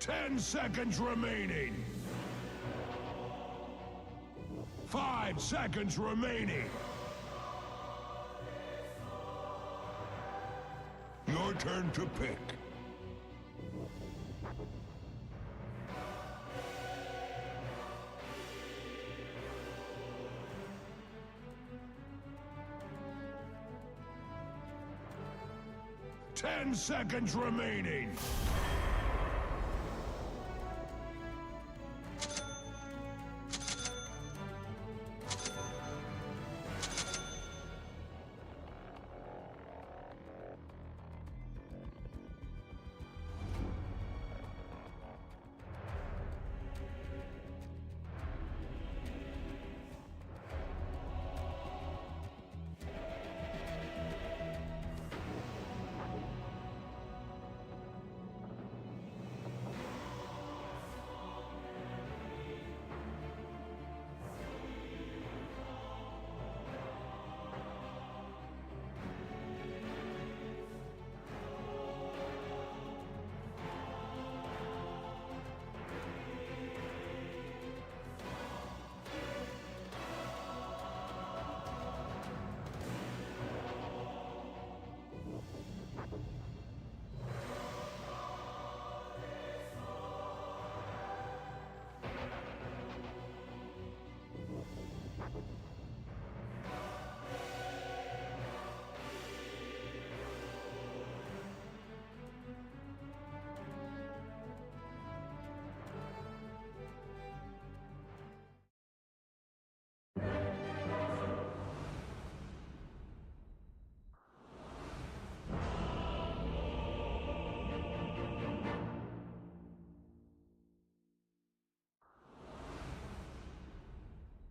10 seconds remaining. 5 seconds remaining. Your turn to pick. Ten seconds remaining.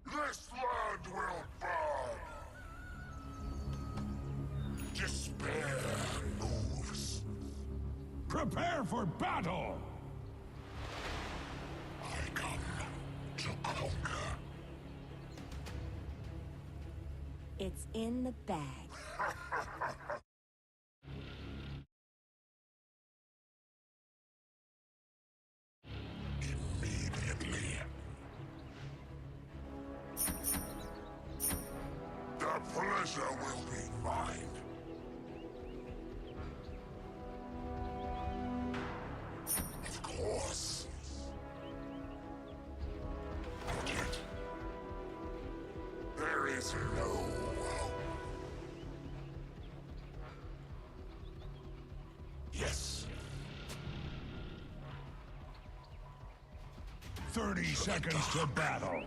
This land will burn! Despair moves. Prepare for battle! I come to conquer. It's in the bag. Immediately. The pleasure will be mine. Of course. Not yet. There is no hope. Yes. 30 seconds to battle.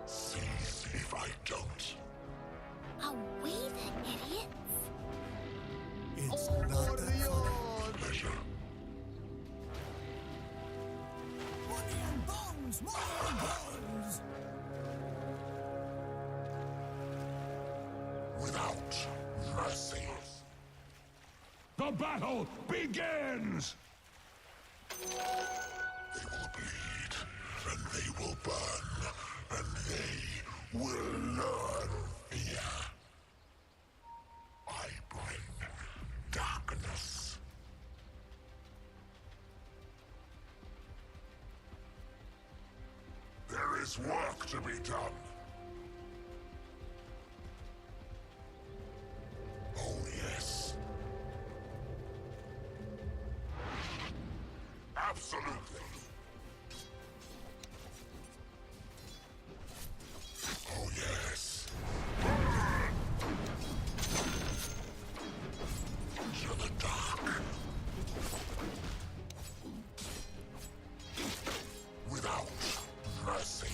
Seize if I don't. Away the idiots! It's not that funny. Pleasure. Money and bones! Money and bones! Without mercy. The battle begins! They will bleed, and they will burn, and they will learn fear. I bring darkness. There is work to be done. Oh, yes. Absolutely. Oh, yes. To the dark. Without mercy.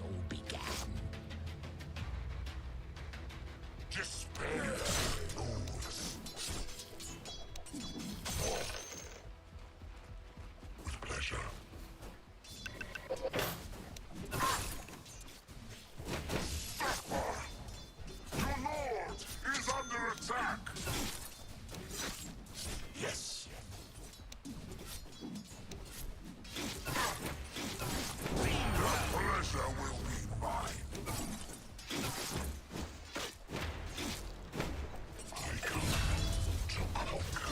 so began. Despair moves. With pleasure. Your lord is under attack! Yes. The pleasure will be mine. I come to conquer.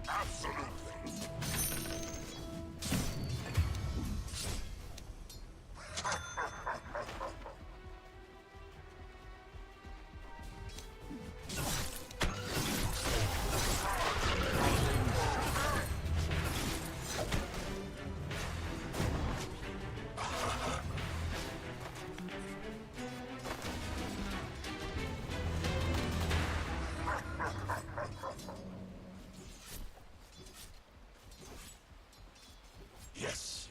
Absolutely. Yes.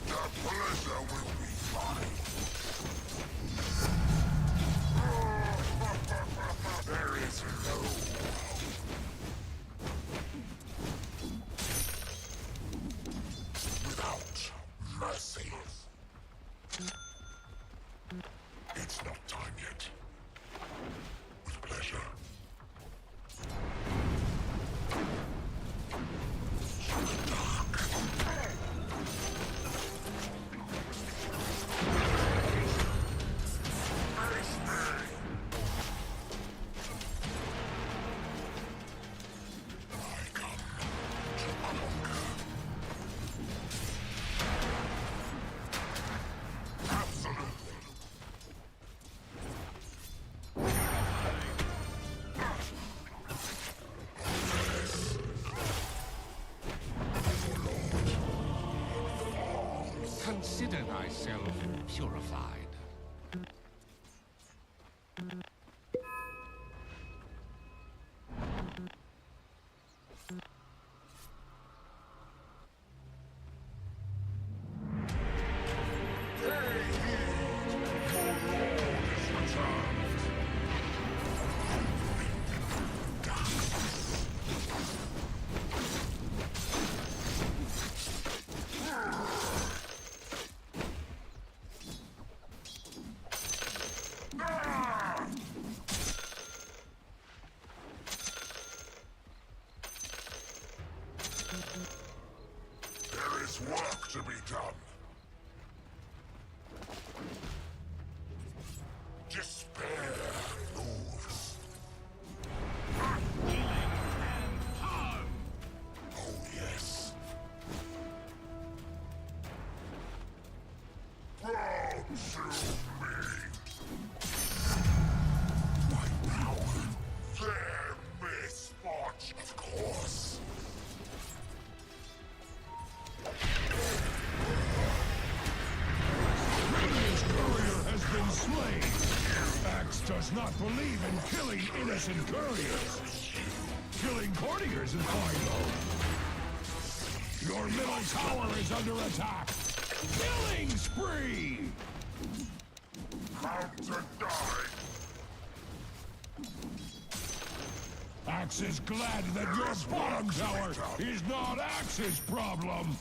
The pleasure will be mine. There is no without mercy. It's not time yet. With pleasure. I come to conquer. Absolutely. Consider thyself purified. There is work to be done. Despair moves. Oh, yes. Proud to me. My power. Their mismatch, of course. Radiant's courier has been slain. Axe does not believe in killing innocent couriers. Killing courtiers is fine though. Your middle tower is under attack. Killing spree! How to die. Axe is glad that your bottom tower is not Axe's problem.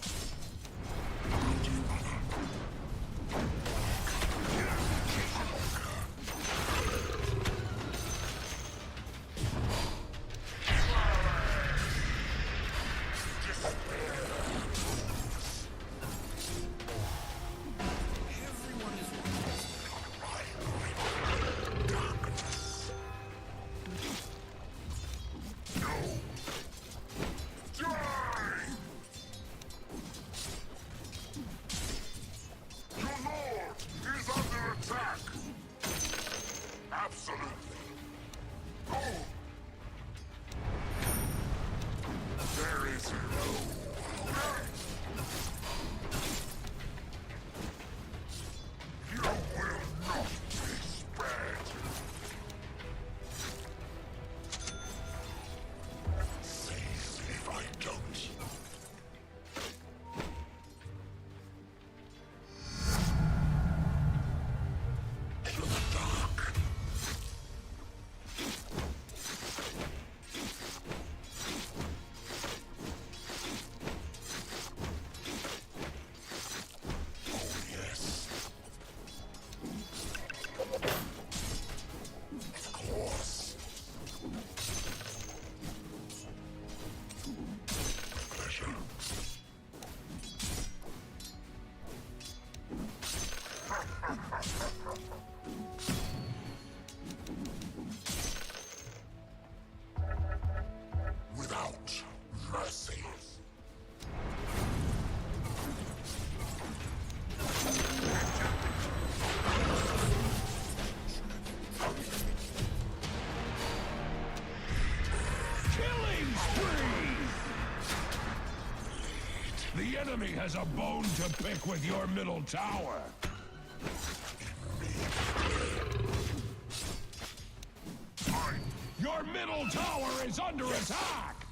enemy has a bone to pick with your middle tower. Your middle tower is under attack!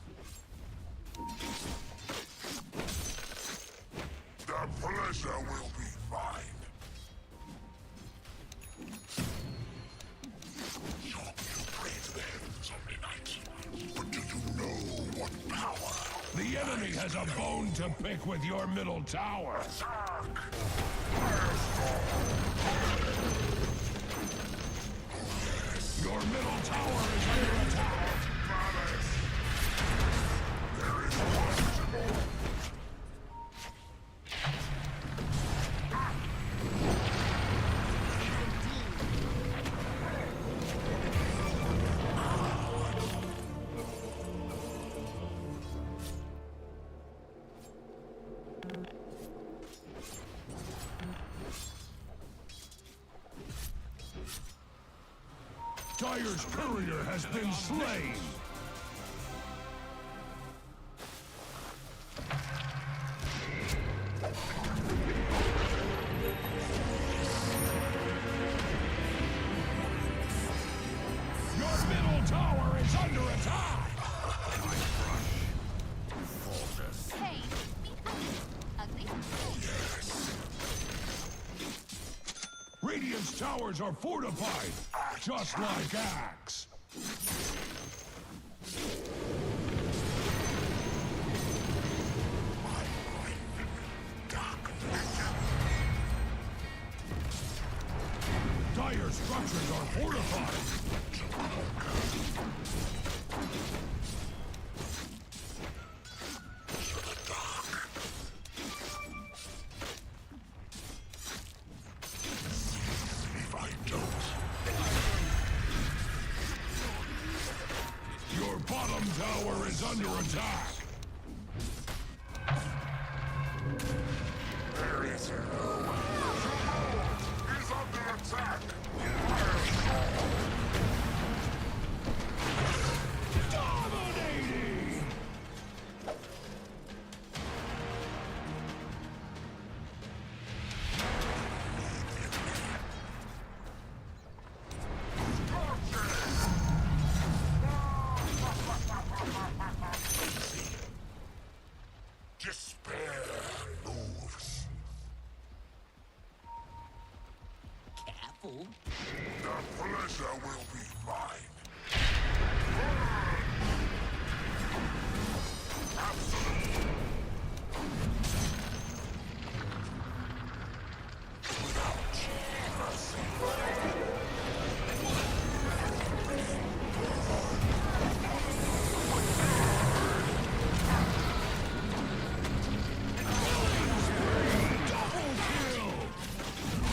The pleasure will be mine. You pray to the heavens only night. But do you know what power? The enemy has a bone to pick with your middle tower. Your middle tower is under attack. There is one more. Dire's courier has been slain. Your middle tower is under attack. Hey, ugly. Radiant's towers are fortified, just like Axe. Dire structures are fortified. If I don't, Your bottom tower is under attack. There is no. He's under attack. Dominating! Despair moves. Careful. The pleasure will be mine. Absolute. Double kill! Double kill!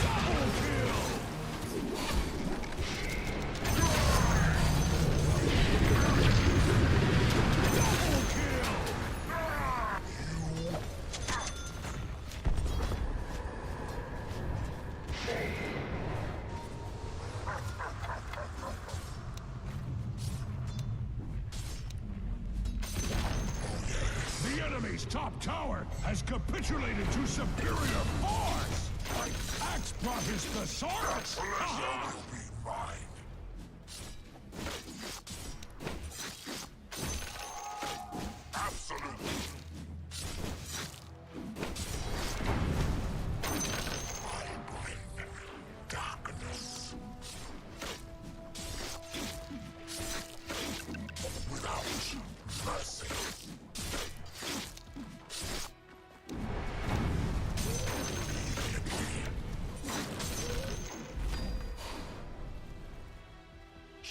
Double kill! The enemy's top tower has capitulated to superior force! Axe brought his thesaurus! Pleasure will be mine. Absolute. I bring darkness. Without mercy.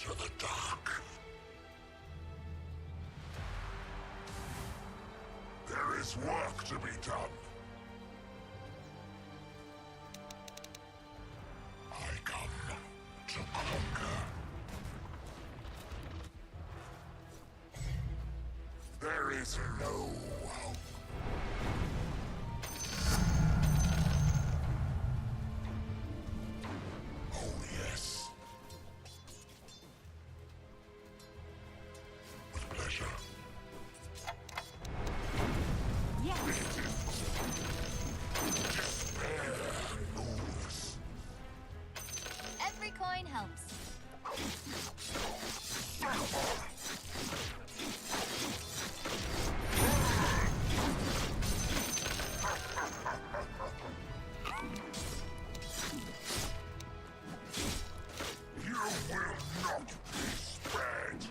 To the dark. There is work to be done. I come to conquer. There is no hope. Oh yes. With pleasure. Yes. will not be spared.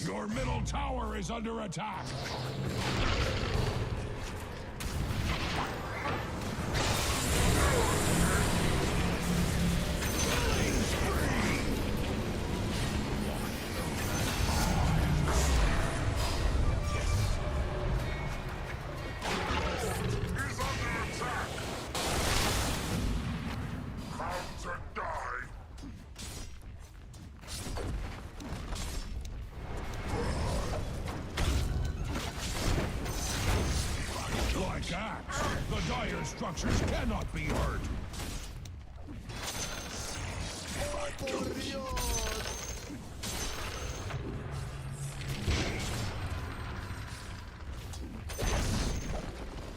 Your middle tower is under attack. He's under attack. Come to die. Like axe, the dire structures cannot be hurt.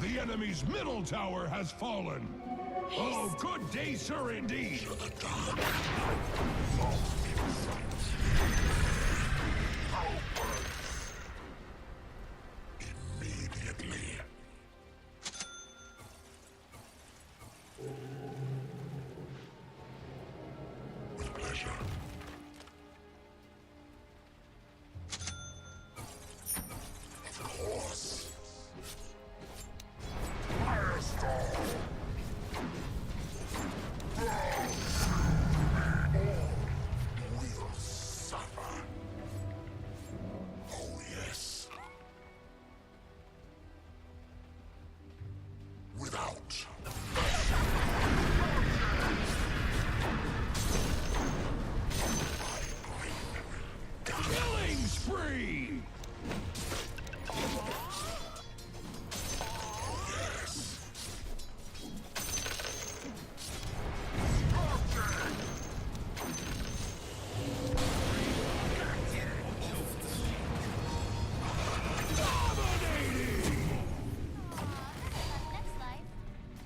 The enemy's middle tower has fallen. Oh, good day, sir, indeed. Immediately. With pleasure. Of course. Firestorm! Will suffer. Oh, yes. Without. Killing spree! Dominating! Next life.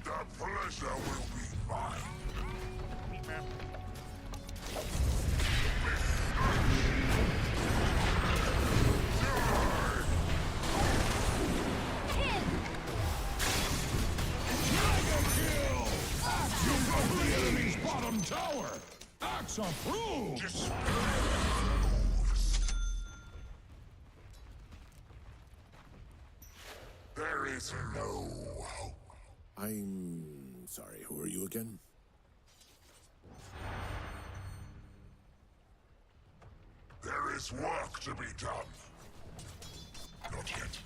The pleasure will be mine. Hit! Mega kill! You go for the enemy's bottom tower! Axe approved! There is no hope. I'm sorry, who are you again? There is work to be done. Not yet.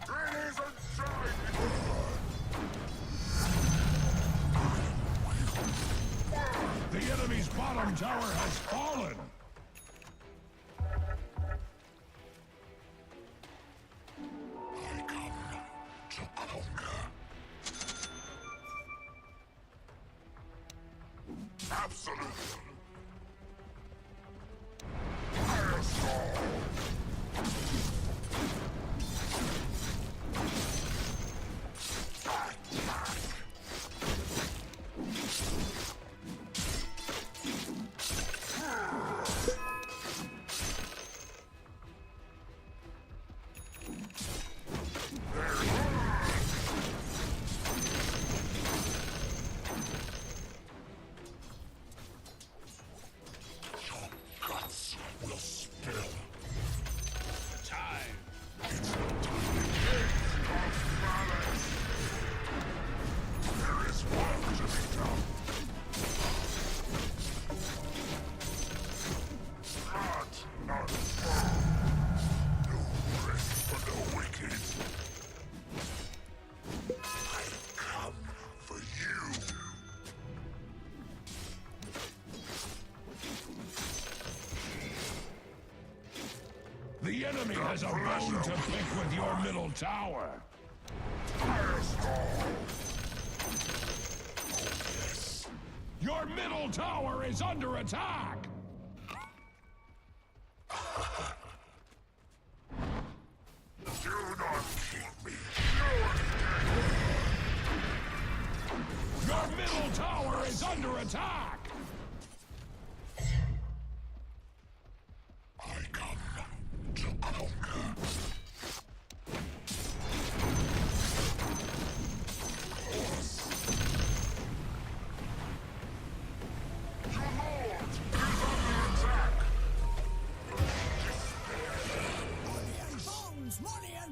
Ladies and gentlemen! The enemy's bottom tower has fallen! I come to conquer. Absolute. Firestorm! Attack! Your guts will spill. Time! It's the time. Of malice. There is work to be done. Not no rest for the wicked. I come for you. The enemy has a bone to pick with your middle tower! Firestorm! Oh, yes. Your middle tower is under attack! Do not keep me. Your middle tower is under attack!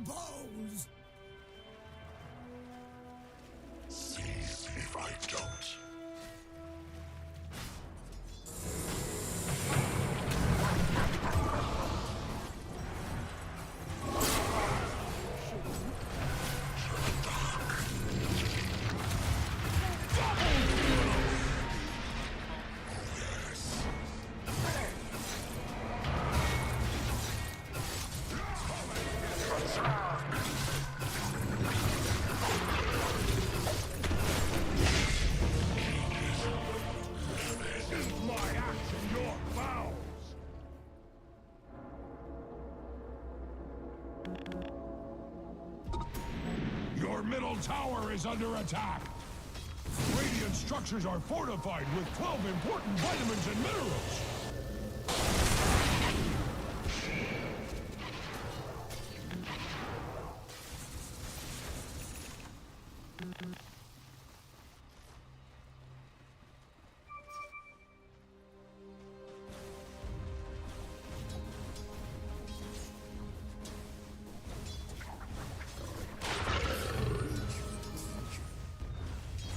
and bones! Seize if I don't. Your middle tower is under attack. Radiant structures are fortified with 12 important vitamins and minerals.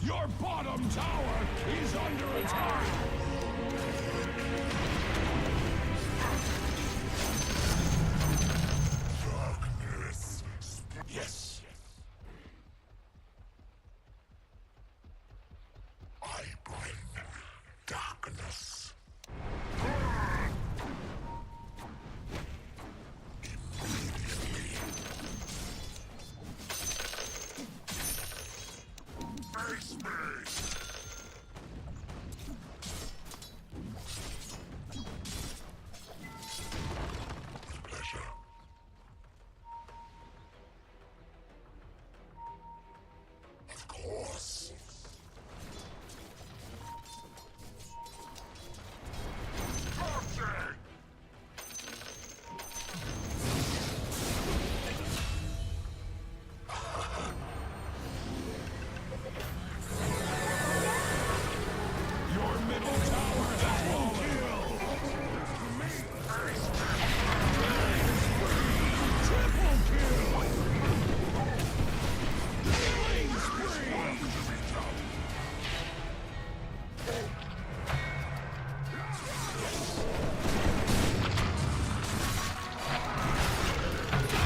Your bottom tower is under attack! Darkness. Yes. I bring darkness. Immediately. Face me! With pleasure. Of course. Torture! Your middle tower has fallen! Triple kill! Killing spree!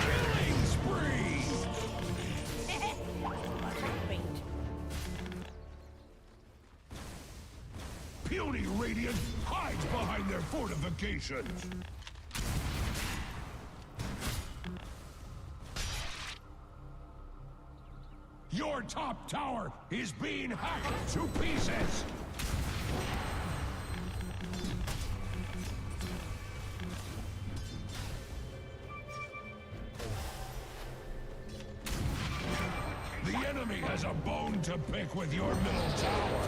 Killing spree! Puny Radiant hides behind their fortifications. Your top tower is being hacked to pieces. The enemy has a bone to pick with your middle tower.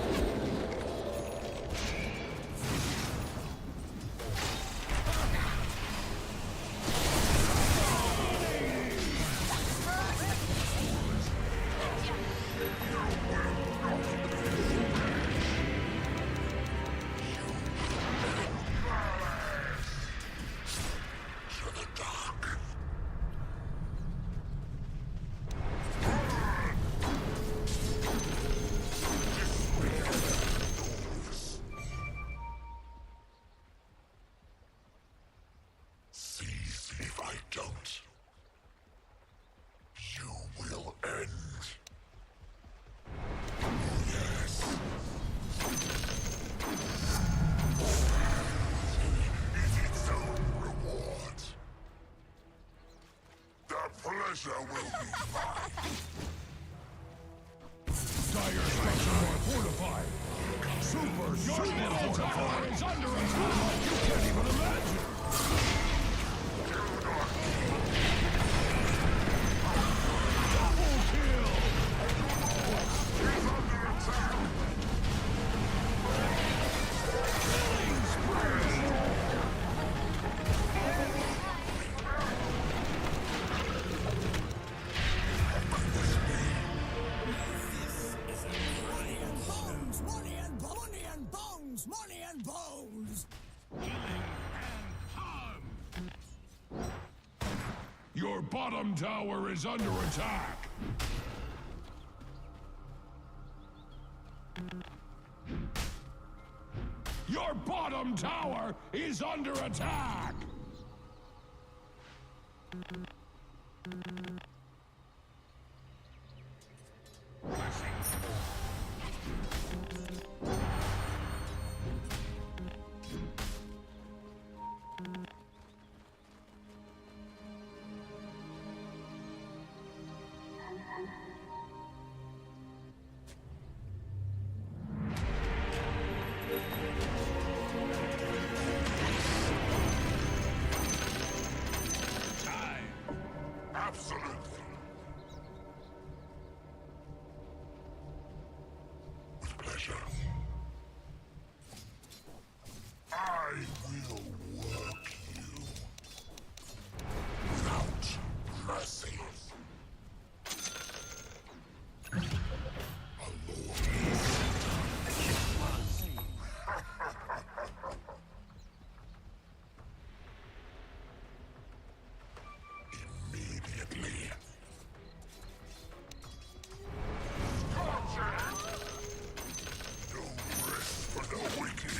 To the dark. Seize if I don't. You will end. Oh, yes. Is its own reward. The pleasure will be mine. Dire structures are fortified. Your middle tower is under attack like you can't even imagine. Double kill! He's under attack. Killing spree! Money and bones! Money and money and bones! Money and bones! Your bottom tower is under attack. Your bottom tower is under attack. Absolutely. With pleasure. I will work you without mercy. A lord immediately. No rest for the wicked.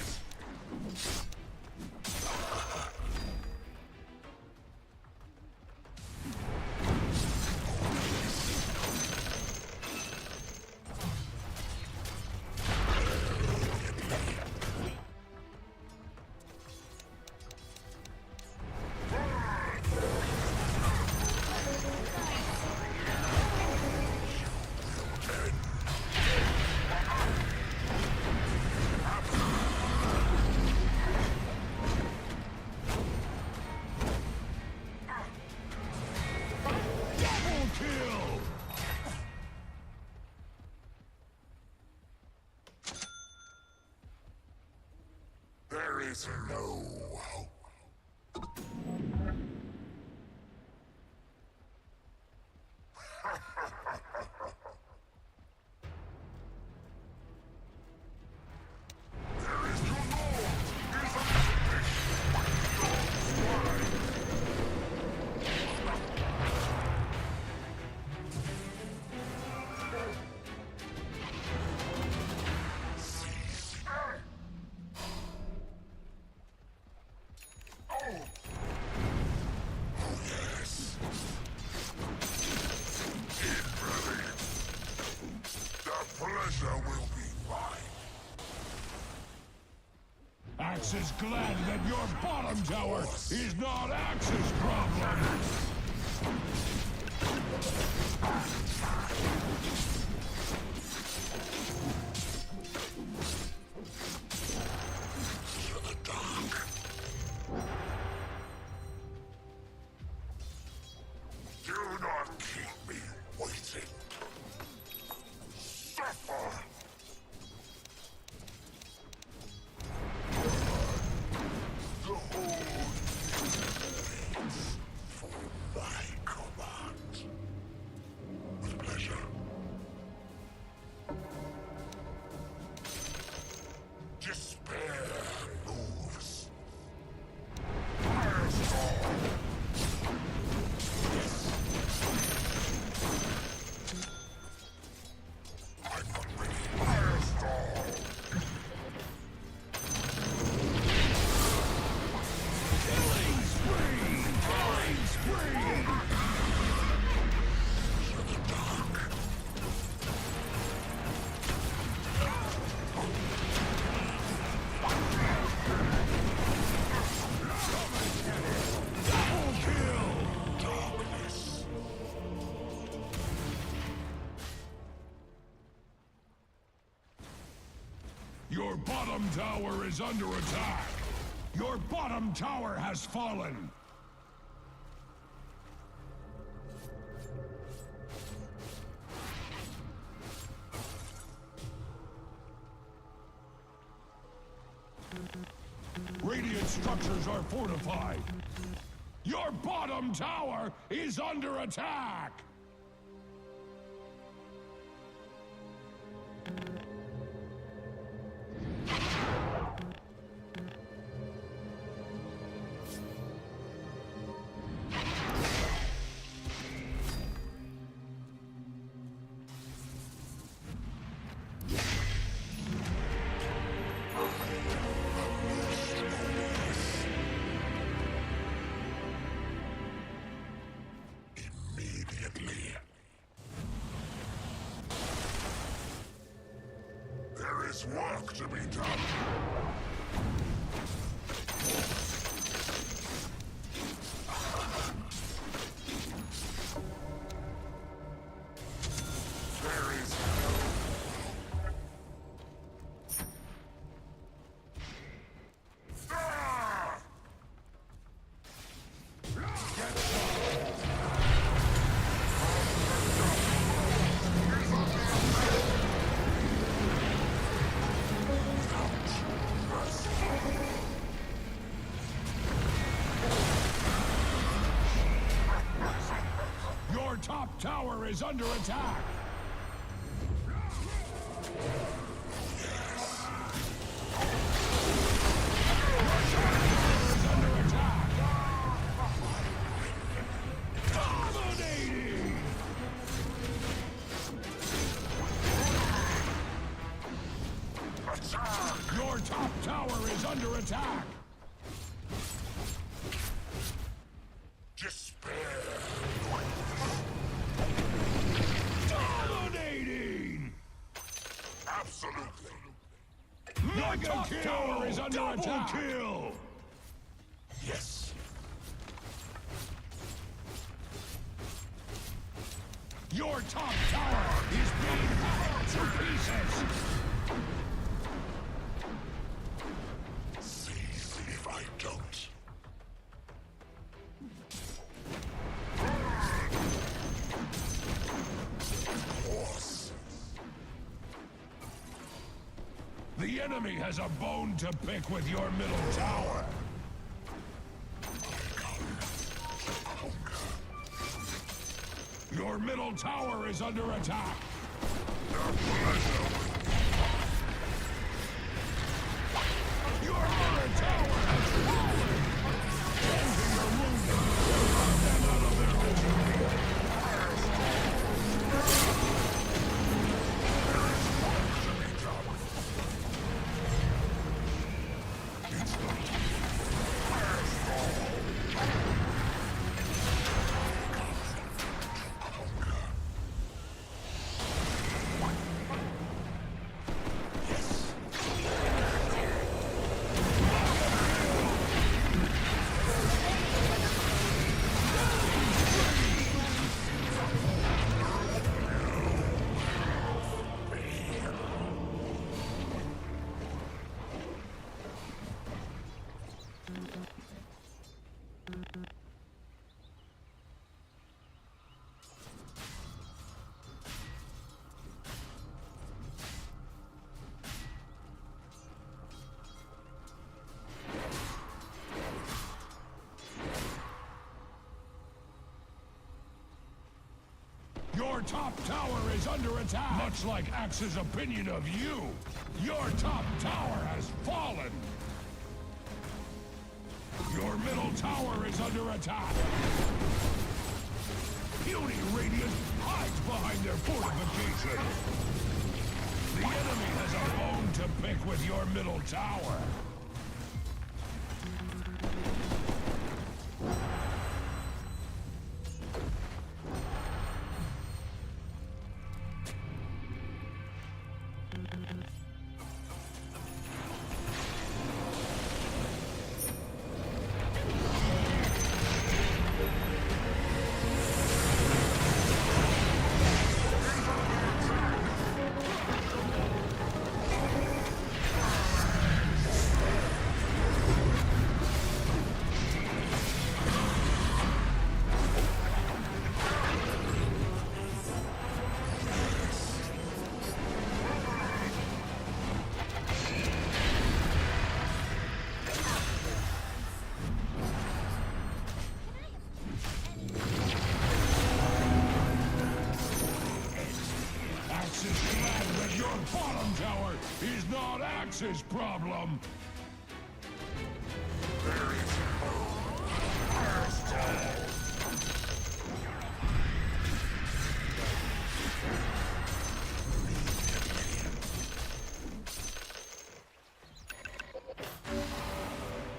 Double kill! There is no hope. There is your lord! He's Oh yes. Invalid. The pleasure will be mine. Axe is glad that your bottom tower is not Axe's problem. To the dark. Do not keep me waiting. Suffer. The Horde waits for my command. With pleasure. Despair moves. Firestorm. I'm not ready. Firestorm. Killing spree! Killing spree! To the dark. Double kill! Darkness. Your bottom tower is under attack. Your bottom tower has fallen. Radiant structures are fortified. Your bottom tower is under attack. is work to be done. There is Ah! Your top tower is under attack. Is under attack. Dominating! Your top tower is under attack. Despair. Dominating! Absolutely. Your top tower is under attack. Kill! Yes. Your top tower is being hacked to pieces. Seize if I don't. Horse. The enemy has a bone to pick with your middle tower. Your middle tower is under attack. Your middle tower has fallen. Ending the wounded. Them out of their misery. Your top tower is under attack. Much like Axe's opinion of you, your top tower has fallen. Your middle tower is under attack. Puny Radiant hides behind their fortification. The enemy has a bone to pick with your middle tower. Is not Axe's problem. There is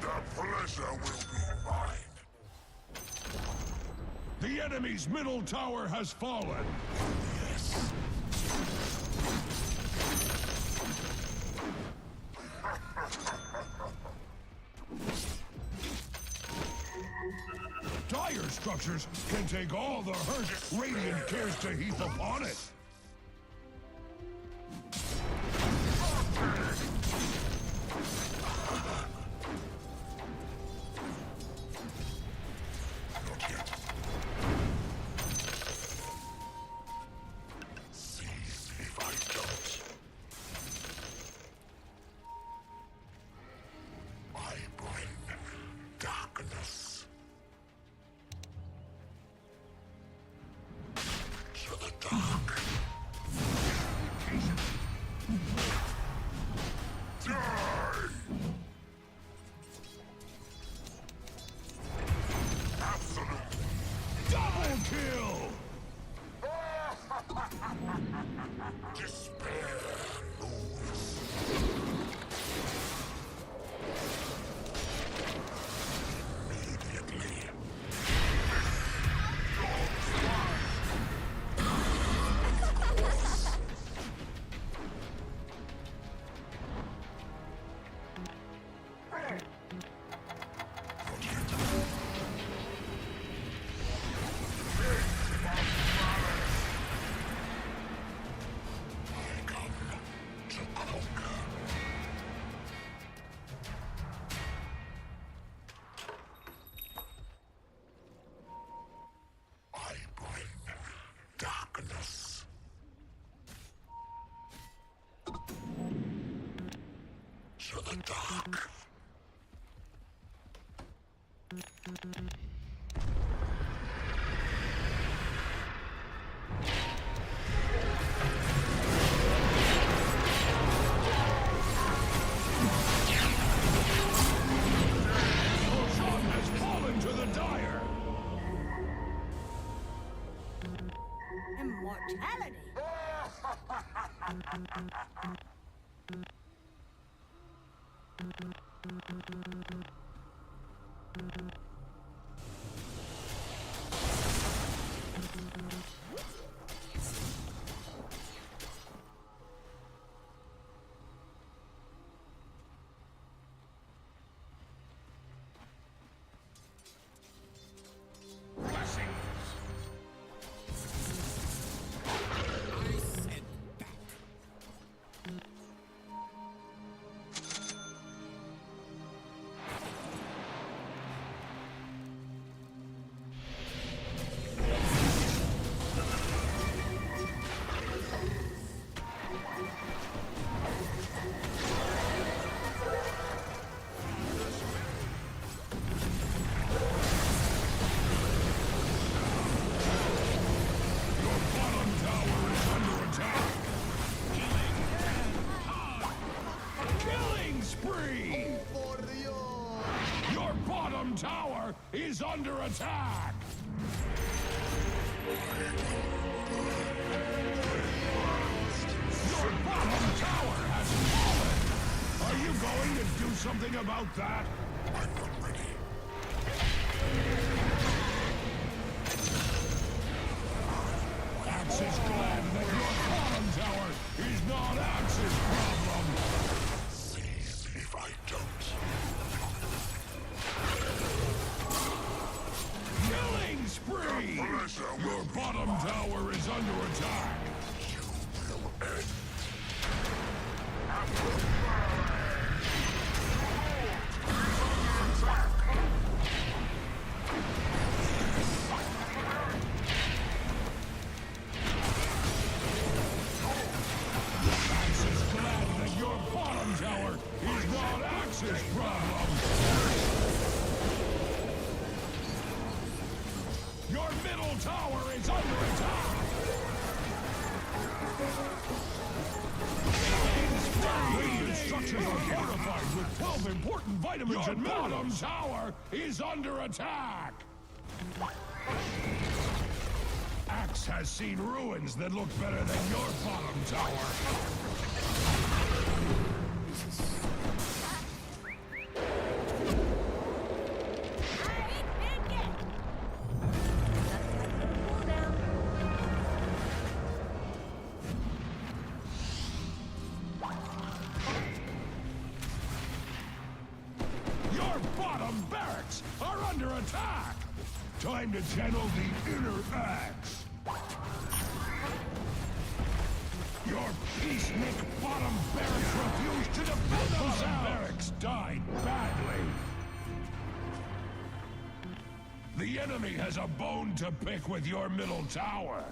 the pleasure will be mine. The enemy's middle tower has fallen. Yes. Dire structures can take all the hurt Radiant cares to heap upon it. Not yet. Seize if I don't. I bring darkness to the dark. Die! Absolutely. Double kill! Despair moves. Immediately. I come to conquer. I bring darkness. To the dark. Roshan has fallen to the Dire. Immortality. Your bottom tower is under attack. Killing spree! Your bottom tower is under attack. Your bottom tower has fallen. Are you going to do something about that? I'm not ready. Axe is glad that your bottom tower is not Axe's problem. Seize if I don't. Killing spree! Your bottom tower is under attack. You will end. Axe is glad that your bottom tower is not Axe's problem. Your middle tower is under attack. Radiant structures are fortified with 12 important vitamins and minerals. Your bottom tower is under attack. Axe has seen ruins that look better than your bottom tower. Your bottom barracks are under attack! attack! Time to channel the inner axe. Your peacenik bottom barracks refused to defend themselves! The bottom barracks died badly. The enemy has a bone to pick with your middle tower.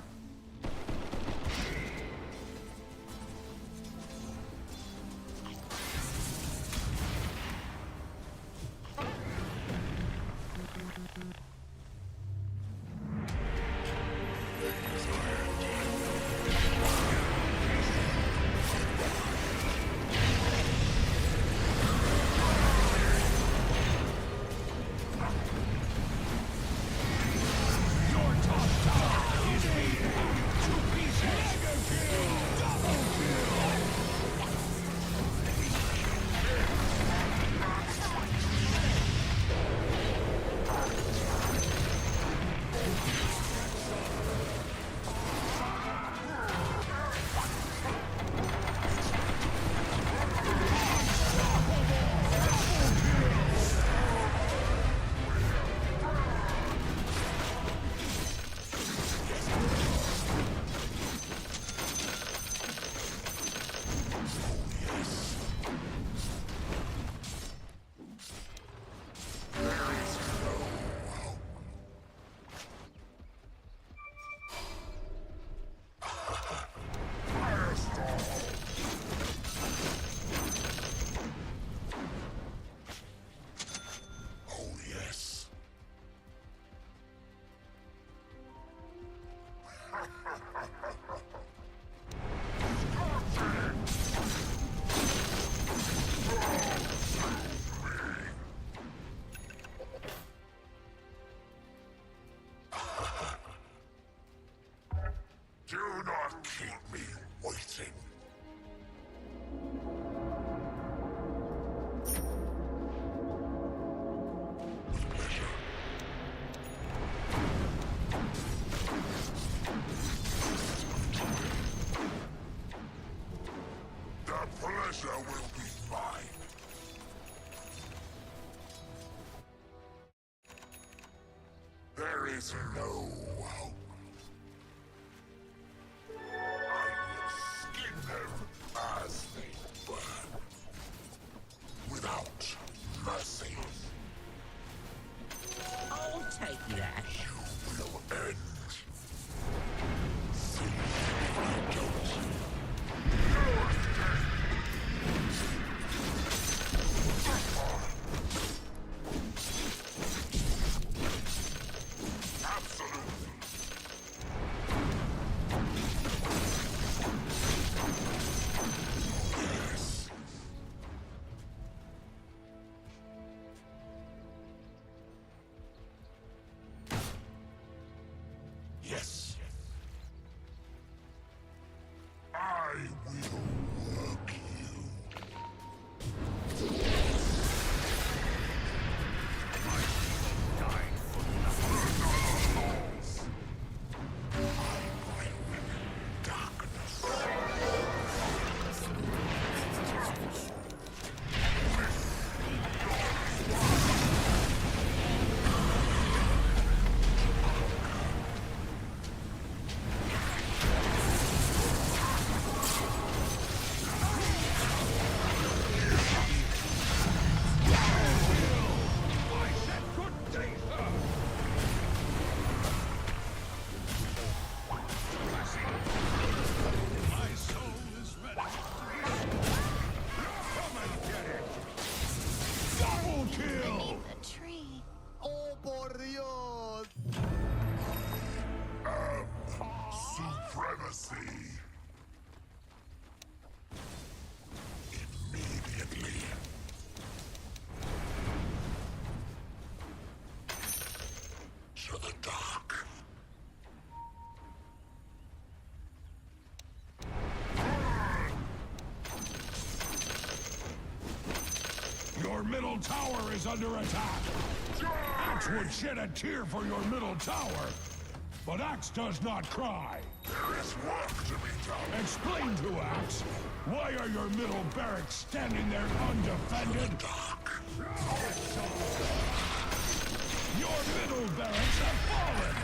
Do not keep me waiting. With pleasure. The pleasure will be mine. There is no hope. I will skin them as they burn. Without mercy. I'll take that. You will end. See if I don't. Absolutely. Yes. Yes. I will work you. I bring darkness. My soul is ready. Come and get it. Double kill. The tree. Oh, por Dios! Supremacy. Immediately. To the dark. Your middle tower is under attack. Axe would shed a tear for your middle tower, but Axe does not cry. There is work to be done. Explain to Axe, why are your middle barracks standing there undefended? Dark. Your middle middle barracks have fallen.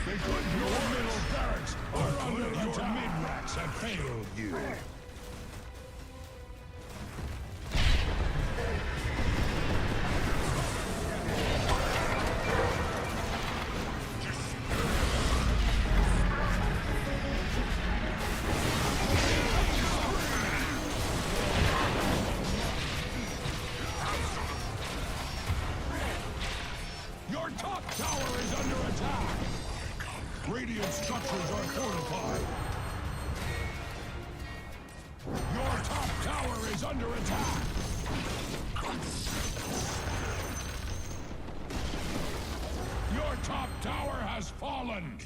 Because your middle barracks are under attack. Your mid-racks have failed you. Your top tower is under attack. Radiant structures are fortified. Your top tower is under attack. Your top tower has fallen.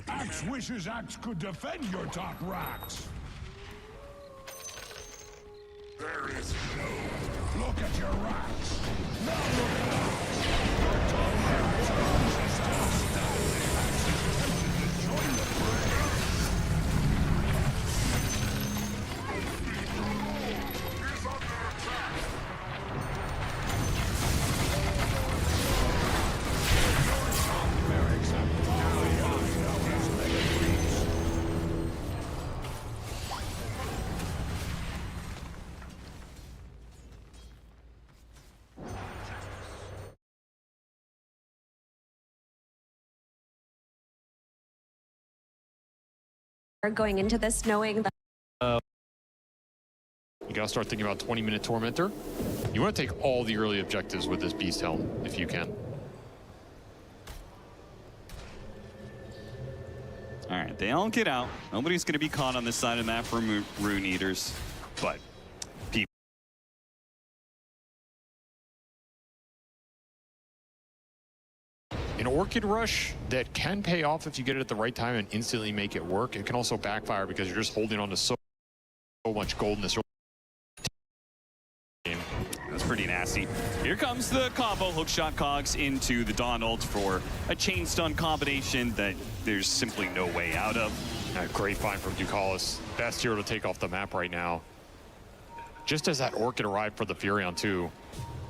Axe wishes Axe could defend your top racks. There is no... Look at your racks. Now look at Axe. Your top racks are under attack. Axe is tempted to join the fray. He's under attack! Your top barracks have fallen. Your tower has made a breach. Are going into this knowing that You gotta start thinking about 20-minute Tormentor. You want to take all the early objectives with this Beast Helm, if you can. All right, they all get out. Nobody's going to be caught on this side of the map from Rune Eaters, but people. An Orchid Rush that can pay off if you get it at the right time and instantly make it work. It can also backfire because you're just holding on to so much gold in this game. That's pretty nasty. Here comes the combo hookshot cogs into the Dawn ult for a chain stun combination that there's simply no way out of. Great find from Ducalis. Best hero to take off the map right now. Just as that Orchid arrived for the Furion too.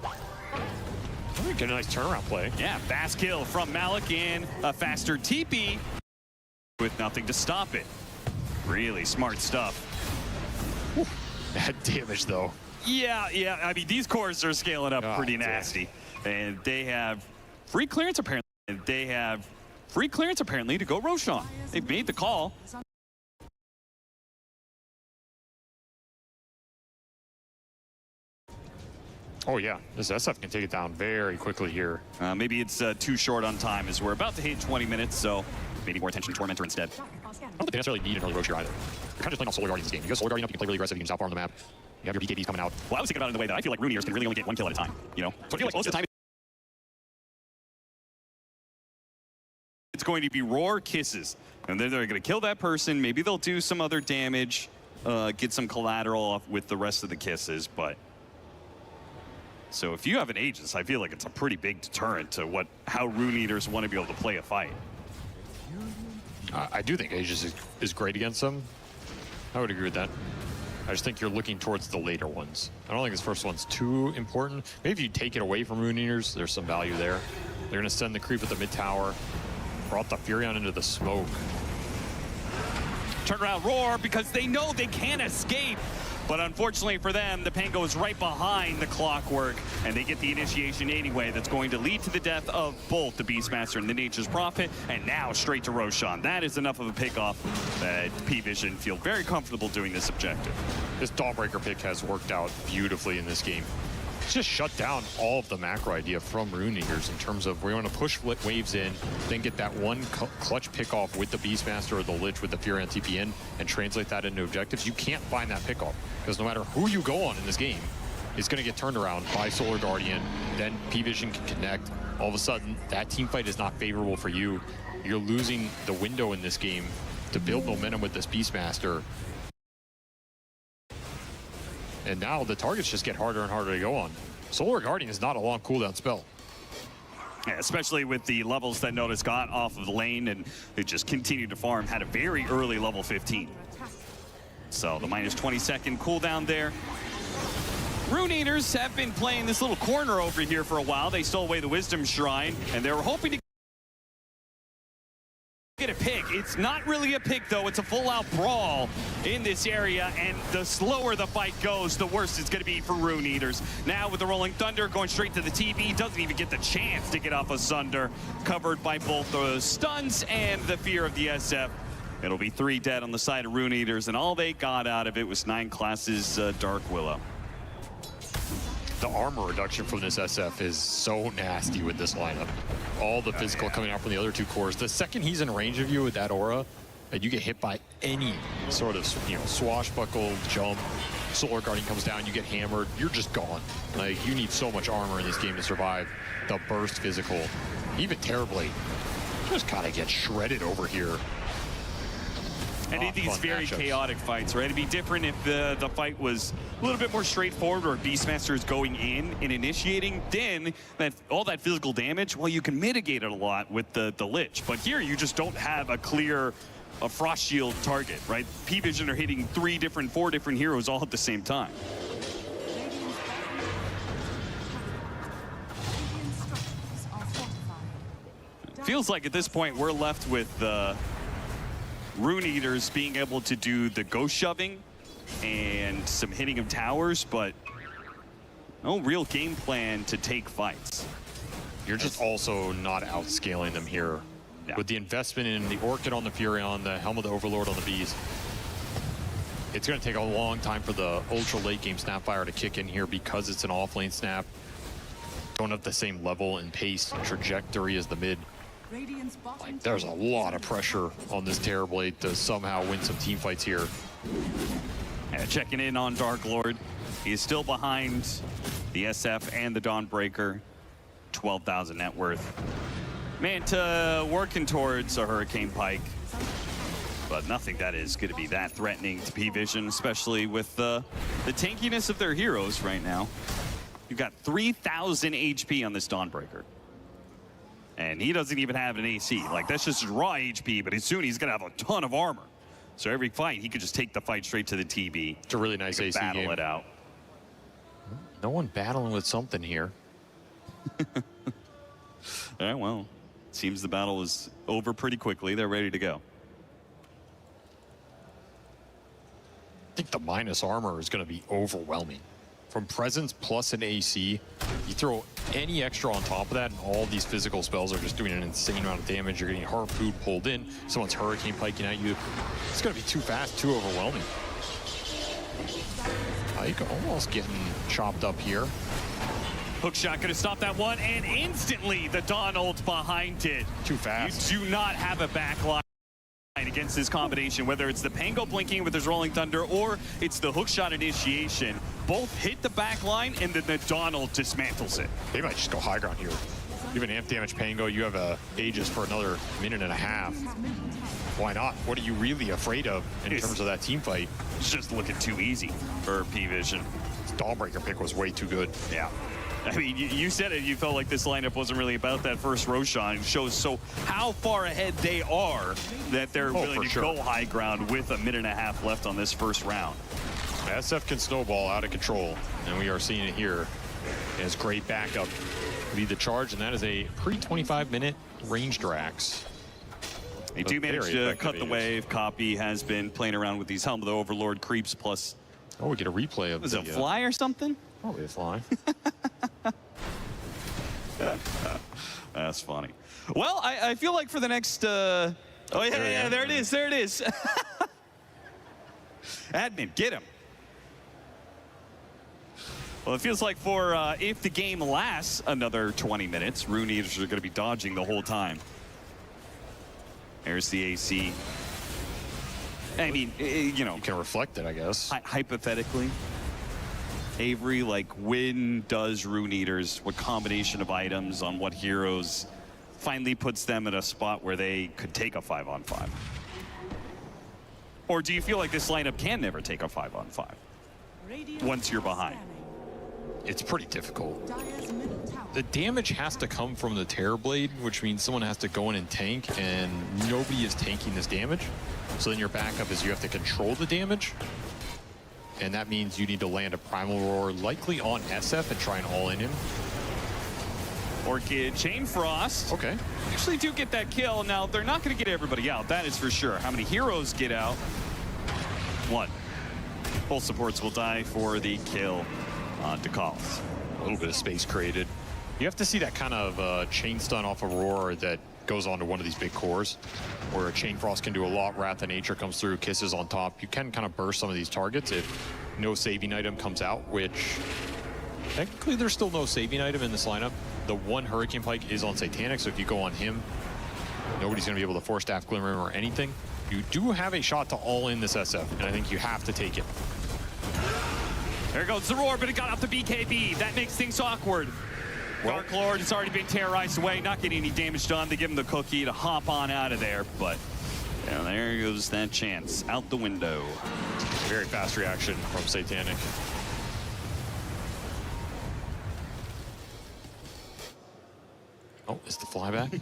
I think a nice turnaround play. Yeah, fast kill from Malik and a faster TP with nothing to stop it. Really smart stuff. Whew. Bad damage though. Yeah, I mean, these cores are scaling up pretty nasty. And they have free clearance apparently. To go Roshan. They've made the call. Oh yeah, this SF can take it down very quickly here. Maybe it's too short on time as we're about to hit 20 minutes, so maybe more attention to Tormentor instead. I don't think they necessarily need an early Rocher either. You're kind of just playing off Solar Guardian in this game. You go Solar Guardian up, you can play really aggressive, you can south far on the map. You have your BKBs coming out. Well, I was thinking about it in the way that I feel like Runeers can really only get one kill at a time, you know? So I feel like most of the time it's going to be Roar Kisses. And then they're going to kill that person. Maybe they'll do some other damage, get some collateral off with the rest of the kisses, but... So if you have an Aegis, I feel like it's a pretty big deterrent to how Rune Eaters want to be able to play a fight. I do think Aegis is great against them. I would agree with that. I just think you're looking towards the later ones. I don't think this first one's too important. Maybe if you take it away from Rune Eaters, there's some value there. They're going to send the creep at the mid tower. Brought the Furion into the smoke. Turn around Roar because they know they can't escape. But unfortunately for them, the Pango is right behind the Clockwork, and they get the initiation anyway. That's going to lead to the death of both the Beastmaster and the Nature's Prophet, and now straight to Roshan. That is enough of a pick-off that Parivision feel very comfortable doing this objective. This Dawnbreaker pick has worked out beautifully in this game. It's just shut down all of the macro idea from Rune Eaters in terms of we want to push waves in, then get that one clutch pick-off with the Beastmaster or the Lich with the Furion TP in, and translate that into objectives. You can't find that pick-off, because no matter who you go on in this game, it's going to get turned around by Solar Guardian, then Parivision can connect. All of a sudden, that team fight is not favorable for you. You're losing the window in this game to build momentum with this Beastmaster. And now the targets just get harder and harder to go on. Solar Guardian is not a long cooldown spell. Yeah, especially with the levels that Notice got off of the lane, and they just continued to farm, had a very early level 15. So the minus 20-second cooldown there. Rune Eaters have been playing this little corner over here for a while. They stole away the Wisdom Shrine, and they were hoping to get a pick. It's not really a pick, though. It's a full-out brawl in this area, and the slower the fight goes, the worse it's going to be for Rune Eaters. Now with the Rolling Thunder going straight to the TV, doesn't even get the chance to get off a Sunder, covered by both the stuns and the fear of the SF. It'll be 3 dead on the side of Rune Eaters, and all they got out of it was 9 classes Dark Willow. The armor reduction from this SF is so nasty with this lineup. All the physical coming out from the other 2 cores. The second he's in range of you with that aura, and you get hit by any sort of, swashbuckle, jump, solar guarding comes down, you get hammered, you're just gone. Like, you need so much armor in this game to survive the burst physical. Even Terrorblade just kind of gets shredded over here. And in these very chaotic fights, right? It'd be different if the fight was a little bit more straightforward, or Beastmaster is going in and initiating. Then all that physical damage, well, you can mitigate it a lot with the Lich. But here, you just don't have a clear Frost Shield target, right? Parivision are hitting 4 different heroes all at the same time. Feels like at this point we're left with Rune Eaters being able to do the ghost shoving and some hitting of towers, but no real game plan to take fights. You're just also not outscaling them here. Yeah. With the investment in the Orchid on the Furion, the Helm of the Overlord on the Beast, it's going to take a long time for the ultra late game Snapfire to kick in here because it's an off-lane snap. Don't have the same level and pace and trajectory as the mid. Like, there's a lot of pressure on this Terrorblade to somehow win some team fights here. And checking in on Dark Lord. He is still behind the SF and the Dawnbreaker. 12,000 net worth. Manta working towards a Hurricane Pike, but nothing that is going to be that threatening to Parivision, especially with the tankiness of their heroes right now. You've got 3,000 HP on this Dawnbreaker. And he doesn't even have an AC. Like, that's just raw HP, but soon he's going to have a ton of armor. So every fight, he could just take the fight straight to the TB. It's a really nice AC battle game. It out. No one battling with something here. All right, well, seems the battle is over pretty quickly. They're ready to go. I think the minus armor is going to be overwhelming. From presence plus an AC, you throw any extra on top of that, and all these physical spells are just doing an insane amount of damage. You're getting harpooned, pulled in, someone's hurricane piking at you. It's going to be too fast, too overwhelming. Pike almost getting chopped up here. Hookshot gonna stop that one, and instantly the Dawn ult behind it. Too fast. You do not have a backline against this combination, whether it's the Pango blinking with his Rolling Thunder or it's the hookshot initiation. Both hit the back line, and then the Dawn ult dismantles it. They might just go high ground here. You have an amp damage Pango, you have a Aegis for another minute and a half. Why not? What are you really afraid of in terms of that team fight? It's just looking too easy for Parivision. Dawnbreaker pick was way too good. Yeah. I mean, you said it. You felt like this lineup wasn't really about that first Roshan. It shows so how far ahead they are that they're willing to go high ground with a minute and a half left on this first round. SF can snowball out of control, and we are seeing it here. It has great backup. Lead the charge, and that is a pre-25-minute ranged Drax. They do manage to cut the wave. Copy has been playing around with these Helm of the Overlord creeps plus. Oh, we get a replay of was it a fly or something? Probably a fly. That's funny. Well, I feel like for the next... oh, yeah, there it is. There it is. Admin, get him. Well, it feels like for if the game lasts another 20 minutes, Rune Eaters are going to be dodging the whole time. There's the AC. I mean, you know. You can reflect it, I guess. Hypothetically, Avery, like, when does Rune Eaters, what combination of items on what heroes finally puts them in a spot where they could take a 5-on-5? Or do you feel like this lineup can never take a 5-on-5 once you're behind? It's pretty difficult. The damage has to come from the Terrorblade, which means someone has to go in and tank, and nobody is tanking this damage. So then your backup is you have to control the damage. and that means you need to land a Primal Roar, likely on SF, and try and all-in him. Orchid, Chain Frost. Okay. Actually do get that kill. Now, they're not going to get everybody out. That is for sure. How many heroes get out? One. Both supports will die for the kill on Decals. A little bit of space created. You have to see that kind of chain stun off a Roar that goes onto one of these big cores, where a Chain Frost can do a lot. Wrath of Nature comes through, Kisses on top. You can kind of burst some of these targets if no saving item comes out, which technically there's still no saving item in this lineup. The one Hurricane Pike is on Satanic, so if you go on him, nobody's going to be able to Force Staff Glimmer him or anything. You do have a shot to all in this SF, and I think you have to take it. There goes the Roar, but it got out the BKB. That makes things awkward. Dark Lord has already been terrorized away, not getting any damage done. They give him the cookie to hop on out of there, but there goes that chance out the window. Very fast reaction from Satanic. Oh, is the flyback?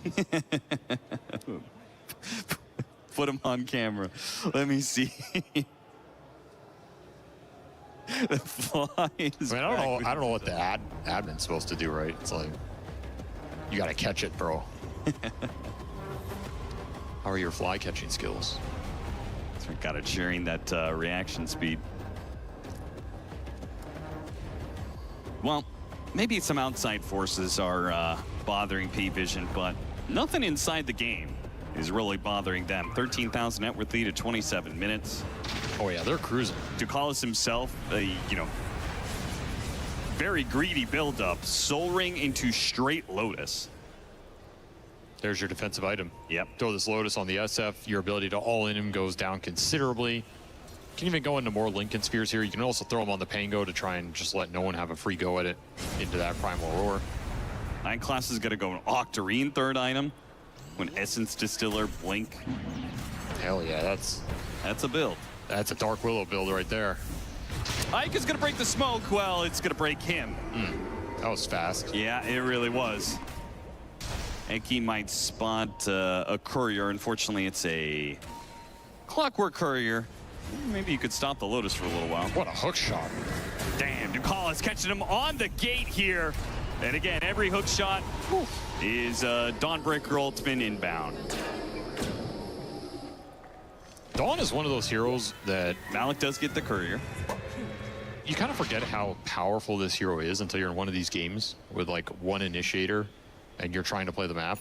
Put him on camera. Let me see. The fly is I don't know what the admin's supposed to do, right? It's like, you gotta catch it, bro. How are your fly catching skills? So we got it sharing that reaction speed. Well, maybe some outside forces are bothering Parivision, but nothing inside the game is really bothering them. 13,000 net worth lead at 27 minutes. Oh yeah, they're cruising. Ducalis himself, very greedy build-up. Soul Ring into straight Lotus. There's your defensive item. Yep. Throw this Lotus on the SF. Your ability to all-in him goes down considerably. You can even go into more Lincoln Spheres here. You can also throw him on the Pango to try and just let no one have a free go at it into that Primal Roar. Nine Class is going to go an Octarine third item. When Essence Distiller, Blink. Hell yeah, that's a build. That's a Dark Willow build right there. Ike is going to break the smoke. Well, it's going to break him. That was fast. Yeah, it really was. Ike might spot a courier. Unfortunately, it's a Clockwork Courier. Maybe you could stop the Lotus for a little while. What a hook shot. Damn, Ducalis catching him on the gate here. And again, every hook shot is Dawnbreaker Ultimate inbound. Dawn is one of those heroes that Malik does get the courier. You kind of forget how powerful this hero is until you're in one of these games with like one initiator and you're trying to play the map.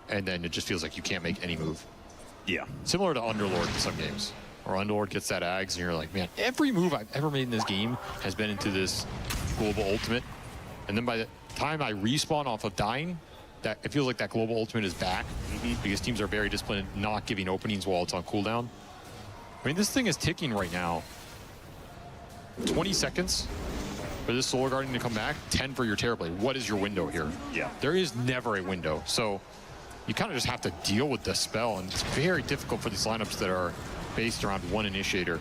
And then it just feels like you can't make any move. Yeah. Similar to Underlord in some games. Or Underlord gets that Ags and you're like, man, every move I've ever made in this game has been into this global ultimate. And then by the time I respawn off of dying, that it feels like that global ultimate is back because teams are very disciplined, not giving openings while it's on cooldown. I mean, this thing is ticking right now. 20 seconds for this Solar Guardian to come back, 10 for your Terrorblade. What is your window here? Yeah. There is never a window. So you kind of just have to deal with the spell, and it's very difficult for these lineups that are based around one initiator.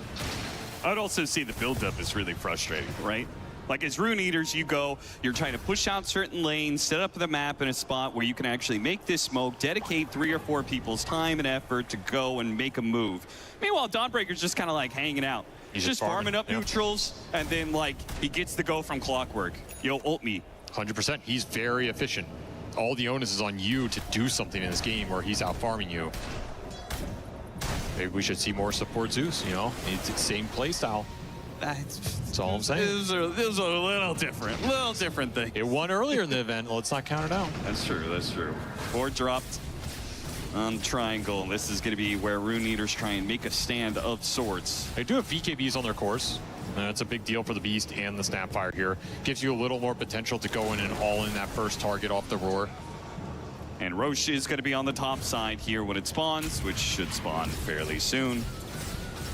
I'd also say the buildup is really frustrating, right? Like as Rune Eaters, you go, you're trying to push out certain lanes, set up the map in a spot where you can actually make this smoke, dedicate 3 or 4 people's time and effort to go and make a move. Meanwhile, Dawnbreaker's just kind of like hanging out. He's just farming up neutrals, and then like he gets the go from Clockwork. Yo, ult me. 100%. He's very efficient. All the onus is on you to do something in this game where he's out farming you. Maybe we should see more support Zeus, you know? It's the same play style. That's all I'm saying. Those are a little different thing. It won earlier in the event. Let's not count it out. That's true, that's true. 4 dropped on Triangle. This is going to be where Rune Eaters try and make a stand of sorts. They do have VKBs on their course. That's a big deal for the Beast and the Snapfire here. Gives you a little more potential to go in and all in that first target off the Roar. And Roche is going to be on the top side here when it spawns, which should spawn fairly soon.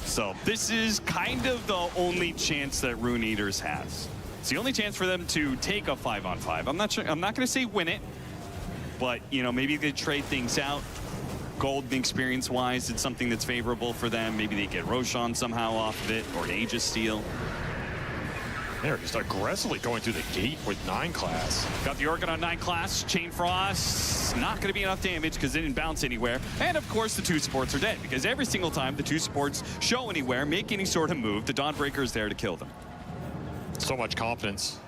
So this is kind of the only chance that Rune Eaters has. It's the only chance for them to take a 5-on-5. I'm not going to say win it, but you know, maybe they trade things out. Gold experience-wise, it's something that's favorable for them. Maybe they get Roshan somehow off of it, or an Aegis Steel. They're just aggressively going through the gate with 9 class. Got the Organ on 9 class. Chain Frost, not going to be enough damage because they didn't bounce anywhere. And of course, the 2 supports are dead because every single time the 2 supports show anywhere, make any sort of move, the Dawnbreaker is there to kill them. So much confidence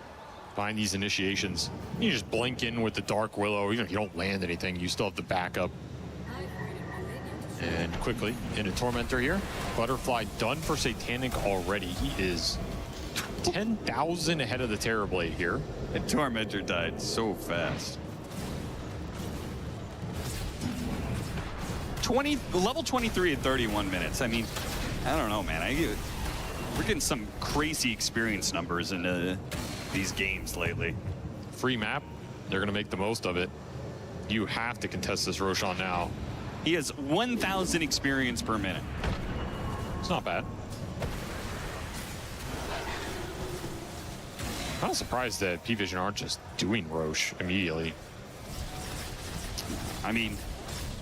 behind these initiations. You just blink in with the Dark Willow. Even if you don't land anything, you still have the backup. And quickly into Tormentor here. Butterfly done for Satanic already. He is 10,000 ahead of the Terrorblade here. And Tormentor died so fast. Level 23 at 31 minutes. I mean, I don't know, man. We're getting some crazy experience numbers in these games lately. Free map. They're going to make the most of it. You have to contest this Roshan now. He has 1,000 experience per minute. It's not bad. I'm not surprised that Parivision aren't just doing Roche immediately. I mean,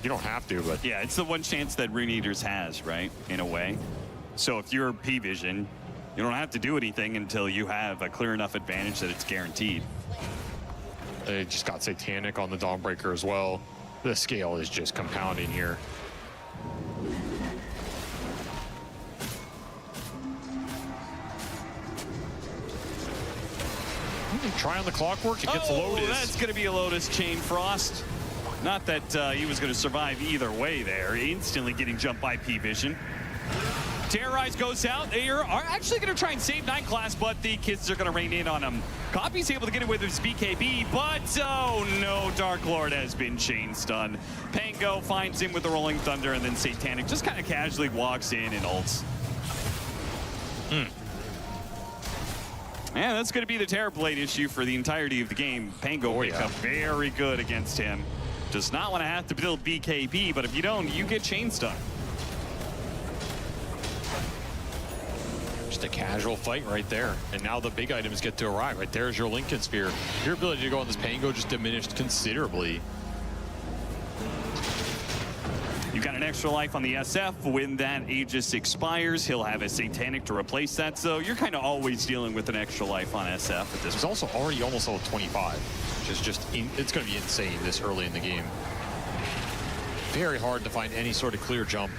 you don't have to, but yeah, it's the one chance that Rune Eaters has, right? In a way. So if you're Parivision, you don't have to do anything until you have a clear enough advantage that it's guaranteed. They just got Satanic on the Dawnbreaker as well. The scale is just compounding here. Try on the clockwork, it gets Lotus. That's going to be a Lotus Chain Frost. Not that he was going to survive either way there. Instantly getting jumped by Parivision. Terrorize goes out. They are actually going to try and save 9 class, but the kids are going to rain in on him. Copy's able to get away with his BKB, but oh no, Dark Lord has been chain stunned. Pango finds him with the Rolling Thunder, and then Satanic just kind of casually walks in and ults. Yeah, that's going to be the Terrorblade issue for the entirety of the game. Pango picks up very good against him. Does not want to have to build BKB, but if you don't, you get chain stuck. Just a casual fight right there. And now the big items get to arrive. Right there's your Lincoln Sphere. Your ability to go on this Pango just diminished considerably. You got an extra life on the SF. When that Aegis expires, he'll have a Satanic to replace that. So you're kind of always dealing with an extra life on SF at this He's also already almost level 25, which is just, it's going to be insane this early in the game. Very hard to find any sort of clear jump.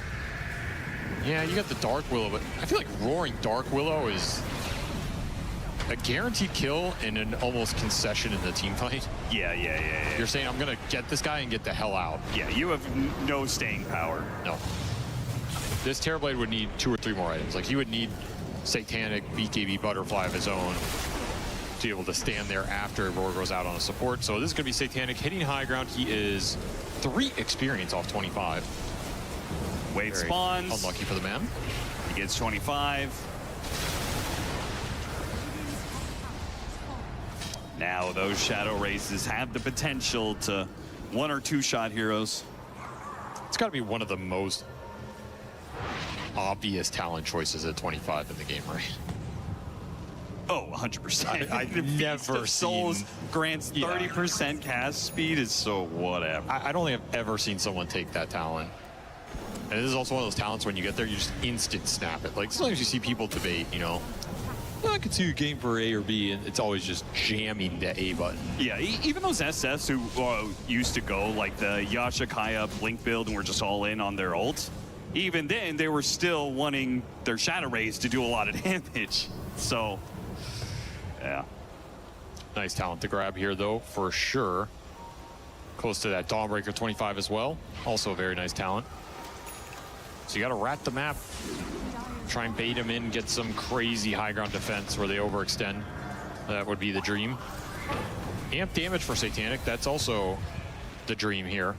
Yeah, you got the Dark Willow, but I feel like Roaring Dark Willow is a guaranteed kill and an almost concession in the team fight. Yeah. You're saying, I'm going to get this guy and get the hell out. Yeah, you have no staying power. No. This Terrorblade would need 2 or 3 more items. Like, he would need Satanic, BKB, Butterfly of his own to be able to stand there after Roar goes out on a support. So this is going to be Satanic hitting high ground. He is 3 experience off 25. Wave Very spawns. Unlucky for the man. He gets 25. Now those Shadow Races have the potential to 1 or 2 shot heroes. It's got to be one of the most obvious talent choices at 25 in the game, right? Oh, 100%. I've never Souls seen... grants 30% cast speed is so whatever. I don't think I've ever seen someone take that talent. And this is also one of those talents when you get there, you just instant snap it. Like, sometimes you see people debate, you know, I could see a game for A or B, and it's always just jamming the A button. Yeah, even those SS who used to go like the Yasha Kaya Blink build and were just all in on their ult, even then they were still wanting their Shadow Rays to do a lot of damage. So, yeah. Nice talent to grab here, though, for sure. Close to that Dawnbreaker 25 as well. Also a very nice talent. So you got to rat the map. Try and bait him in, get some crazy high ground defense where they overextend. That would be the dream. Amp damage for Satanic, that's also the dream here.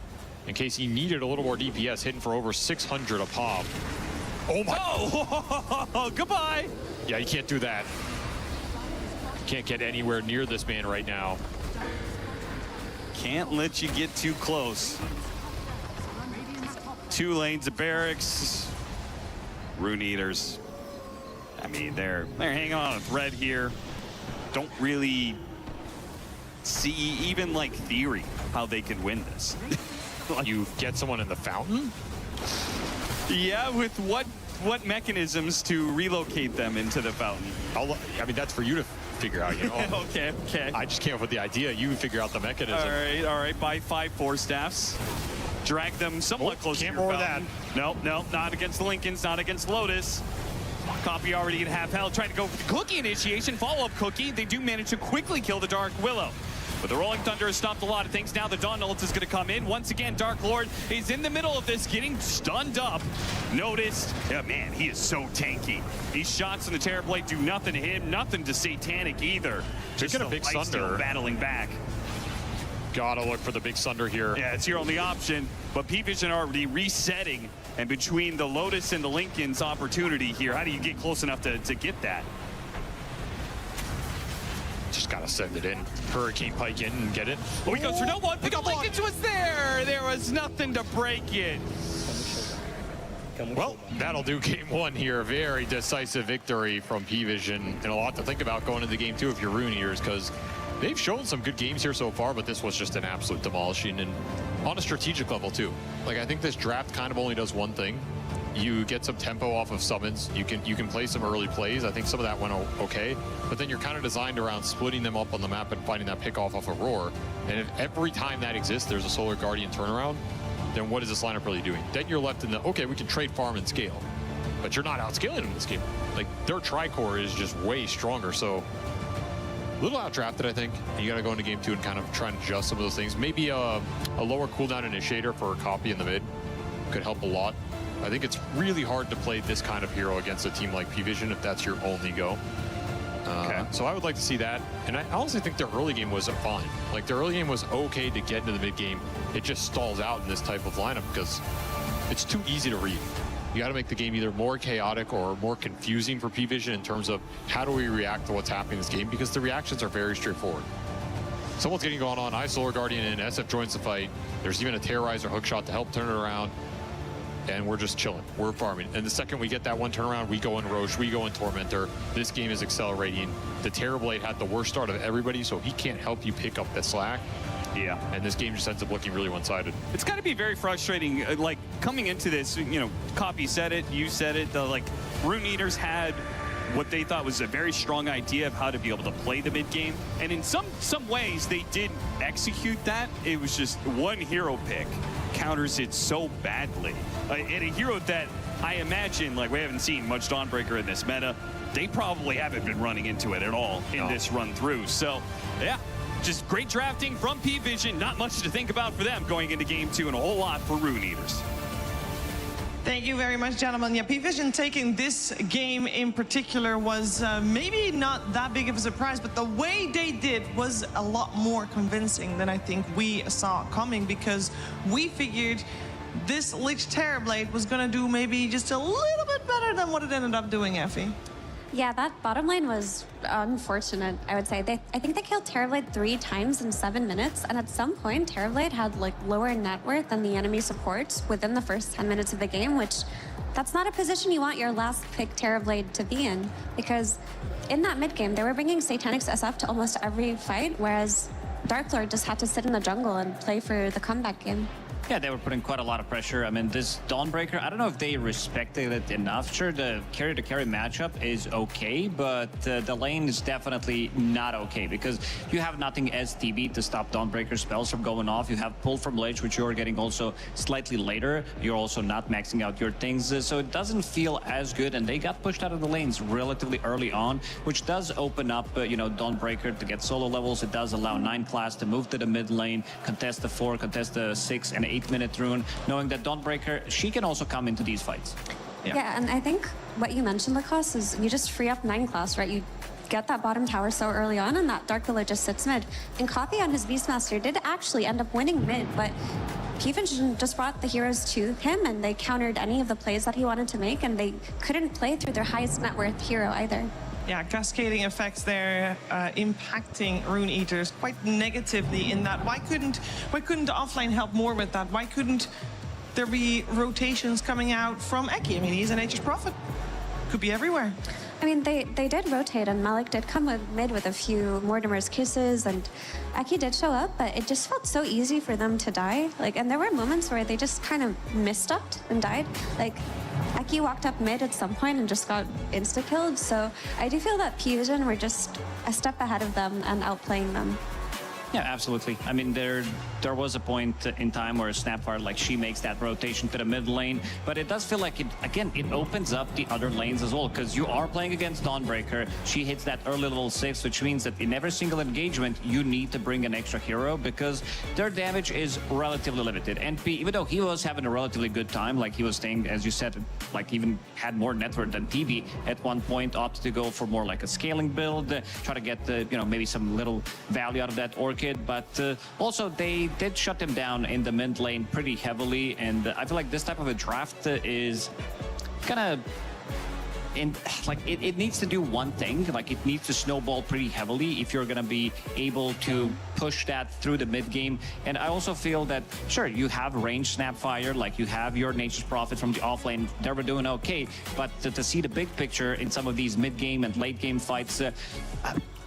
In case he needed a little more DPS, hitting for over 600 a pop. Oh my! Oh, goodbye! Yeah, you can't do that. Can't get anywhere near this man right now. Can't let you get too close. 2 lanes of barracks. Rune Eaters. I mean, they're hanging on a thread here. Don't really see even like theory how they could win this. You get someone in the fountain? Yeah, with what mechanisms to relocate them into the fountain? I mean, that's for you to figure out, you know. Okay. I just came up with the idea. You figure out the mechanism. All right. By 5 Force Staffs. Drag them somewhat close to can't your roar fountain. Nope, not against the Lincolns, not against Lotus. Copy already at half health, trying to go for the Cookie initiation, follow-up Cookie. They do manage to quickly kill the Dark Willow. But the Rolling Thunder has stopped a lot of things. Now the Dawn ult is going to come in. Once again, Dark Lord is in the middle of this, getting stunned up. Noticed. Yeah, man, he is so tanky. These shots in the Terrorblade do nothing to him, nothing to Satanic either. Just get a big Sunder battling back. Gotta look for the big Sunder here. Yeah, it's your only option. But Parivision already resetting. And between the Lotus and the Lincoln's opportunity here, how do you get close enough to get that? Just gotta send it in. Hurricane Pike in and get it. Oh, he goes for no one. The Lincoln's was there. There was nothing to break it. Well, that'll do game 1 here. Very decisive victory from Parivision, and a lot to think about going into game 2 if you're Rune Eaters, because they've shown some good games here so far, but this was just an absolute demolishing, and on a strategic level too. Like, I think this draft kind of only does one thing. You get some tempo off of summons. You can play some early plays. I think some of that went okay, but then you're kind of designed around splitting them up on the map and finding that pick off of a roar. And if every time that exists, there's a Solar Guardian turnaround, then what is this lineup really doing? Then you're left in the, okay, we can trade farm and scale, but you're not outscaling in this game. Like, their Tricore is just way stronger, so a little outdrafted, I think. You got to go into game 2 and kind of try and adjust some of those things. Maybe a lower cooldown initiator for a copy in the mid could help a lot. I think it's really hard to play this kind of hero against a team like Parivision if that's your only go. Okay. So I would like to see that. And I honestly think their early game was fine. Like, their early game was okay to get into the mid game. It just stalls out in this type of lineup because it's too easy to read. You got to make the game either more chaotic or more confusing for Parivision in terms of how do we react to what's happening in this game, because the reactions are very straightforward. Someone's getting going on. I Solar Guardian and SF joins the fight. There's even a Terrorizer hookshot to help turn it around. And we're just chilling. We're farming. And the second we get that one turnaround, we go in Roche, we go in Tormentor. This game is accelerating. The Terrorblade had the worst start of everybody, so he can't help you pick up the slack. Yeah. And this game just ends up looking really one-sided. It's got to be very frustrating. Like, coming into this, you know, Copy said it, you said it. Like, Rune Eaters had what they thought was a very strong idea of how to be able to play the mid game. And in some ways, they did execute that. It was just one hero pick counters it so badly. And a hero that I imagine, like, we haven't seen much Dawnbreaker in this meta. They probably haven't been running into it at all in this run through. So, yeah, just great drafting from Parivision. Not much to think about for them going into game 2, and a whole lot for Rune Eaters. Thank you very much, gentlemen. Yeah, Parivision taking this game in particular was maybe not that big of a surprise, but the way they did was a lot more convincing than I think we saw coming, because we figured this Lich Terrorblade was going to do maybe just a little bit better than what it ended up doing, Effie. Yeah, that bottom lane was unfortunate, I would say. I think they killed Terrorblade 3 times in 7 minutes, and at some point, Terrorblade had like lower net worth than the enemy support within the first 10 minutes of the game, which that's not a position you want your last pick Terrorblade to be in, because in that mid game, they were bringing Satanic's SF to almost every fight, whereas Dark Lord just had to sit in the jungle and play for the comeback game. Yeah, they were putting quite a lot of pressure. I mean, this Dawnbreaker, I don't know if they respected it enough. Sure, the carry-to-carry matchup is okay, but the lane is definitely not okay, because you have nothing as TB to stop Dawnbreaker spells from going off. You have pull from Lich, which you're getting also slightly later. You're also not maxing out your things, so it doesn't feel as good, and they got pushed out of the lanes relatively early on, which does open up, you know, Dawnbreaker to get solo levels. It does allow 9 class to move to the mid lane, contest the 4, contest the 6 and 8-minute rune, knowing that Dawnbreaker, she can also come into these fights. Yeah, and I think what you mentioned, Lacoste, is you just free up 9 class, right? You get that bottom tower so early on, and that Dark Willow just sits mid. And Copy on his Beastmaster did actually end up winning mid, but Parivision just brought the heroes to him, and they countered any of the plays that he wanted to make, and they couldn't play through their highest net worth hero either. Yeah, cascading effects there impacting Rune Eaters quite negatively in that why couldn't the offlane help more with that? Why couldn't there be rotations coming out from Eki? I mean, he's an Nature's Prophet. Could be everywhere. I mean, they did rotate, and Malik did come with mid with a few Mortimer's kisses, and Aki did show up, but it just felt so easy for them to die. Like, and there were moments where they just kind of misstepped and died. Like, Aki walked up mid at some point and just got insta-killed, so I do feel that Parivision were just a step ahead of them and outplaying them. Yeah, absolutely. I mean, there was a point in time where Snapfire, like, she makes that rotation to the mid lane, but it does feel like it opens up the other lanes as well, because you are playing against Dawnbreaker. She hits that early level 6, which means that in every single engagement, you need to bring an extra hero because their damage is relatively limited. NP, even though he was having a relatively good time, like he was staying, as you said, like even had more net worth than PB at one point, opted to go for more like a scaling build, try to get the, maybe some little value out of that Orchid. But also they did shut him down in the mid lane pretty heavily, and I feel like this type of a draft is kind of it needs to do one thing. Like, it needs to snowball pretty heavily if you're gonna be able to push that through the mid game. And I also feel that, sure, you have range Snapfire, like you have your Nature's Prophet from the offlane, they were doing okay, but to see the big picture in some of these mid game and late game fights,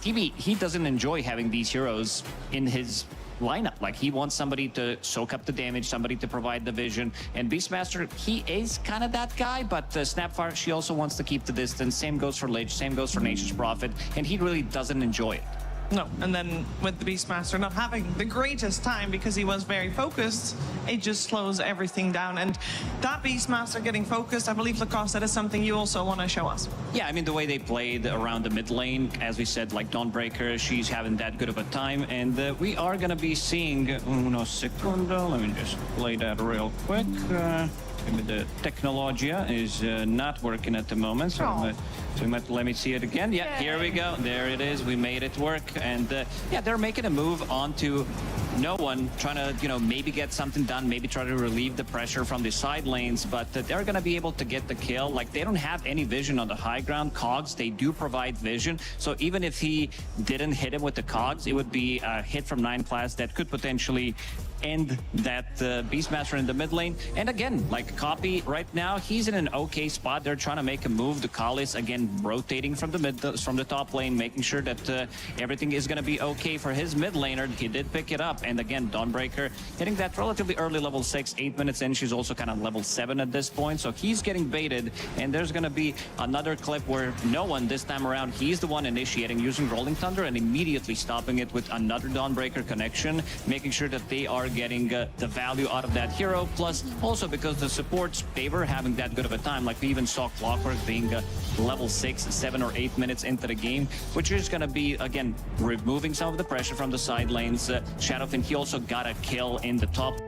TB, he doesn't enjoy having these heroes in his lineup. Like, he wants somebody to soak up the damage, somebody to provide the vision, and Beastmaster, he is kind of that guy, but Snapfire, she also wants to keep the distance. Same goes for Lich, same goes for Nature's Prophet, and he really doesn't enjoy it. No, and then with the Beastmaster not having the greatest time because he was very focused, it just slows everything down. And that Beastmaster getting focused, I believe, Lacoste, that is something you also want to show us. Yeah, I mean, the way they played around the mid lane, as we said, like Dawnbreaker, she's having that good of a time, and we are going to be seeing, uno secondo, let me just play that real quick. The Technologia is not working at the moment, so let me see it again. Yeah, here we go. There it is. We made it work. And yeah, they're making a move onto no one, trying to, maybe get something done, maybe try to relieve the pressure from the side lanes, but they're going to be able to get the kill. Like, they don't have any vision on the high ground. Cogs, they do provide vision. So even if he didn't hit him with the Cogs, it would be a hit from 9 class that could potentially end that Beastmaster in the mid lane. And again, like Copy right now, he's in an okay spot. They're trying to make a move. The Kalis again rotating from the top lane, making sure that everything is going to be okay for his mid laner. He did pick it up, and again, Dawnbreaker hitting that relatively early level 6, 8 minutes in. She's also kind of level 7 at this point, so he's getting baited. And there's going to be another clip where no one this time around, he's the one initiating, using Rolling Thunder and immediately stopping it with another Dawnbreaker connection, making sure that they are getting the value out of that hero. Plus, also because the supports, they were having that good of a time. Like, we even saw Clockwork being level 6, 7 or 8 minutes into the game, which is going to be, again, removing some of the pressure from the side lanes. Shadowfin, he also got a kill in the top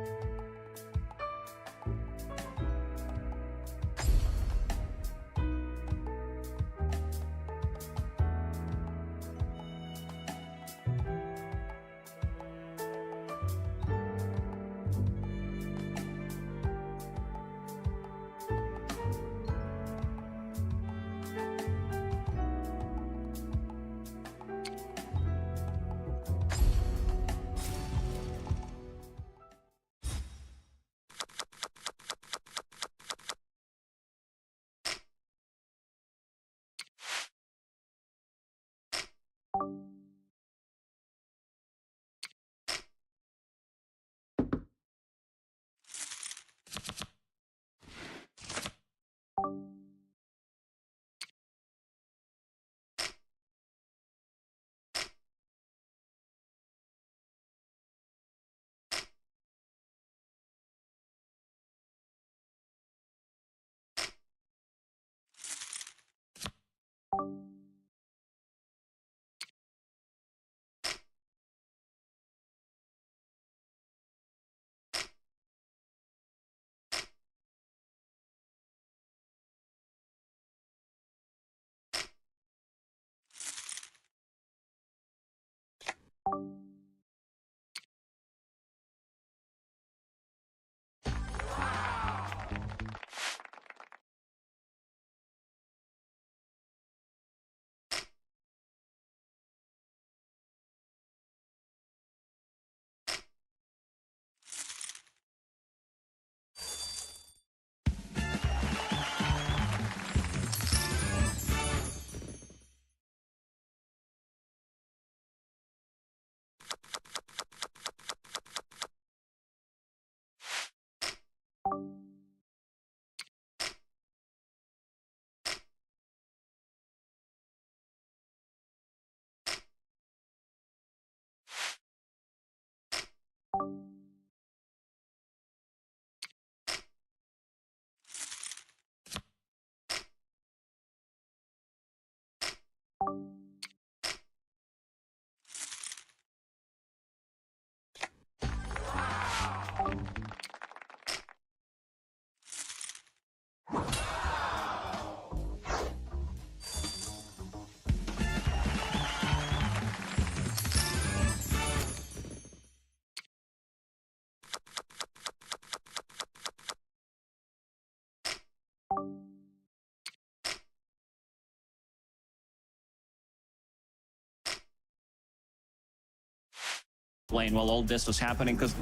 lane while all this was happening, because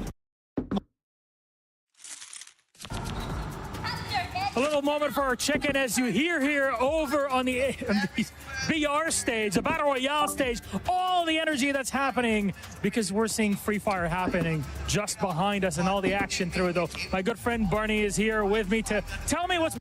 a little moment for our chicken as you hear here over on the BR stage, the Battle Royale stage, all the energy that's happening because we're seeing Free Fire happening just behind us and all the action through it though. My good friend Barney is here with me to tell me what's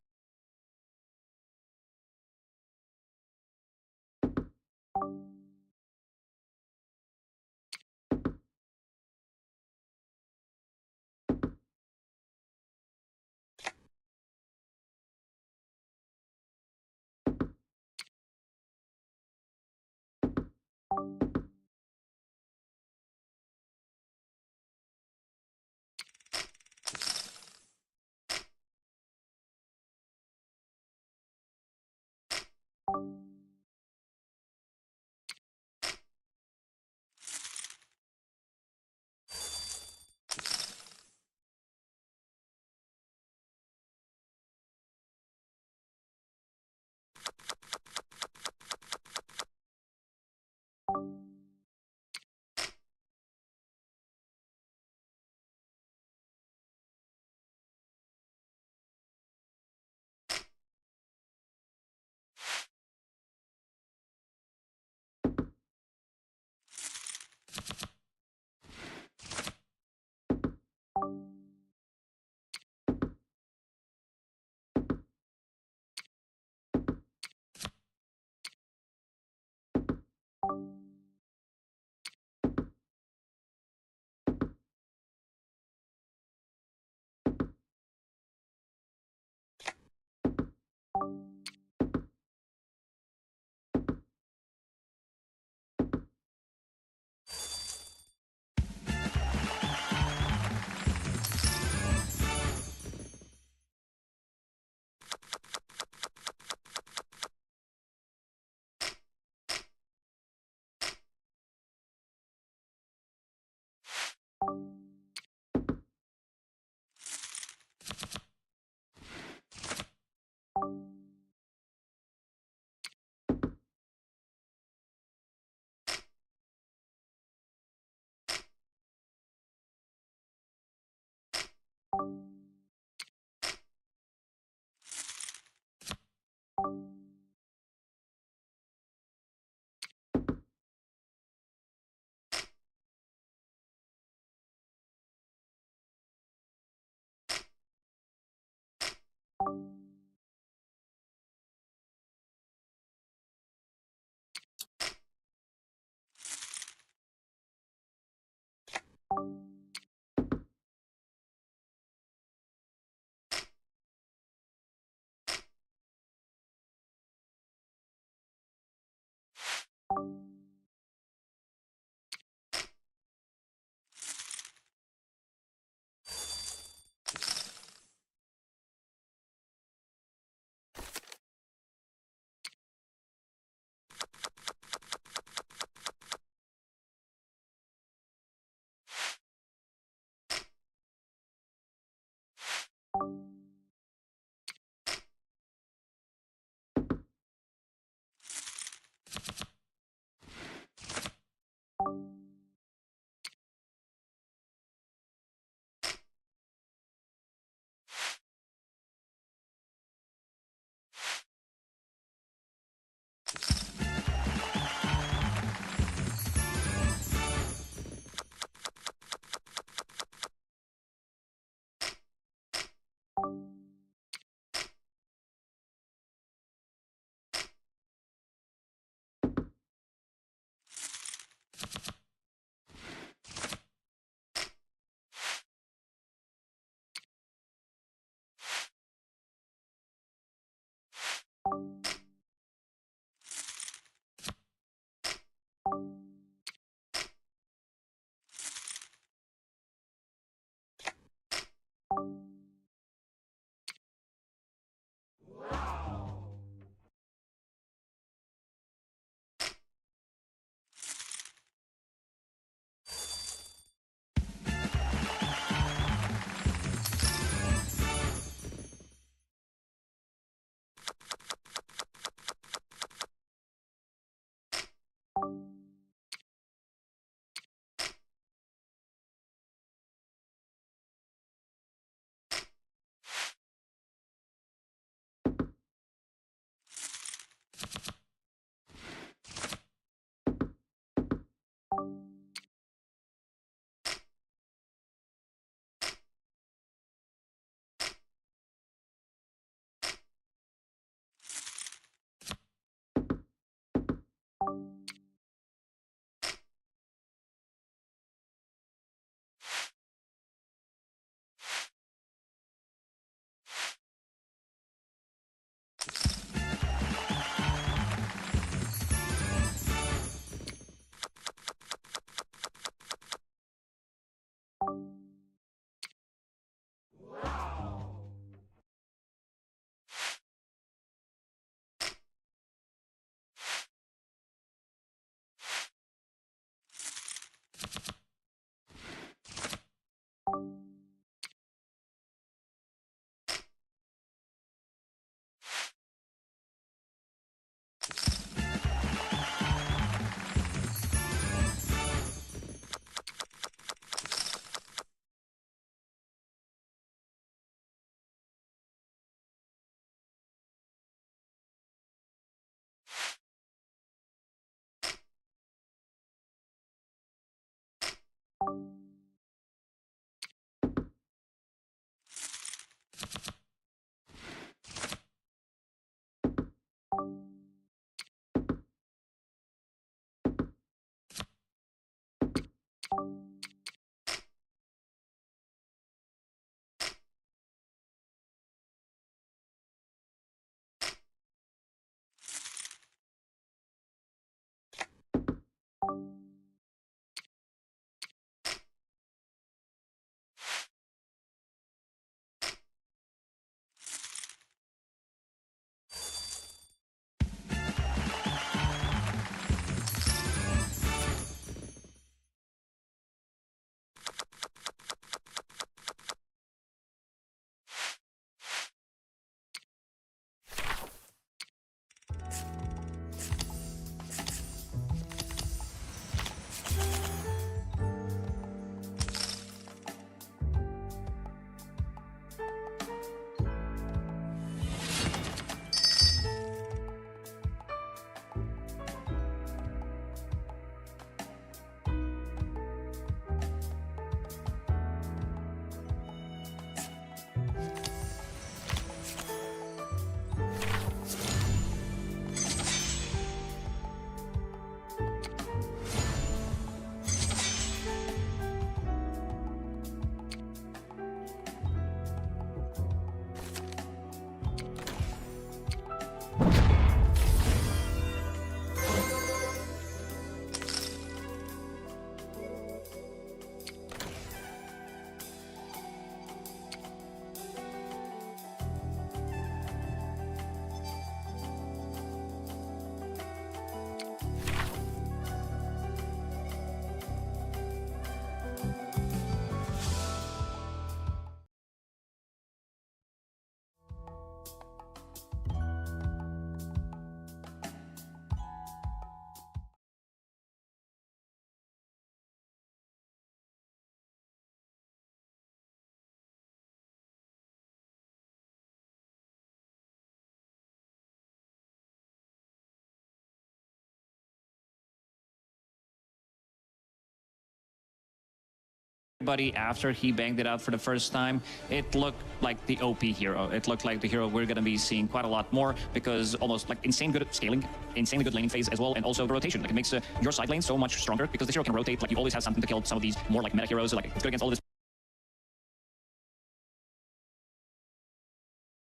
Everybody, after he banged it out for the first time, it looked like the OP hero. It looked like the hero we're going to be seeing quite a lot more, because almost like insane good at scaling, insanely good laning phase as well, and also the rotation. Like it makes your side lane so much stronger, because this hero can rotate. Like you always have something to kill some of these more like meta heroes. Like it's good against all this.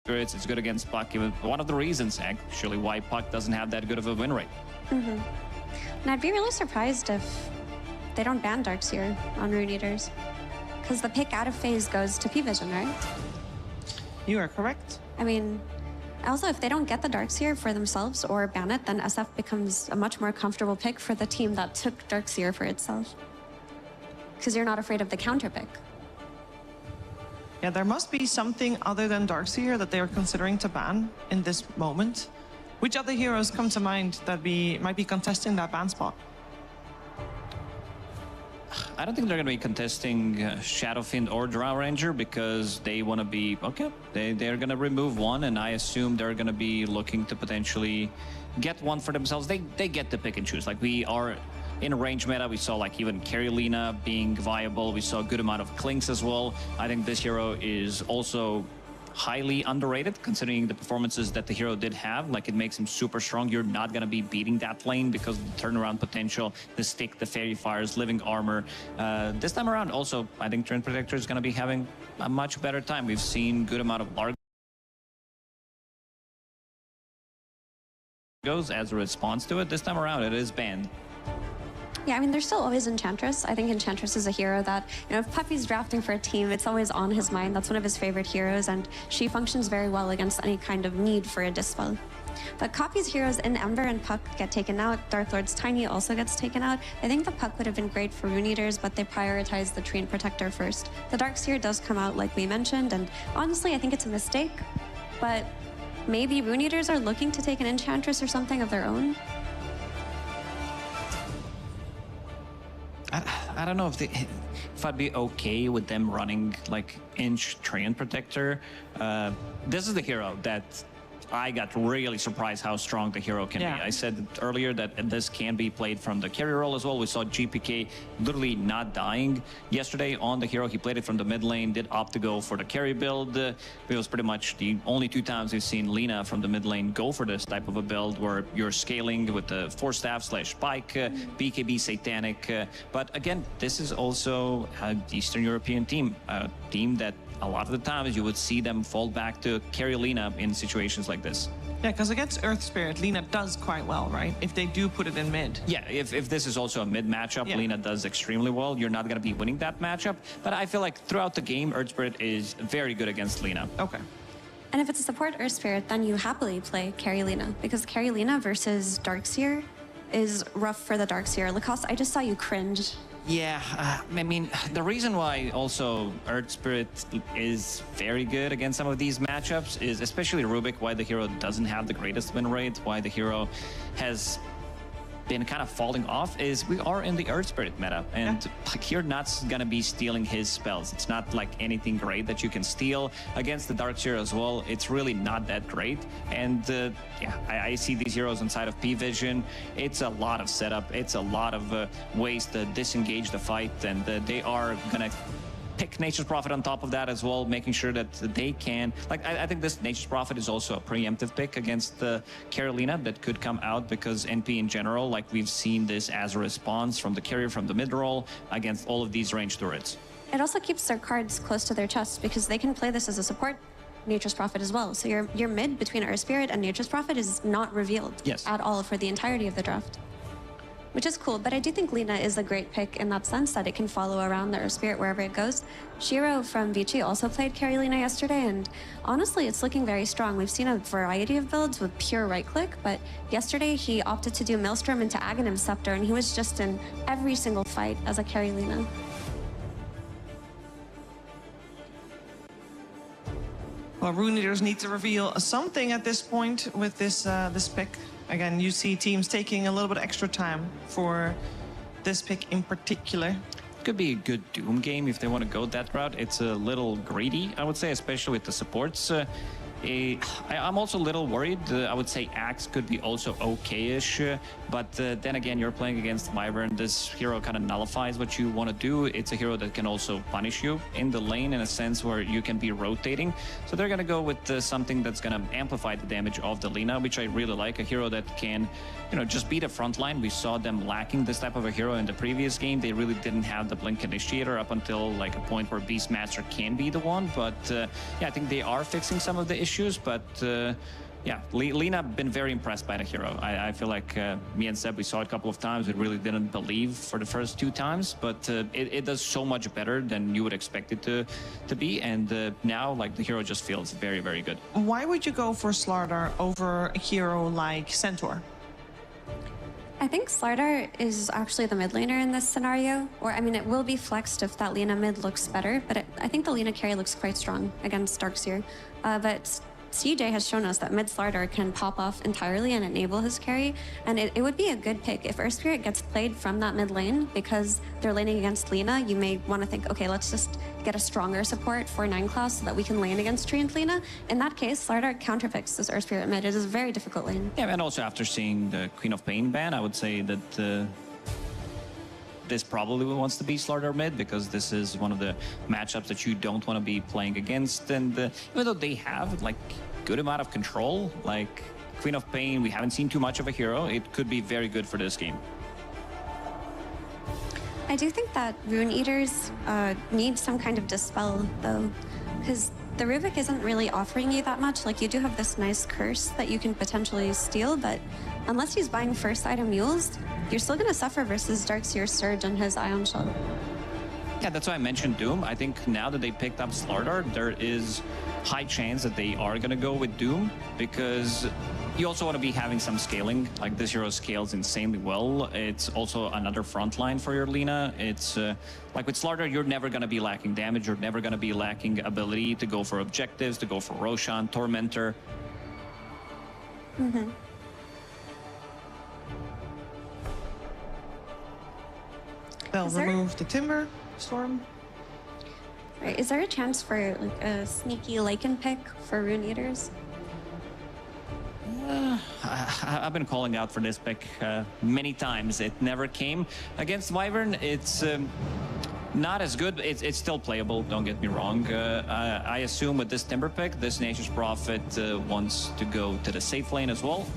It's good against Puck. Even one of the reasons actually why Puck doesn't have that good of a win rate. And I'd be really surprised if they don't ban Darkseer on Rune Eaters, because the pick out of phase goes to Parivision, right? You are correct. I mean, also, if they don't get the Darkseer for themselves or ban it, then SF becomes a much more comfortable pick for the team that took Darkseer for itself. Because you're not afraid of the counter pick. Yeah, there must be something other than Darkseer that they are considering to ban in this moment. Which other heroes come to mind that might be contesting that ban spot? I don't think they're going to be contesting Shadowfiend or Drow Ranger, because they want to be, okay, they're going to remove one, and I assume they're going to be looking to potentially get one for themselves. They get to pick and choose. Like we are in range meta, we saw like even Carolina being viable. We saw a good amount of Clinks as well. I think this hero is also highly underrated, considering the performances that the hero did have. Like it makes him super strong. You're not going to be beating that lane because of the turnaround potential, the stick, the fairy fires, living armor. This time around also, I think Trend Protector is going to be having a much better time. We've seen good amount of Largos as a response to it. This time around it is banned. Yeah, I mean, there's still always Enchantress. I think Enchantress is a hero that, you know, if Puppy's drafting for a team, it's always on his mind. That's one of his favorite heroes, and she functions very well against any kind of need for a dispel. But Coffee's heroes in Ember and Puck get taken out. Dark Lord's Tiny also gets taken out. I think the Puck would have been great for Rune Eaters, but they prioritized the Treant Protector first. The Darkseer does come out like we mentioned, and honestly, I think it's a mistake. But maybe Rune Eaters are looking to take an Enchantress or something of their own. I don't know if I'd be okay with them running like Inch Treant Protector. This is the hero that I got really surprised how strong the hero can be. I said earlier that this can be played from the carry role as well. We saw GPK literally not dying yesterday on the hero. He played it from the mid lane, did opt to go for the carry build. It was pretty much the only 2 times we've seen Lina from the mid lane go for this type of a build where you're scaling with the 4-staff/spike, BKB Satanic. But again, this is also an Eastern European team, a team that a lot of the times you would see them fall back to carry Lina in situations like this. Yeah, because against Earth Spirit, Lina does quite well, right? If they do put it in mid. Yeah, if this is also a mid matchup, Lina does extremely well. You're not going to be winning that matchup. But I feel like throughout the game, Earth Spirit is very good against Lina. Okay. And if it's a support Earth Spirit, then you happily play Carry Lina, because Carry Lina versus Darkseer is rough for the Darkseer. Lacoste, I just saw you cringe. Yeah, I mean, the reason why also Earth Spirit is very good against some of these matchups is especially Rubik, why the hero doesn't have the greatest win rate, why the hero has been kind of falling off, is we are in the Earth Spirit meta, and like, you're not gonna be stealing his spells. It's not like anything great that you can steal. Against the Darkseer as well, it's really not that great. And yeah, I see these heroes inside of Parivision. It's a lot of setup. It's a lot of ways to disengage the fight, and they are gonna pick Nature's Prophet on top of that as well, making sure that they can, like, I think this Nature's Prophet is also a preemptive pick against the Carolina that could come out, because NP in general, like we've seen this as a response from the carrier from the mid roll against all of these ranged turrets. It also keeps their cards close to their chest, because they can play this as a support Nature's Prophet as well. So your mid between Earth Spirit and Nature's Prophet is not revealed at all for the entirety of the draft, which is cool. But I do think Lina is a great pick in that sense that it can follow around the Earth Spirit wherever it goes. Shiro from Vici also played Carry Lina yesterday, and honestly, it's looking very strong. We've seen a variety of builds with pure right-click, but yesterday he opted to do Maelstrom into Aghanim Scepter, and he was just in every single fight as a Carry Lina. Well, Rune Eaters need to reveal something at this point with this this pick. Again, you see teams taking a little bit extra time for this pick in particular. Could be a good Doom game if they want to go that route. It's a little greedy, I would say, especially with the supports. I'm also a little worried. I would say Axe could be also okay-ish, but then again, you're playing against Wyvern. This hero kind of nullifies what you want to do. It's a hero that can also punish you in the lane in a sense where you can be rotating. So they're going to go with something that's going to amplify the damage of the Lina, which I really like. A hero that can, you know, just beat a front line. We saw them lacking this type of a hero in the previous game. They really didn't have the Blink Initiator up until like a point where Beastmaster can be the one. But yeah, I think they are fixing some of the issues. But yeah, Lina been very impressed by the hero. I feel like me and Seb, we saw it a couple of times. We really didn't believe for the first 2 times, but it does so much better than you would expect it to be. And now, like, the hero just feels very, very good. Why would you go for Slardar over a hero like Centaur? I think Slardar is actually the mid laner in this scenario. Or, I mean, it will be flexed if that Lina mid looks better, but I think the Lina carry looks quite strong against Darkseer. But CJ has shown us that mid Slardar can pop off entirely and enable his carry, and it would be a good pick. If Earth Spirit gets played from that mid lane because they're laning against Lina, you may want to think, okay, let's just get a stronger support for 9 class so that we can lane against Treant Lina. In that case, Slardar counterpicks this Earth Spirit mid. It is a very difficult lane. Yeah, and also after seeing the Queen of Pain ban, I would say that this probably wants to be Slardar mid, because this is one of the matchups that you don't want to be playing against. And even though they have like good amount of control, like Queen of Pain, we haven't seen too much of a hero. It could be very good for this game. I do think that Rune Eaters need some kind of dispel, though, because the Rubik isn't really offering you that much. Like, you do have this nice curse that you can potentially steal, but unless he's buying first item mules, you're still going to suffer versus Darkseer Surge and his Ion Shell. Yeah, that's why I mentioned Doom. I think now that they picked up Slardar, there is high chance that they are going to go with Doom, because you also want to be having some scaling. Like, this hero scales insanely well. It's also another front line for your Lina. It's like with Slardar, you're never going to be lacking damage. You're never going to be lacking ability to go for objectives, to go for Roshan, Tormentor. Mm-hmm. They'll remove the Timber Storm. Right. Is there a chance for like a sneaky Lycan pick for Rune Eaters? I've been calling out for this pick many times. It never came. Against Wyvern, it's not as good. It's still playable, don't get me wrong. I assume with this Timber pick, this Nature's Prophet wants to go to the safe lane as well.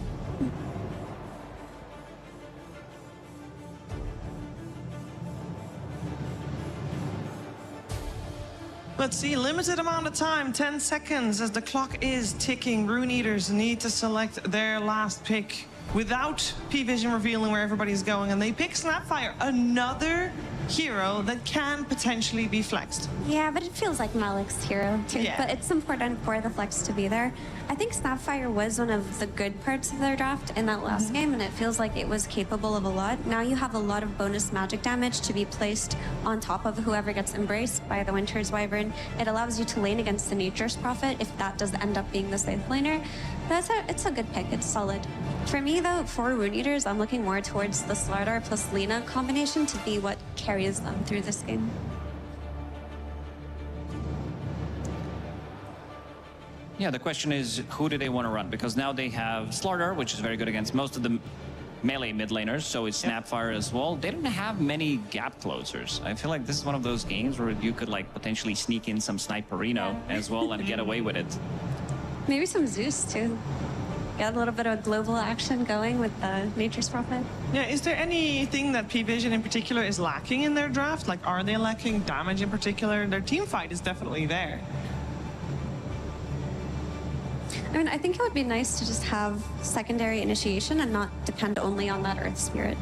Let's see, limited amount of time, 10 seconds as the clock is ticking. Rune Eaters need to select their last pick without Parivision revealing where everybody's going, and they pick Snapfire, another hero that can potentially be flexed. Yeah, but it feels like Malik's hero too. Yeah. But it's important for the flex to be there. I think Snapfire was one of the good parts of their draft in that last game, and it feels like it was capable of a lot. Now you have a lot of bonus magic damage to be placed on top of whoever gets embraced by the Winter's Wyvern. It allows you to lane against the Nature's Prophet if that does end up being the safe laner. It's a good pick, it's solid. For me though, for Rune Eaters, I'm looking more towards the Slardar plus Lina combination to be what carries them through this game. Yeah, the question is, who do they want to run? Because now they have Slardar, which is very good against most of the melee mid laners, so it's Snapfire as well. They don't have many gap closers. I feel like this is one of those games where you could like potentially sneak in some Sniperino as well and get away with it. Maybe some Zeus too. Got a little bit of global action going with the Nature's Prophet. Yeah, is there anything that Parivision in particular is lacking in their draft? Like, are they lacking damage in particular? Their team fight is definitely there. I mean, I think it would be nice to just have secondary initiation and not depend only on that Earth Spirit.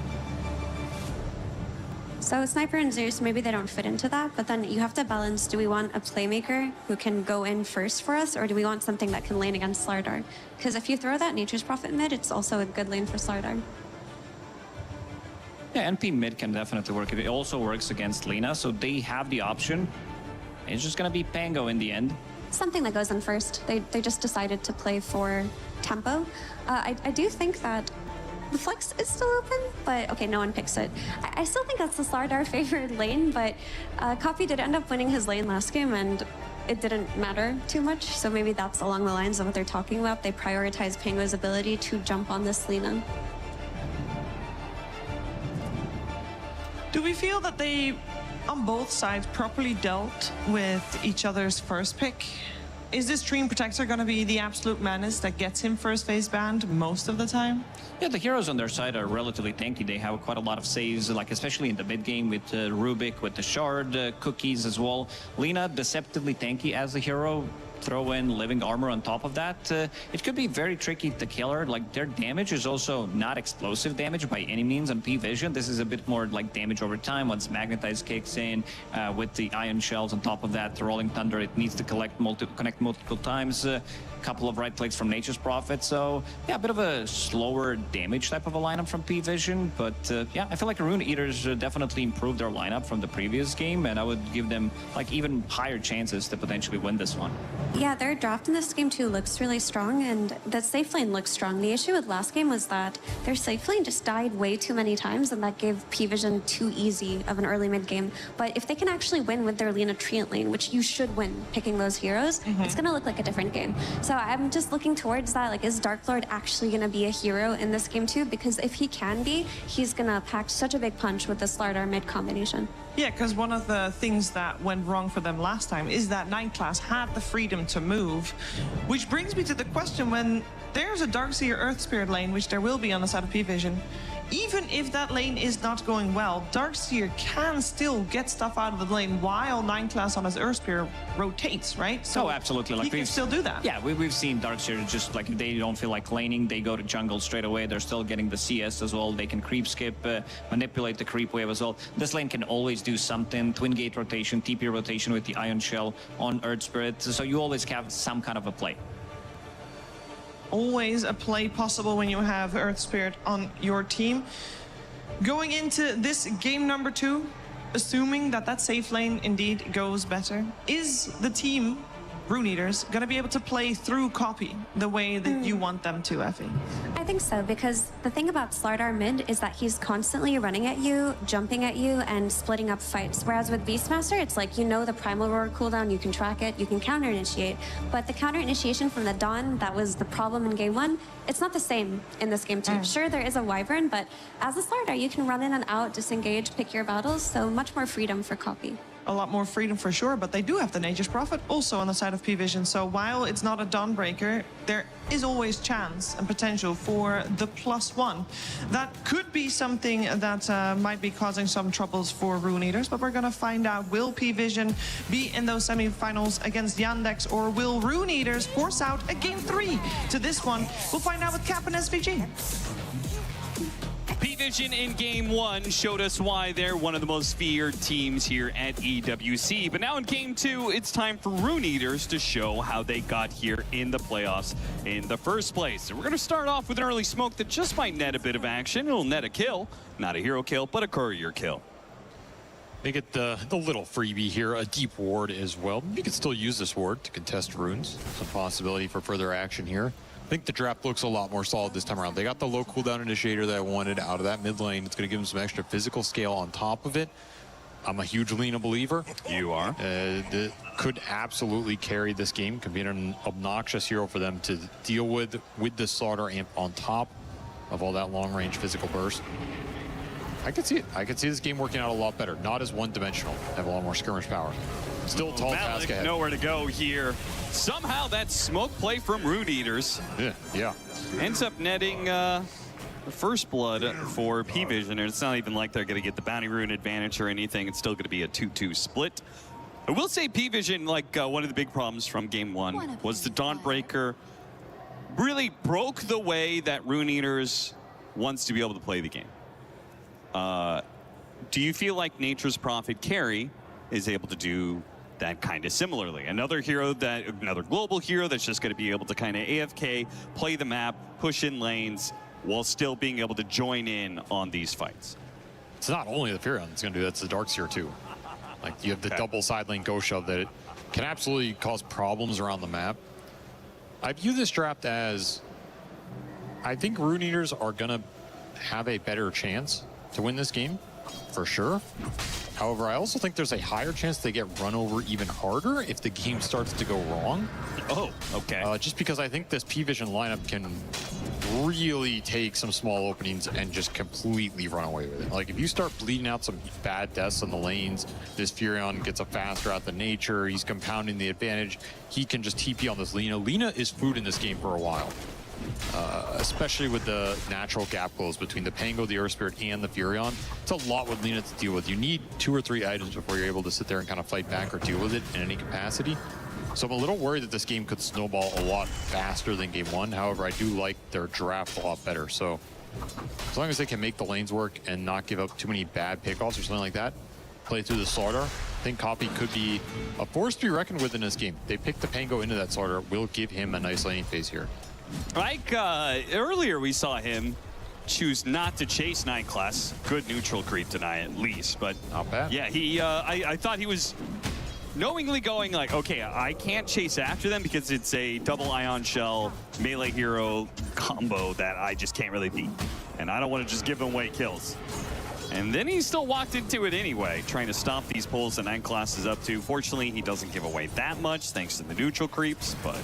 So Sniper and Zeus, maybe they don't fit into that, but then you have to balance, do we want a playmaker who can go in first for us, or do we want something that can lane against Slardar? Because if you throw that Nature's Prophet mid, it's also a good lane for Slardar. Yeah, NP mid can definitely work. It also works against Lina, so they have the option. It's just gonna be Pango in the end. Something that goes in first. They just decided to play for tempo. I do think that the flex is still open, but okay, no one picks it. I still think that's the Slardar favored lane, but Copy did end up winning his lane last game, and it didn't matter too much. So maybe that's along the lines of what they're talking about. They prioritize Pango's ability to jump on this Lina. Do we feel that they, on both sides, properly dealt with each other's first pick? Is this Dream Protector going to be the absolute menace that gets him first phase banned most of the time? Yeah, the heroes on their side are relatively tanky. They have quite a lot of saves, like especially in the mid game with Rubik, with the Shard, Cookies as well. Lina, deceptively tanky as a hero. Throw in living armor on top of that. It could be very tricky to kill her. Like, their damage is also not explosive damage by any means on Parivision. This is a bit more like damage over time once Magnetize kicks in with the Iron Shells on top of that. The Rolling Thunder, it needs to connect multiple times. Couple of right clicks from Nature's Prophet. So yeah, a bit of a slower damage type of a lineup from Parivision, but yeah, I feel like Rune Eaters definitely improved their lineup from the previous game, and I would give them like even higher chances to potentially win this one. Yeah, their draft in this game too looks really strong, and the safe lane looks strong. The issue with last game was that their safe lane just died way too many times, and that gave Parivision too easy of an early mid game. But if they can actually win with their Lina Treant lane, which you should win picking those heroes, it's gonna look like a different game. So I'm just looking towards that. Like, is Dark Lord actually gonna be a hero in this game too? Because if he can be, he's gonna pack such a big punch with the Slardar mid combination. Yeah, because one of the things that went wrong for them last time is that Night Class had the freedom to move, which brings me to the question, when there's a Darkseer Earth Spirit lane, which there will be on the side of Parivision, even if that lane is not going well, Darkseer can still get stuff out of the lane while 9 class on his Earth Spear rotates, right? So absolutely. Like he can still do that. Yeah, we've seen Darkseer just like if they don't feel like laning, they go to jungle straight away. They're still getting the CS as well. They can creep skip, manipulate the creep wave as well. This lane can always do something. Twin gate rotation, TP rotation with the Ion Shell on Earth Spirit. So you always have some kind of a play. Always a play possible when you have Earth Spirit on your team. Going into this game number 2, assuming that that safe lane indeed goes better, is the team, Rune Eaters, going to be able to play through copy the way that you want them to, Effie? I think so, because the thing about Slardar mid is that he's constantly running at you, jumping at you, and splitting up fights. Whereas with Beastmaster, it's like, you know the Primal Roar cooldown, you can track it, you can counter-initiate. But the counter-initiation from the Dawn, that was the problem in game 1, it's not the same in this game 2. Sure, there is a Wyvern, but as a Slardar, you can run in and out, disengage, pick your battles, so much more freedom for copy. A lot more freedom for sure, but they do have the Nature's Prophet also on the side of Parivision. So while it's not a Dawnbreaker, there is always chance and potential for the +1. That could be something that might be causing some troubles for Rune Eaters, but we're gonna find out. Will Parivision be in those semifinals against Yandex, or will Rune Eaters force out a game 3 to this one? We'll find out with Cap and SVG. Parivision in game 1 showed us why they're one of the most feared teams here at EWC. But now in game 2, it's time for Rune Eaters to show how they got here in the playoffs in the first place. And we're going to start off with an early smoke that just might net a bit of action. It'll net a kill, not a hero kill, but a courier kill. They get the little freebie here, a deep ward as well. You can still use this ward to contest runes. Some possibility for further action here. I think the draft looks a lot more solid this time around. They got the low cooldown initiator that I wanted out of that mid lane. It's going to give them some extra physical scale on top of it. I'm a huge Lina believer. You are. Could absolutely carry this game. Could be an obnoxious hero for them to deal with the Slaughter amp on top of all that long range physical burst. I could see it. I could see this game working out a lot better. Not as one-dimensional. Have a lot more skirmish power. Still a tall task ahead. Nowhere to go here. Somehow that smoke play from Rune Eaters. Yeah. Ends up netting the first blood for Parivision, and it's not even like they're going to get the bounty rune advantage or anything. It's still going to be a 2-2 split. I will say Parivision, like one of the big problems from game 1 was the Dawnbreaker really broke the way that Rune Eaters wants to be able to play the game. Do you feel like Nature's Prophet carry is able to do that kind of similarly? Another global hero that's just going to be able to kind of AFK, play the map, push in lanes, while still being able to join in on these fights. It's not only the Furion that's going to do that, it's the Darkseer too. Like you have the double side lane go shove that it can absolutely cause problems around the map. I view this draft as, I think Rune Eaters are going to have a better chance to win this game, for sure. However, I also think there's a higher chance they get run over even harder if the game starts to go wrong. Oh, okay. Just because I think this Parivision lineup can really take some small openings and just completely run away with it. Like if you start bleeding out some bad deaths in the lanes, this Furion gets a faster out than nature, he's compounding the advantage, he can just TP on this Lina. Lina is food in this game for a while. Especially with the natural gap close between the Pango, the Earth Spirit, and the Furion. It's a lot with Lina to deal with. You need 2 or 3 items before you're able to sit there and kind of fight back or deal with it in any capacity. So I'm a little worried that this game could snowball a lot faster than game 1. However, I do like their draft a lot better. So as long as they can make the lanes work and not give up too many bad pickoffs or something like that, play through the Slaughter, I think Copy could be a force to be reckoned with in this game. They picked the Pango into that Slaughter, will give him a nice laning phase here. Like earlier we saw him choose not to chase 9 class. Good neutral creep tonight at least, but not bad. Yeah, he I thought he was knowingly going like, okay, I can't chase after them because it's a double Ion Shell melee hero combo that I just can't really beat. And I don't want to just give away kills. And then he still walked into it anyway, trying to stop these pulls that 9 class is up to. Fortunately, he doesn't give away that much thanks to the neutral creeps, but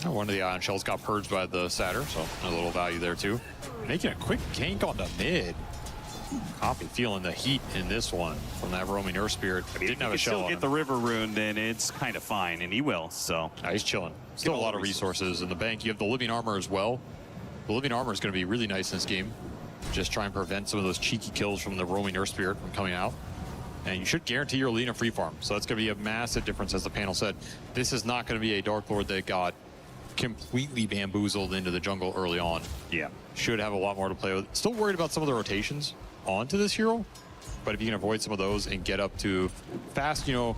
one of the Ion Shells got purged by the Satyr, so a little value there too. Making a quick gank on the mid. Copy feeling the heat in this one from that roaming Earth Spirit. I mean, didn't have a shell on him. If he can still get the River Rune, then it's kind of fine, and he will, so. He's chilling. Still a lot of resources in the bank. You have the Living Armor as well. The Living Armor is going to be really nice in this game. Just try and prevent some of those cheeky kills from the roaming Earth Spirit from coming out. And you should guarantee your Lina free farm. So that's going to be a massive difference, as the panel said. This is not going to be a Dark Lord that got completely bamboozled into the jungle early on. Yeah. Should have a lot more to play with. Still worried about some of the rotations onto this hero. But if you can avoid some of those and get up to fast, you know,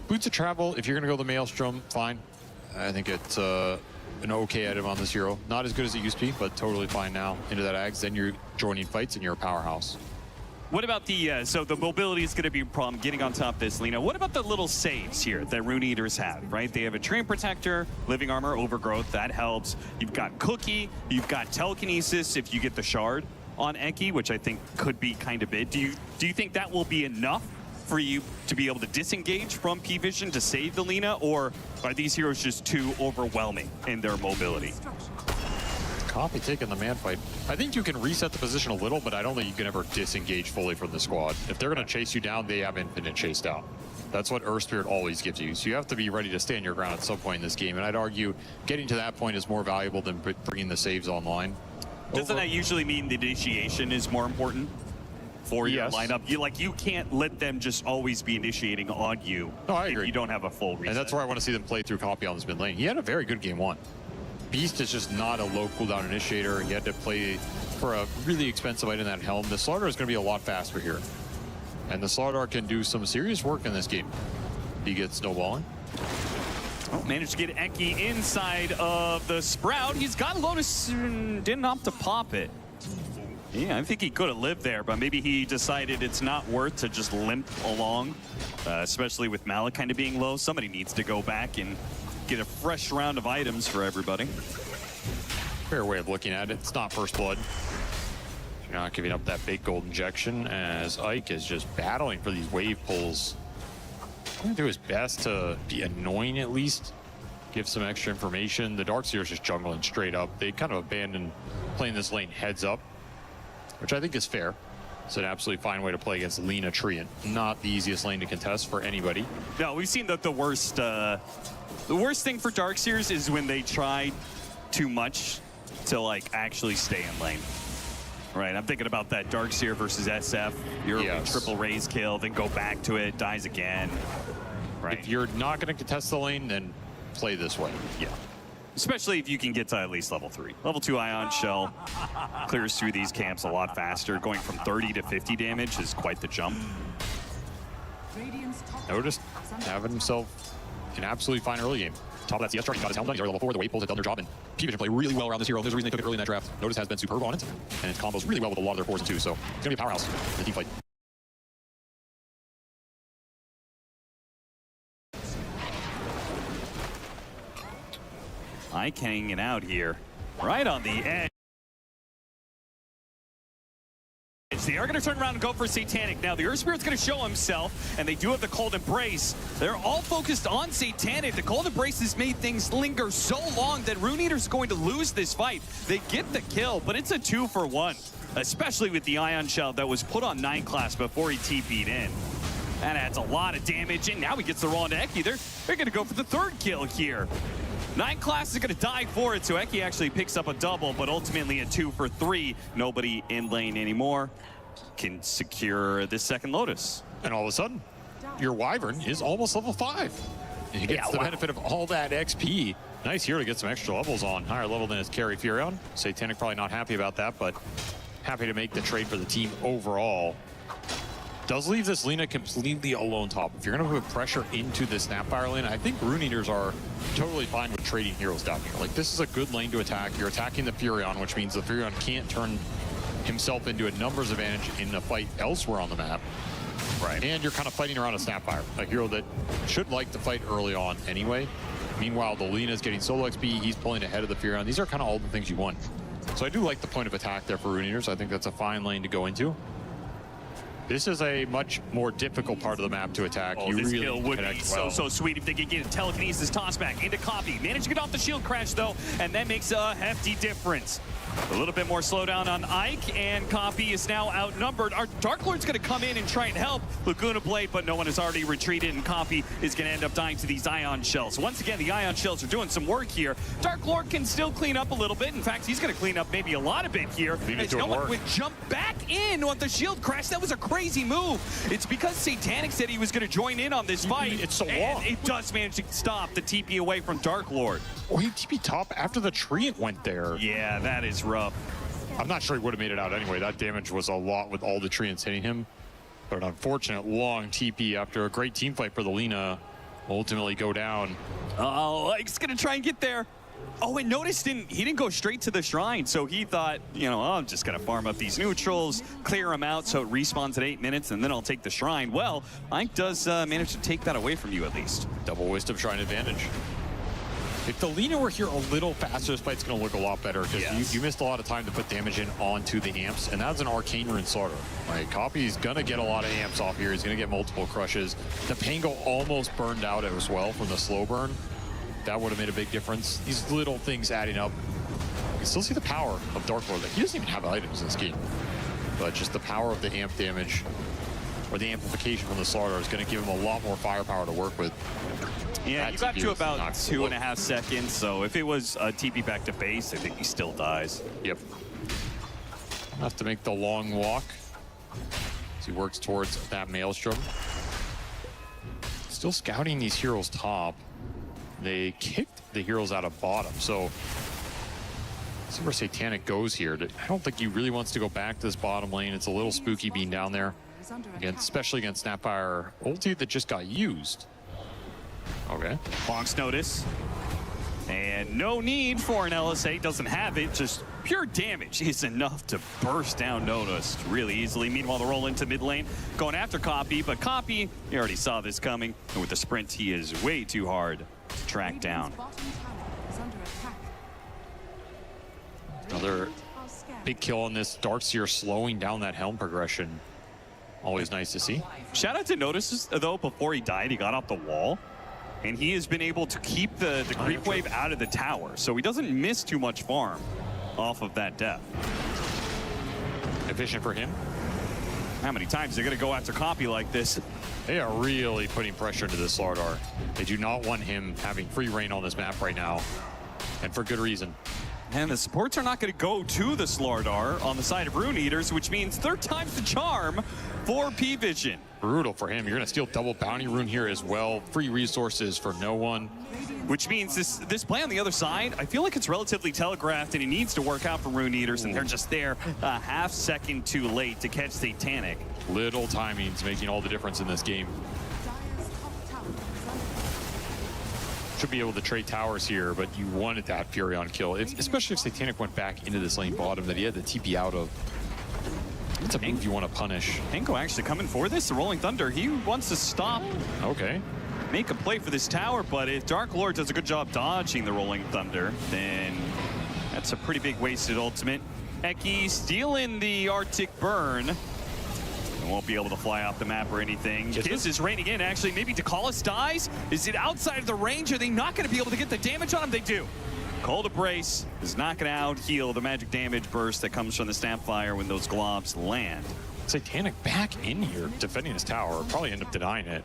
boots of travel, if you're going to go the Maelstrom, fine. I think it's an okay item on this hero. Not as good as it used to be, but totally fine now. Into that Ags, then you're joining fights and you're a powerhouse. What about the, so the mobility is going to be a problem getting on top of this, Lina. What about the little saves here that Rune Eaters have, right? They have a Train Protector, Living Armor, Overgrowth, that helps. You've got Cookie, you've got Telekinesis if you get the Shard on Eki, which I think could be kind of big. Do you think that will be enough for you to be able to disengage from Parivision to save the Lina, or are these heroes just too overwhelming in their mobility? Copy taking the man fight. I think you can reset the position a little, but I don't think you can ever disengage fully from the squad. If they're going to chase you down, they have infinite chase down. That's what Earth Spirit always gives you. So you have to be ready to stand your ground at some point in this game. And I'd argue getting to that point is more valuable than bringing the saves online. Doesn't that usually mean the initiation is more important for your lineup? You can't let them just always be initiating on you. No, I agree. If you don't have a full reset. And that's where I want to see them play through Copy on this mid lane. He had a very good game one. Beast is just not a low cooldown initiator. He had to play for a really expensive item in that helm. The Slardar is going to be a lot faster here. And the Slardar can do some serious work in this game. He gets snowballing. Oh, managed to get Eki inside of the Sprout. He's got Lotus, didn't opt to pop it. Yeah, I think he could have lived there, but maybe he decided it's not worth to just limp along, especially with Malik kind of being low. Somebody needs to go back and get a fresh round of items for everybody. Fair way of looking at it. It's not first blood. You're not giving up that big gold injection, as Ike is just battling for these wave pulls. He's going to do his best to be annoying at least. Give some extra information. The Darkseer's just jungling straight up. They kind of abandoned playing this lane heads up, which I think is fair. It's an absolutely fine way to play against Lina Treant. Not the easiest lane to contest for anybody. No, we've seen that the worst thing for Darkseers is when they try too much to like actually stay in lane. Right, I'm thinking about that Darkseer versus SF. You're a triple raise kill, then go back to it, dies again. Right. If you're not going to contest the lane, then play this way. Yeah. Especially if you can get to at least level 3. Level 2 Ion Shell clears through these camps a lot faster. Going from 30 to 50 damage is quite the jump. Notice having himself an absolutely fine early game. Top of that CS chart, he got his helm done. He's already level 4. The wave pulls have done their job, and Parivision play really well around this hero. There's a reason they took it early in that draft. Notice has been superb on it, and it combos really well with a lot of their 4s and 2s. So it's going to be a powerhouse in the team fight. Ike hanging out here, right on the edge. They are going to turn around and go for Satanic. Now, the Earth Spirit's going to show himself, and they do have the Cold Embrace. They're all focused on Satanic. The Cold Embrace has made things linger so long that Rune Eater's going to lose this fight. They get the kill, but it's a 2-for-1, especially with the Ion Shell that was put on 9 class before he TP'd in. That adds a lot of damage, and now he gets the raw to Eki. They're going to go for the 3rd kill here. 9 class is going to die for it, so Eki actually picks up a double, but ultimately a 2-for-3. Nobody in lane anymore can secure this 2nd Lotus. And all of a sudden, your Wyvern is almost level 5. And he gets the benefit of all that XP. Nice here to get some extra levels on. Higher level than his carry Furion. Satanic probably not happy about that, but happy to make the trade for the team overall. Does leave this Lina completely alone top. If you're going to put pressure into the Snapfire lane, I think Rune Eaters are totally fine with trading heroes down here. Like, this is a good lane to attack. You're attacking the Furion, which means the Furion can't turn himself into a numbers advantage in a fight elsewhere on the map. Right. And you're kind of fighting around a Snapfire, a hero that should like to fight early on anyway. Meanwhile, the Lina's getting solo XP. He's pulling ahead of the Furion. These are kind of all the things you want. So I do like the point of attack there for Rune Eaters. I think that's a fine lane to go into. This is a much more difficult part of the map to attack. Oh, you this really kill would be well. so sweet if they could get a telekinesis toss back into Copy. Managed to get off the shield crash though, and that makes a hefty difference. A little bit more slowdown on Ike, and Copy is now outnumbered. Our Dark Lord's going to come in and try and help Laguna Blade, but no one has already retreated, and Copy is going to end up dying to these Ion Shells. Once again, the Ion Shells are doing some work here. Dark Lord can still clean up a little bit. In fact, he's going to clean up maybe a lot of it here. As no one would jump back in on the shield crash. That was a crazy move. It's because Satanic said he was going to join in on this fight. It's so long. It does manage to stop the TP away from Dark Lord. Oh, he TP top after the treant went there. Yeah, that is rough. I'm not sure he would have made it out anyway. That damage was a lot with all the treants hitting him. But an unfortunate long TP after a great team fight for the Lina ultimately go down. Oh, Ike's going to try and get there. Oh, and notice he didn't go straight to the shrine, so he thought, you know, oh, I'm just going to farm up these neutrals, clear them out so it respawns at 8 minutes, and then I'll take the shrine. Well, Ike does manage to take that away from you at least. Double waste of shrine advantage. If the Lina were here a little faster, this fight's going to look a lot better because you missed a lot of time to put damage in onto the amps, and that's an Arcane Rune Slaughter. Right, Copy's going to get a lot of amps off here. He's going to get multiple crushes. The Pango almost burned out as well from the slow burn. That would have made a big difference. These little things adding up. You can still see the power of Dark Lord. Like, he doesn't even have items in this game, but just the power of the amp damage or the amplification from the Slaughter is going to give him a lot more firepower to work with. Yeah, that you got TP to was about not 2.5 seconds, so if it was a TP back to base, I think he still dies. Yep. Have to make the long walk as he works towards that Maelstrom. Still scouting these heroes top. They kicked the heroes out of bottom, so see where Satanic goes here. I don't think he really wants to go back to this bottom lane. It's a little spooky being down there, again, especially against Snapfire ulti that just got used. Okay. Bonk's notice. And no need for an LSA. Doesn't have it. Just pure damage is enough to burst down Notice really easily. Meanwhile, the roll into mid lane. Going after Copy. But Copy, you already saw this coming. And with the sprint, he is way too hard to track down. Another big kill on this Darkseer, slowing down that Helm progression. Always nice to see. Shout out to Notice, though, before he died, he got off the wall. And he has been able to keep the creep wave out of the tower. So he doesn't miss too much farm off of that death. Efficient for him. How many times they're going to go after Copy like this? They are really putting pressure into this Slardar. They do not want him having free reign on this map right now. And for good reason. And the supports are not going to go to the Slardar on the side of Rune Eaters, which means 3rd time's the charm for Parivision. Brutal for him. You're going to steal double bounty rune here as well. Free resources for no one. Which means this play on the other side, I feel like it's relatively telegraphed and it needs to work out for Rune Eaters, and they're just there a half second too late to catch Satanic. Little timings making all the difference in this game. Should be able to trade towers here, but you wanted that Furion kill, especially if Satanic went back into this lane bottom that he had the TP out of. It's a move you want to punish. Pango actually coming for this. The Rolling Thunder, he wants to stop. Okay. Make a play for this tower, but if Dark Lord does a good job dodging the Rolling Thunder, then that's a pretty big wasted ultimate. Eki stealing the Arctic Burn. And won't be able to fly off the map or anything. Kiss is raining in, actually. Maybe Dakalis dies? Is it outside of the range? Are they not going to be able to get the damage on him? They do. Call to Brace is not going to out-heal the magic damage burst that comes from the Snapfire when those globs land. Satanic back in here defending his tower. Probably end up denying it.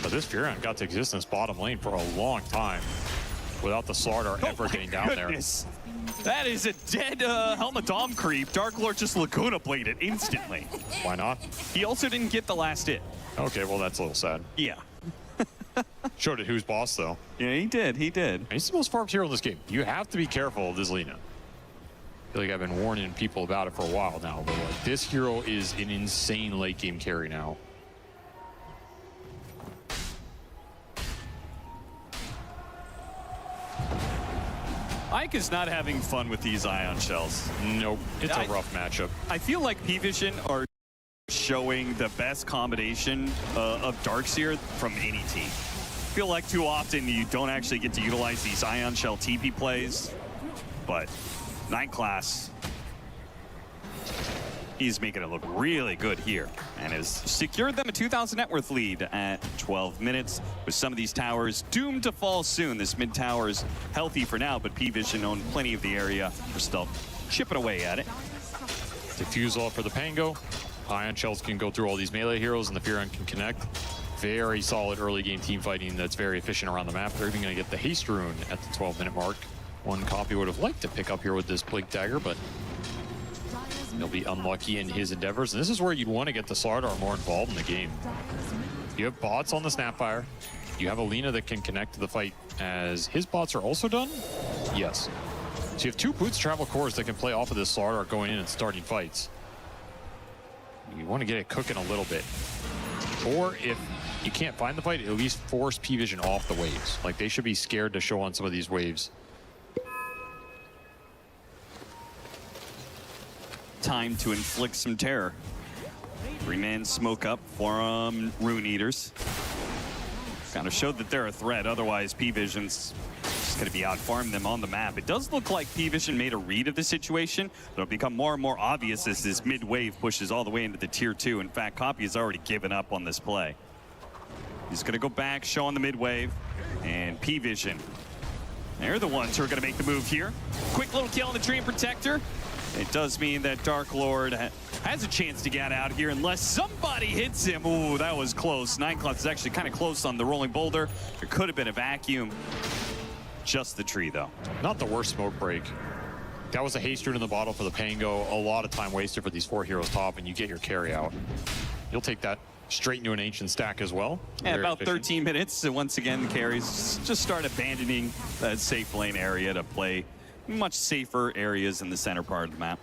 But this Furion got to exist in this bottom lane for a long time without the Slardar ever getting down there. That is a dead Helmet Dom creep. Dark Lord just Laguna bladed instantly. Why not? He also didn't get the last hit. Okay, well, that's a little sad. Yeah. Showed it who's boss, though. Yeah, he did. He did. And he's the most farmed hero in this game. You have to be careful of this Lina. I feel like I've been warning people about it for a while now, but like, this hero is an insane late game carry now. Ike is not having fun with these Ion Shells. Nope. It's a rough matchup. I feel like Parivision are showing the best combination of Darkseer from any team. I feel like too often you don't actually get to utilize these Ion Shell TP plays, but 9 class, he's making it look really good here and has secured them a 2,000 net worth lead at 12 minutes with some of these towers doomed to fall soon. This mid tower is healthy for now, but Parivision own plenty of the area for stealth. chipping away at it. Diffusal for the Pango. Ion Shells can go through all these melee heroes, and the Furon can connect. Very solid early game team fighting that's very efficient around the map. They're even going to get the Haste Rune at the 12-minute mark. One copy would have liked to pick up here with this Blink Dagger, but he'll be unlucky in his endeavors. And this is where you'd want to get the Slardar more involved in the game. You have bots on the Snapfire. You have Alina that can connect to the fight, as his bots are also done. Yes. So you have 2 Boots Travel Cores that can play off of this Slardar going in and starting fights. You want to get it cooking a little bit. Or if you can't find the fight, at least force Parivision off the waves. Like, they should be scared to show on some of these waves. Time to inflict some terror. 3-man smoke up from Rune Eaters. Kind of showed that they're a threat, otherwise Parivision's just going to be out farming them on the map. It does look like Parivision made a read of the situation. It'll become more and more obvious as this mid-wave pushes all the way into the tier 2. In fact, Copy has already given up on this play. He's going to go back, show on the mid-wave, and Parivision. They're the ones who are going to make the move here. Quick little kill on the Dream Protector. It does mean that Dark Lord has a chance to get out here unless somebody hits him. Ooh, that was close. 9 is actually kind of close on the Rolling Boulder. There could have been a vacuum. Just the tree, though. Not the worst smoke break. That was a Haste Rune in the bottle for the Pango. A lot of time wasted for these 4 heroes top, and you get your carry out. You'll take that straight into an Ancient stack as well. Yeah, about 13 minutes. So once again, the carries just start abandoning that safe lane area to play much safer areas in the center part of the map.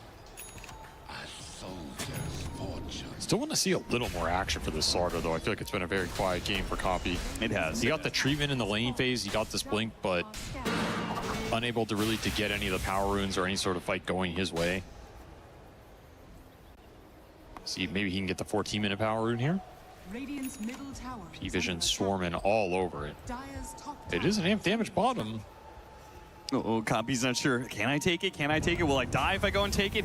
Still want to see a little more action for this Slardar, though. I feel like it's been a very quiet game for Copy. It has. He got the treatment in the lane phase. He got this blink, but unable to really get any of the power runes or any sort of fight going his way. See, maybe he can get the 14-minute power rune here. Parivision swarming all over it. It is an amp damage bottom. Oh, Copy's not sure. Can I take it? Can I take it? Will I die if I go and take it?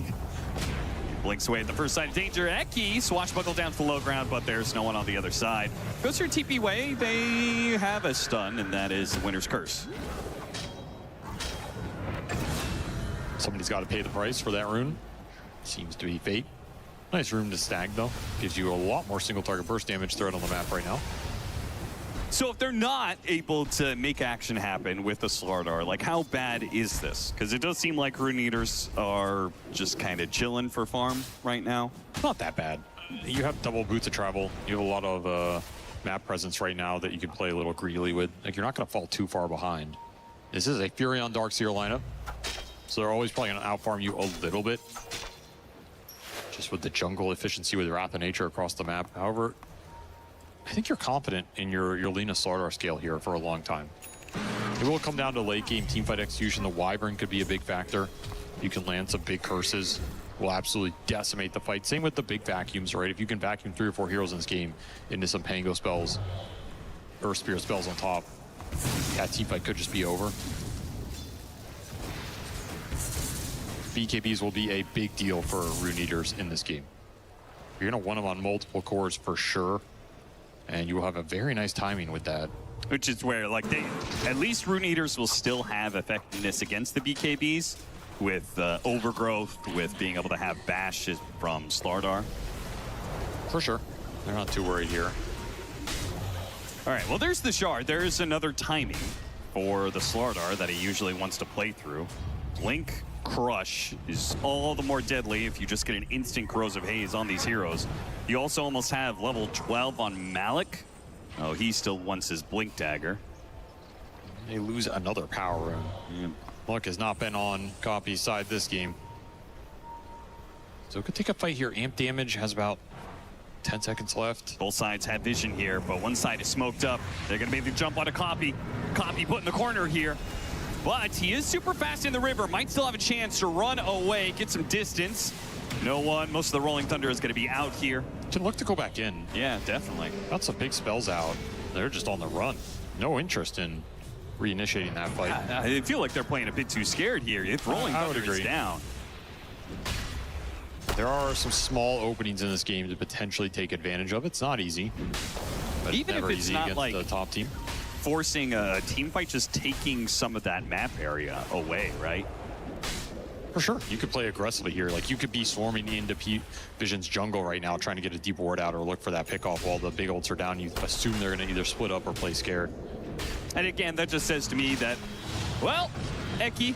Blinks away at the first sign of danger. Eki swashbuckle down to the low ground, but there's no one on the other side. Goes through TP way. They have a stun, and that is Winter's Curse. Somebody's got to pay the price for that rune. Seems to be Fate. Nice rune to stag, though. Gives you a lot more single target burst damage threat on the map right now. So if they're not able to make action happen with the Slardar, like, how bad is this? Because it does seem like Rune Eaters are just kind of chilling for farm right now. Not that bad. You have double Boots of Travel. You have a lot of map presence right now that you can play a little greedily with. Like, you're not going to fall too far behind. This is a Furion Darkseer lineup, so they're always probably going to outfarm you a little bit. Just with the jungle efficiency with Wrath of Nature across the map. However, I think you're confident in your Lina Slardar scale here for a long time. It will come down to late game teamfight execution. The Wyvern could be a big factor. You can land some big curses. Will absolutely decimate the fight. Same with the big vacuums, right? If you can vacuum 3 or 4 heroes in this game into some Pango spells, Earth Spear spells on top, that teamfight could just be over. BKBs will be a big deal for Rune Eaters in this game. You're going to want them on multiple cores for sure. And you will have a very nice timing with that. Which is where, like, at least Rune Eaters will still have effectiveness against the BKBs with overgrowth, with being able to have bash from Slardar. For sure. They're not too worried here. All right, well, there's the shard. There's another timing for the Slardar that he usually wants to play through. Blink Crush is all the more deadly if you just get an instant Corrosive Haze on these heroes. You also almost have level 12 on Malik. Oh, he still wants his Blink Dagger. They lose another power rune. Yeah. Luck has not been on Copy's side this game. So it could take a fight here. Amp damage has about 10 seconds left. Both sides have vision here, but one side is smoked up. They're going to be able to jump on a Copy. Copy put in the corner here. But he is super fast in the river. Might still have a chance to run away, get some distance. No one. Most of the Rolling Thunder is going to be out here. Can look to go back in. Yeah, definitely. Got some big spells out. They're just on the run. No interest in reinitiating that fight. I feel like they're playing a bit too scared here. If Rolling Thunder is down. There are some small openings in this game to potentially take advantage of. It's not easy. But even never if it's easy not against like the top team. Forcing a team fight, just taking some of that map area away, right? For sure. You could play aggressively here. Like, you could be swarming into Vision's jungle right now, trying to get a deep ward out or look for that pick off while the big ults are down. You assume they're going to either split up or play scared. And again, that just says to me that, well, Eki,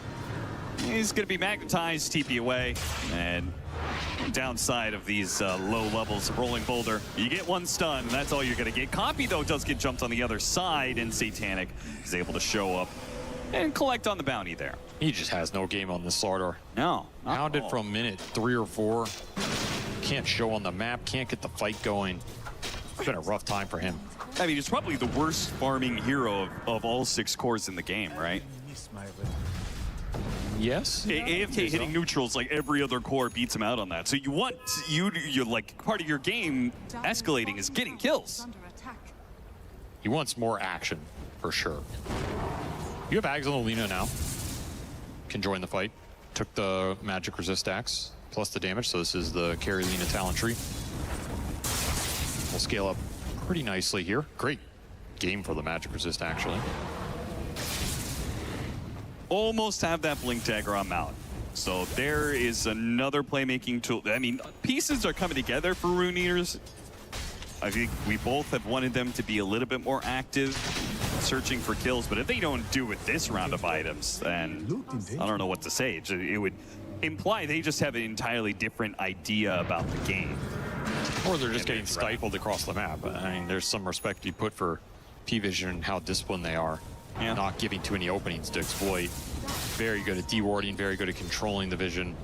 he's going to be magnetized, TP away, and downside of these low levels of Rolling Boulder, you get one stun, and that's all you're going to get. Copy, though, does get jumped on the other side, and Satanic is able to show up and collect on the bounty there. He just has no game on this Slardar. No. Hounded from minute 3 or 4. Can't show on the map, can't get the fight going. It's been a rough time for him. I mean, he's probably the worst farming hero of all 6 cores in the game, right? Yes. AFK hitting neutrals like every other core beats him out on that. So you want, you're like, part of your game escalating is getting kills. He wants more action, for sure. You have Ags on Lina now. Can join the fight. Took the magic resist axe, plus the damage, so this is the carry Lina talent tree. We'll scale up pretty nicely here. Great game for the magic resist, actually. Almost have that blink dagger on Malik. So there is another playmaking tool. I mean, pieces are coming together for Rune Eaters. I think we both have wanted them to be a little bit more active, searching for kills, but if they don't do with this round of items, then I don't know what to say. It would imply they just have an entirely different idea about the game. Or they're just getting stifled across the map. I mean, there's some respect you put for Parivision and how disciplined they are. Yeah. Not giving too many openings to exploit. Very good at dewarding, very good at controlling the vision.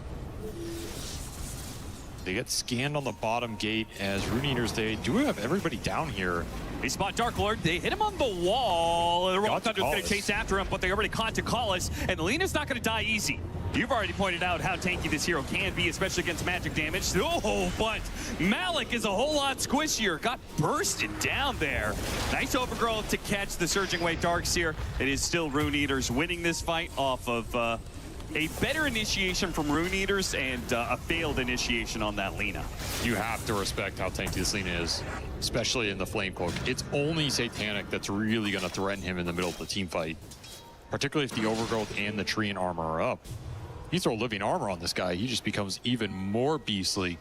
They get scanned on the bottom gate as Rune Eaters. They do have everybody down here. They spot Dark Lord. They hit him on the wall. The Rock Thunder's going to chase after him, but they already caught Takalis, and Lena's not going to die easy. You've already pointed out how tanky this hero can be, especially against magic damage. Oh, but Malik is a whole lot squishier. Got bursted down there. Nice overgrowth to catch the Surging Wave Darkseer. It is still Rune Eaters winning this fight off of a better initiation from Rune Eaters and a failed initiation on that Lina. You have to respect how tanky this Lina is, especially in the Flame Cloak. It's only Satanic that's really going to threaten him in the middle of the team fight, particularly if the overgrowth and the tree and armor are up. You throw living armor on this guy, he just becomes even more beastly.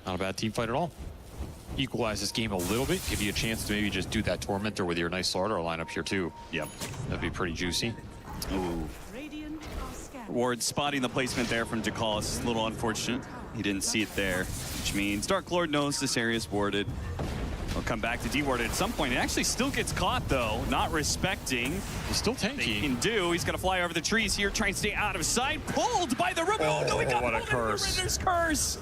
Not a bad team fight at all. Equalize this game a little bit, give you a chance to maybe just do that Tormentor with your nice Slardar lineup here too. Yep. That'd be pretty juicy. Ooh. Ward spotting the placement there from Takalis. A little unfortunate. He didn't see it there, which means Dark Lord knows this area is warded. He'll come back to deward at some point. It actually still gets caught, though, not respecting. He's still tanky. He can do. He's going to fly over the trees here, try and stay out of sight. Pulled by the River. Oh, no, he got what a pulled curse. into the Rinder's curse.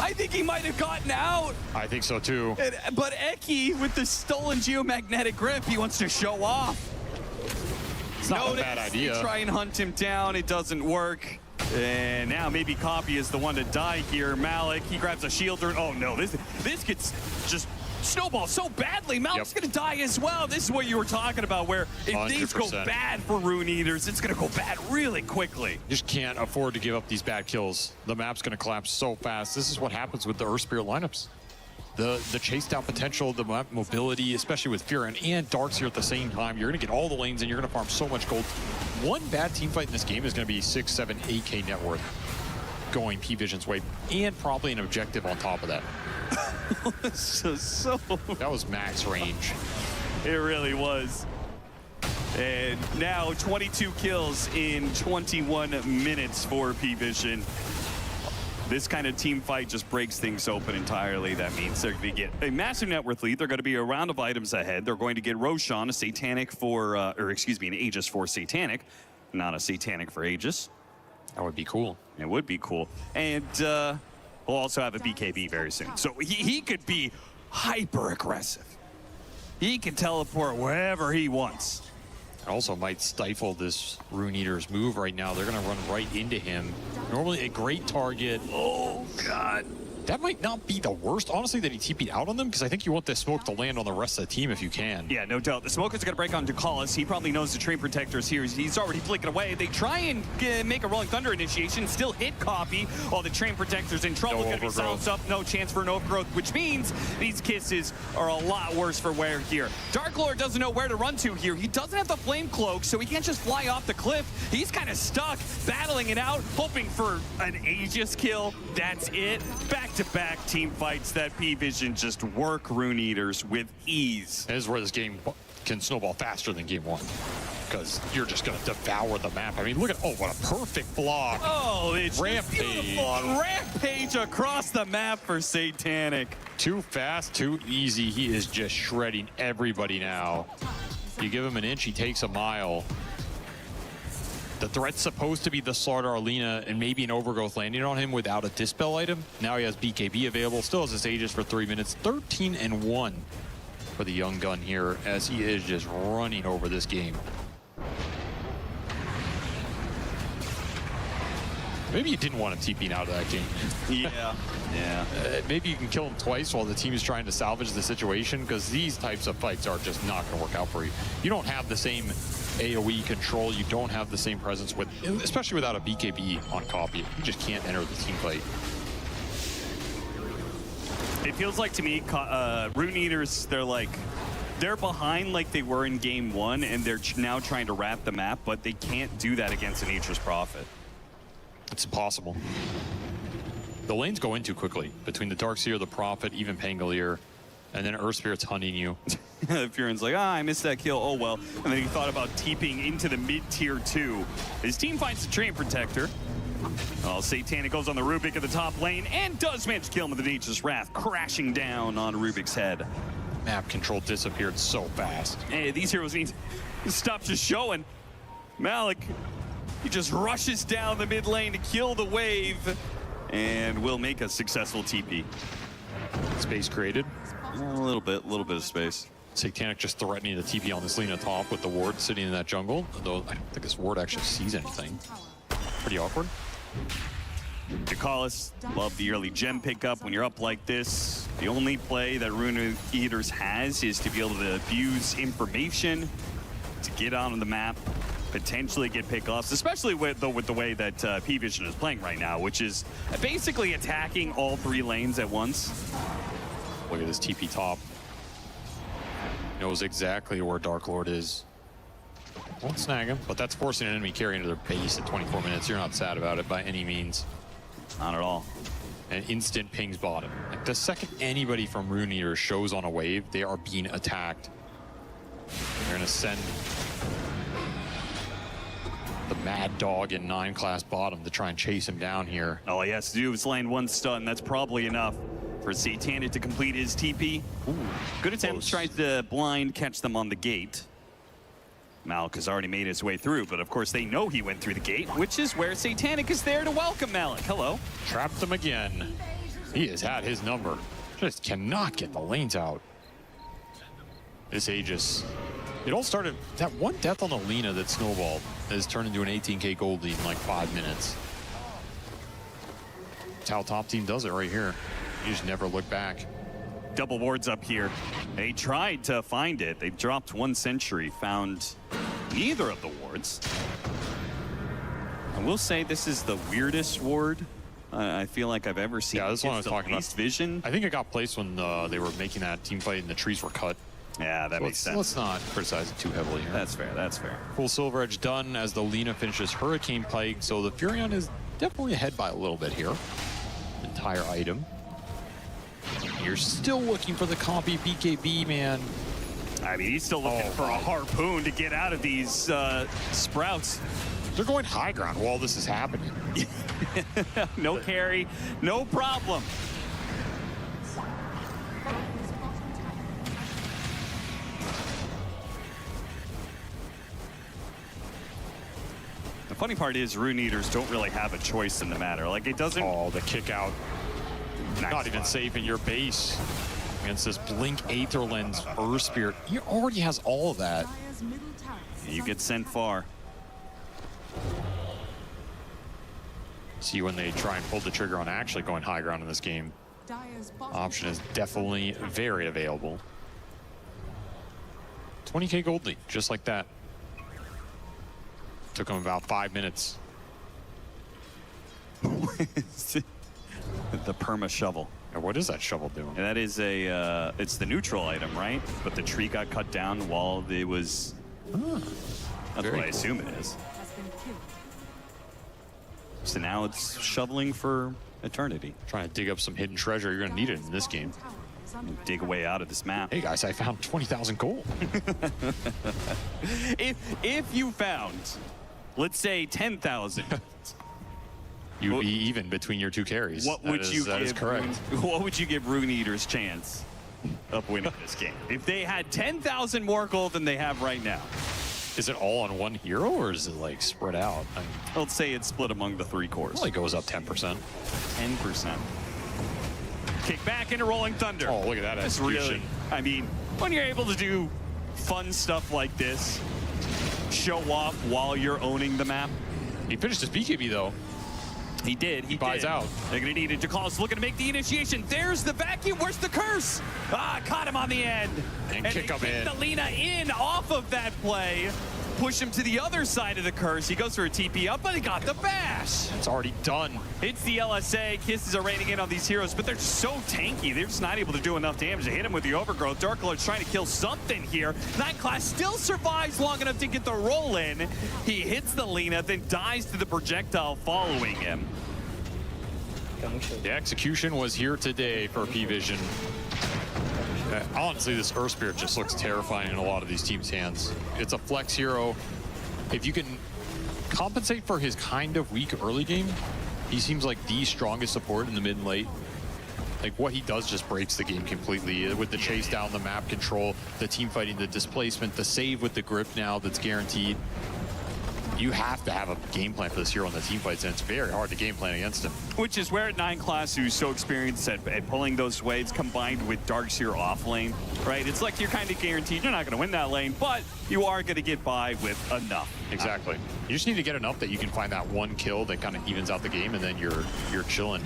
I think he might have gotten out. I think so, too. But Eki, with the stolen geomagnetic grip, he wants to show off. It's not a bad idea. They try and hunt him down. It doesn't work. And now maybe Copy is the one to die here. Malik, he grabs a shield. Oh, no. This gets just snowball so badly. Malik's going to die as well. This is what you were talking about, where if 100%. things go bad for Rune Eaters, it's going to go bad really quickly. Just can't afford to give up these bad kills. The map's going to collapse so fast. This is what happens with the Earth Spirit lineups. The chase down potential, the map mobility, especially with Furin and Darkseer at the same time. You're going to get all the lanes and you're going to farm so much gold. One bad team fight in this game is going to be 6, 7, 8K net worth going Parivision's way, and probably an objective on top of that. That was max range. It really was. And now 22 kills in 21 minutes for Parivision. This kind of team fight just breaks things open entirely. That means they're going to get a massive net worth lead. They're going to be a round of items ahead. They're going to get Roshan, a Satanic for, or excuse me, an Aegis for Satanic, not a Satanic for Aegis. That would be cool. It would be cool. And we'll also have a BKB very soon. So he could be hyper aggressive. He can teleport wherever he wants. Also might stifle this Rune Eater's move right now. They're going to run right into him. Normally a great target. Oh, God. that might not be the worst, honestly, that he TP'd out on them, because I think you want this smoke to land on the rest of the team if you can. Yeah, no doubt. The smoker's going to break on Ducalis. He probably knows the train protector's here. He's already flicking away. They try and make a Rolling Thunder initiation, still hit copy. While the train protector's in trouble, going to be silenced up. No chance for an overgrowth, which means these kisses are a lot worse for wear here. Dark Lord doesn't know where to run to here. He doesn't have the flame cloak, so he can't just fly off the cliff. He's kind of stuck, battling it out, hoping for an Aegis kill. That's it. Back-to-back team fights that Parivision just work Rune Eaters with ease. This is where this game can snowball faster than game 1, because you're just going to devour the map. I mean, look at, oh, what a perfect block. Oh, it's Rampage. beautiful. Rampage across the map for Satanic. Too fast, too easy. He is just shredding everybody now. You give him an inch, he takes a mile. The threat's supposed to be the Slaughter Arlena and maybe an Overgrowth landing on him without a Dispel item. Now he has BKB available, still has his Aegis for 3 minutes. 13-1 for the young gun here as he is just running over this game. Maybe you didn't want him TPing out of that game. Yeah, yeah. Maybe you can kill him twice while the team is trying to salvage the situation, because these types of fights are just not going to work out for you. You don't have the same AoE control. You don't have the same presence, with, especially without a BKB on copy. You just can't enter the team fight. It feels like to me, Rune Eaters, they're behind like they were in game 1, and they're now trying to wrap the map, but they can't do that against an Nature's Prophet. It's impossible. The lanes go in too quickly. Between the Darkseer, the Prophet, even Pangolier, and then Earth Spirit's hunting you. Furin's like, I missed that kill, oh well. And then he thought about TPing into the mid-tier 2. His team finds the Train Protector. Oh, Satanic goes on the Rubik at the top lane and does manage to kill him with the Nature's Wrath, crashing down on Rubik's head. Map control disappeared so fast. Hey, these heroes need to stop just showing. Malik, he just rushes down the mid lane to kill the wave and will make a successful TP. Space created. A little bit of space. Satanic just threatening the TP on this lane at top with the ward sitting in that jungle, though I don't think this ward actually sees anything. Pretty awkward. Ducalis, love the early gem pickup. When you're up like this, the only play that Rune Eaters has is to be able to abuse information, to get on the map, potentially get pickoffs, especially with the way that Parivision is playing right now, which is basically attacking all 3 lanes at once. Look at this TP top. Knows exactly where Dark Lord is. Won't snag him, but that's forcing an enemy carry into their base at 24 minutes. You're not sad about it by any means. Not at all. And instant pings bottom. Like the second anybody from Rune Eater shows on a wave, they are being attacked. They're gonna send the Mad Dog in 9 class bottom to try and chase him down here. All he has to do is land 1 stun. That's probably enough for Satanic to complete his TP. Ooh, good attempt. Tries to blind catch them on the gate. Malik has already made his way through, but of course they know he went through the gate, which is where Satanic is there to welcome Malik. Hello. Trapped him again. He has had his number. Just cannot get the lanes out. This Aegis. It all started, that one death on the Lena that snowballed has turned into an 18k gold lead in like 5 minutes. That's how top team does it right here. You just never look back. Double wards up here. They tried to find it. They dropped 1 sentry, found neither of the wards. I will say this is the weirdest ward I feel like I've ever seen. Yeah, this one I was talking about. Vision. I think it got placed when they were making that team fight and the trees were cut. Yeah, that makes sense. Let's not criticize it too heavily here. That's fair, that's fair. Full Silver Edge done as the Lena finishes Hurricane Plague, so the Furion is definitely ahead by a little bit here. Entire item. You're still looking for the copy BKB, man. I mean, he's still looking for a harpoon to get out of these sprouts. They're going high ground while this is happening. No carry, no problem. The funny part is Rune Eaters don't really have a choice in the matter. Like, it doesn't... Oh, the kick out. Not even safe in your base against this Blink Aether Lens Earth Spirit. He already has all of that. You get sent far. See when they try and pull the trigger on actually going high ground in this game. Option is definitely very available. 20k gold lead, just like that. Took him about 5 minutes. The perma shovel. And what is that shovel doing? And that is a, it's the neutral item, right? But the tree got cut down while it was, that's what I assume it is. So now it's shoveling for eternity. Trying to dig up some hidden treasure. You're gonna need it in this game. Dig a way out of this map. Hey guys, I found 20,000 gold. If you found, let's say 10,000. You'd be even between your two carries. What would you that is correct. What would you give Rune Eater's chance of winning this game? If they had 10,000 more gold than they have right now. Is it all on one hero or is it like spread out? Let's say it's split among the 3 cores. It only goes up 10%. 10%. Kick back into Rolling Thunder. Oh, look at that execution. Really, I mean, when you're able to do fun stuff like this, show off while you're owning the map. He finished his BKB though. He did. He buys out. They're going to need it. Jakal's looking to make the initiation. There's the vacuum. Where's the curse? Caught him on the end. And kick him in. The Lina in off of that play. Push him to the other side of the curse. He goes for a TP up, but he got the bash. It's already done. It's the LSA. Kisses are raining in on these heroes, but they're so tanky. They're just not able to do enough damage to hit him with the overgrowth. Dark Lord's trying to kill something here. Night Class still survives long enough to get the roll in. He hits the Lina, then dies to the projectile following him. The execution was here today for Parivision. Honestly, this Earth Spirit just looks terrifying in a lot of these teams' hands. It's a flex hero. If you can compensate for his kind of weak early game, he seems like the strongest support in the mid and late. Like what he does just breaks the game completely with the chase down, the map control, the team fighting, the displacement, the save with the grip now that's guaranteed. You have to have a game plan for this hero in the team fights, and it's very hard to game plan against him. Which is where 9 Class, who's so experienced at pulling those waves, combined with Darkseer off lane, right? It's like you're kind of guaranteed you're not going to win that lane, but you are going to get by with enough. Exactly. You just need to get enough that you can find that one kill that kind of evens out the game, and then you're chilling.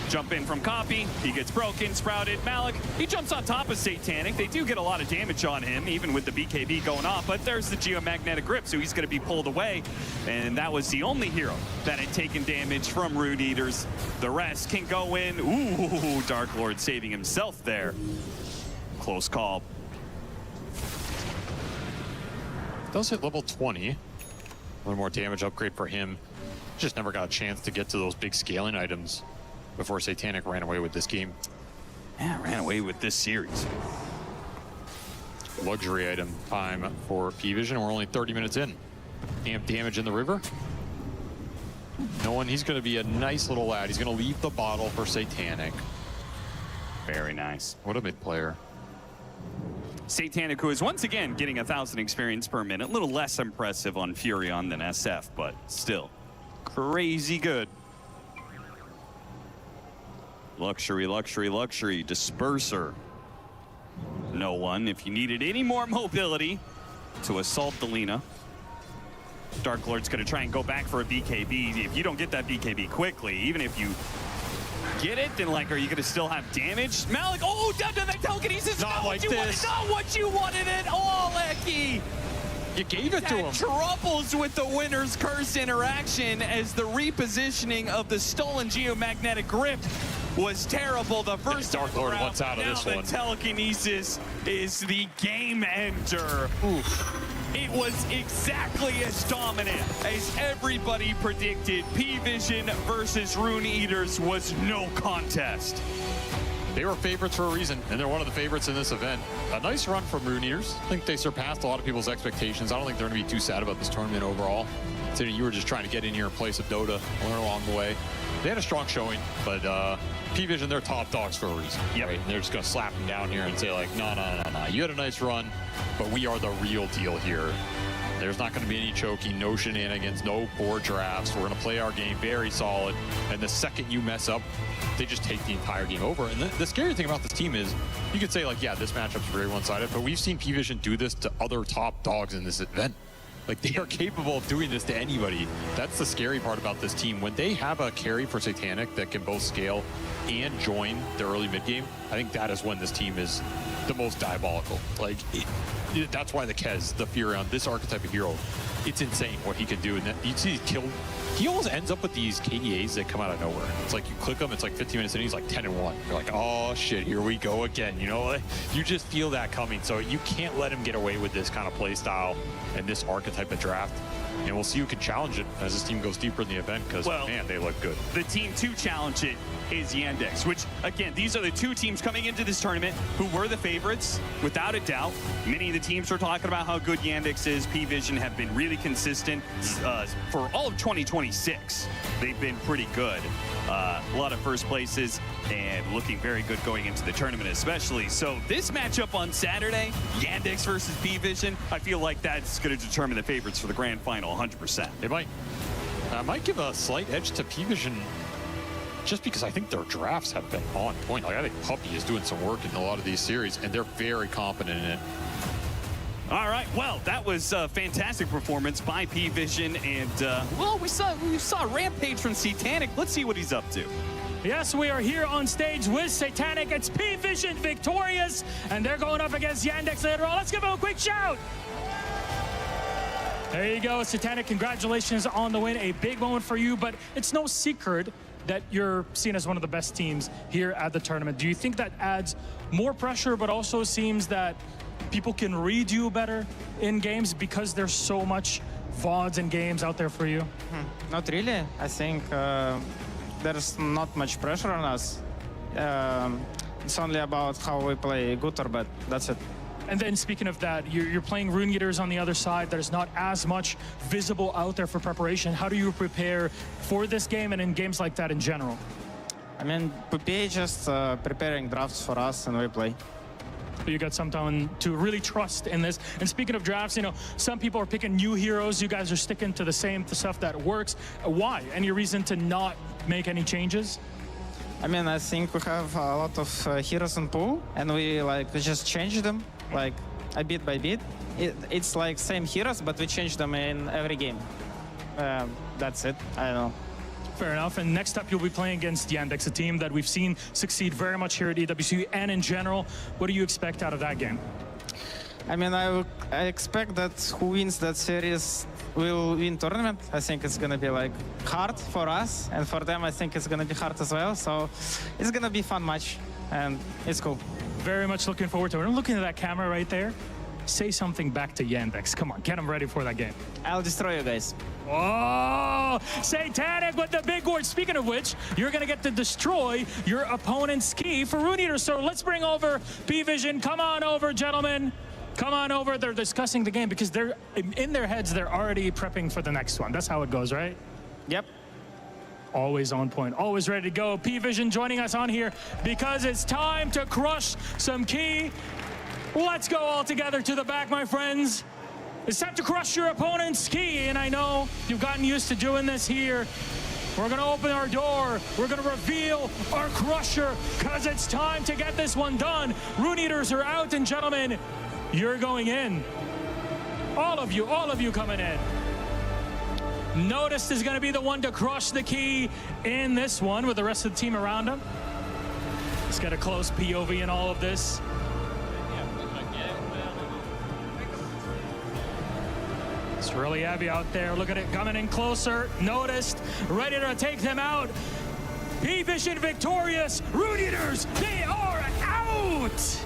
Jump in from Copy, he gets broken, sprouted. Malik, he jumps on top of Satanic. They do get a lot of damage on him, even with the BKB going off, but there's the Geomagnetic Grip, so he's going to be pulled away. And that was the only hero that had taken damage from Rune Eaters. The rest can go in. Ooh, Dark Lord saving himself there. Close call. Does hit level 20. A little more damage upgrade for him. Just never got a chance to get to those big scaling items before Satanic ran away with this game. Yeah, ran away with this series. Luxury item time for Parivision. We're only 30 minutes in. Amp damage in the river. No one, he's going to be a nice little lad. He's going to leave the bottle for Satanic. Very nice. What a mid player. Satanic, who is once again getting 1,000 experience per minute. A little less impressive on Furion than SF, but still crazy good. Luxury, luxury, luxury. Disperser. No one. If you needed any more mobility to assault the Lina. Dark Lord's going to try and go back for a BKB. If you don't get that BKB quickly, even if you get it, then like, are you going to still have damage? Malik, oh, down to the telekinesis. Not like this. Not what you wanted at all, Eki. You gave it to him. Troubles with the Winner's Curse interaction as the repositioning of the stolen Geomagnetic Grip was terrible. The first Dark Lord wants out of this one. The telekinesis is the game ender. Oof. It was exactly as dominant as everybody predicted. Parivision versus Rune Eaters was no contest. They were favorites for a reason, and they're one of the favorites in this event. A nice run from Rune Eaters. I think they surpassed a lot of people's expectations. I don't think they're going to be too sad about this tournament overall. Considering you were just trying to get in here and play some Dota, learn along the way. They had a strong showing, but Parivision, they're top dogs for a reason. Yep. Right? And they're just going to slap them down here and say like, no. You had a nice run, but we are the real deal here. There's not going to be any choking, no shenanigans, no board drafts. We're going to play our game very solid. And the second you mess up, they just take the entire game over. And the scary thing about this team is you could say like, yeah, this matchup's very one-sided, but we've seen Parivision do this to other top dogs in this event. Like, they are capable of doing this to anybody. That's the scary part about this team. When they have a carry for Satanic that can both scale and join the early mid game, I think that is when this team is the most diabolical. Like, that's why the Kez, the Furion, this archetype of hero, it's insane what he can do. And that, you see, he almost ends up with these KDAs that come out of nowhere. It's like you click them, it's like 15 minutes in, he's like 10-1. You're like, oh shit, here we go again. You know, you just feel that coming. So you can't let him get away with this kind of play style and this archetype of draft. And we'll see who can challenge it as this team goes deeper in the event, because, man, they look good. The team to challenge it is Yandex, which, again, these are the two teams coming into this tournament who were the favorites, without a doubt. Many of the teams are talking about how good Yandex is. Parivision have been really consistent for all of 2026. They've been pretty good. A lot of first places and looking very good going into the tournament especially. So this matchup on Saturday, Yandex versus Parivision, I feel like that's going to determine the favorites for the grand final 100%. It might give a slight edge to Parivision, just because I think their drafts have been on point. Like, I think Puppy is doing some work in a lot of these series, and they're very confident in it. All right, well, that was a fantastic performance by Parivision, and well, we saw Rampage from Satanic. Let's see what he's up to. Yes, we are here on stage with Satanic. It's Parivision victorious, and they're going up against Yandex later on. Let's give them a quick shout. There you go, Satanic. Congratulations on the win. A big moment for you, but it's no secret that you're seen as one of the best teams here at the tournament. Do you think that adds more pressure, but also seems that people can read you better in games because there's so much VODs and games out there for you? Not really. I think there's not much pressure on us. It's only about how we play good or bad. That's it. And then speaking of that, you're playing Rune Eaters on the other side. There's not as much visible out there for preparation. How do you prepare for this game and in games like that in general? I mean, PPA just preparing drafts for us and we play. You got someone to really trust in this. And speaking of drafts, you know, some people are picking new heroes. You guys are sticking to the same stuff that works. Why? Any reason to not make any changes? I mean, I think we have a lot of heroes in pool, and we just change them, like a bit by bit. It's like same heroes, but we change them in every game. That's it. I don't know. Fair enough. And next up, you'll be playing against Yandex, a team that we've seen succeed very much here at EWC and in general. What do you expect out of that game? I mean, I expect that who wins that series will win tournament. I think it's gonna be like hard for us, and for them, I think it's gonna be hard as well. So it's gonna be a fun match, and it's cool. Very much looking forward to it. I'm looking at that camera right there. Say something back to Yandex. Come on, get them ready for that game. I'll destroy you guys. Oh, Satanic with the big word. Speaking of which, you're going to get to destroy your opponent's key for Rune Eater. So let's bring over Parivision. Come on over, gentlemen. Come on over. They're discussing the game because they're in their heads. They're already prepping for the next one. That's how it goes, right? Yep. Always on point, always ready to go. Parivision joining us on here because it's time to crush some key. Let's go all together to the back, my friends. It's time to crush your opponent's key, and I know you've gotten used to doing this here. We're gonna open our door. We're gonna reveal our crusher, because it's time to get this one done. Rune Eaters are out, and gentlemen, you're going in. All of you coming in. Noticed is gonna be the one to crush the key in this one with the rest of the team around him. Let's get a close POV in all of this. It's really heavy out there. Look at it coming in closer. Noticed, ready to take them out. Parivision victorious. Rune Eaters, they are out.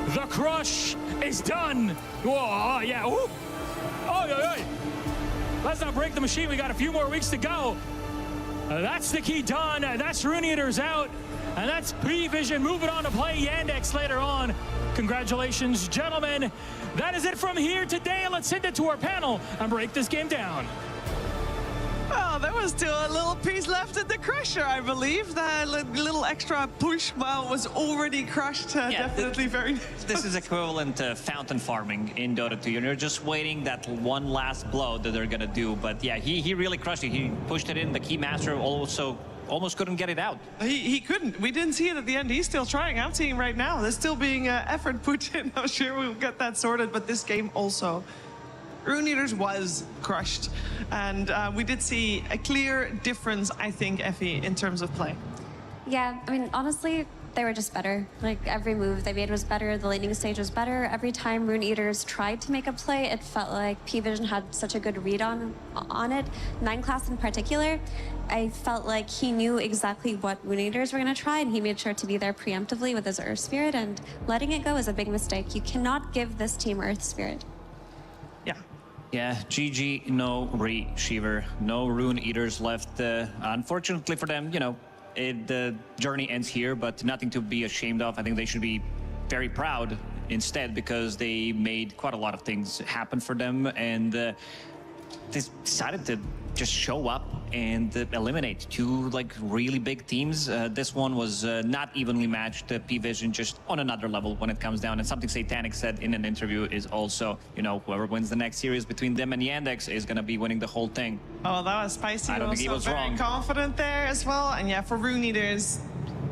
The crush is done. Whoa, yeah. Ooh. Oh. Let's not break the machine. We got a few more weeks to go. That's the key done. That's Rune Eaters out. And that's Parivision moving on to play Yandex later on. Congratulations, gentlemen. That is it from here today. Let's send it to our panel and break this game down. Oh, there was still a little piece left in the crusher, I believe. That little extra push was already crushed. Definitely very nice. This is equivalent to fountain farming in Dota 2. You're just waiting that one last blow that they're gonna do. But yeah, he really crushed it. He pushed it in. The Keymaster also almost couldn't get it out. He couldn't. We didn't see it at the end. He's still trying. I'm seeing right now. There's still being effort put in. I'm sure we'll get that sorted. But this game also Rune Eaters was crushed. And we did see a clear difference, I think, Effie, in terms of play. Yeah, I mean, honestly, they were just better. Like, every move they made was better, the laning stage was better. Every time Rune Eaters tried to make a play, it felt like Pvision had such a good read on it. 9 class in particular, I felt like he knew exactly what Rune Eaters were going to try, and he made sure to be there preemptively with his Earth Spirit, and letting it go is a big mistake. You cannot give this team Earth Spirit. Yeah, GG, no Re-Shiver, no Rune Eaters left. Unfortunately for them, you know, the journey ends here, but nothing to be ashamed of. I think they should be very proud instead, because they made quite a lot of things happen for them, and they decided to just show up and eliminate 2 like really big teams. This one was not evenly matched. Pvision just on another level when it comes down. And something Satanic said in an interview is also, you know, whoever wins the next series between them and Yandex is going to be winning the whole thing. Oh, that was spicy. I don't think he was very wrong. Confident there as well. And yeah, for Rune Eaters,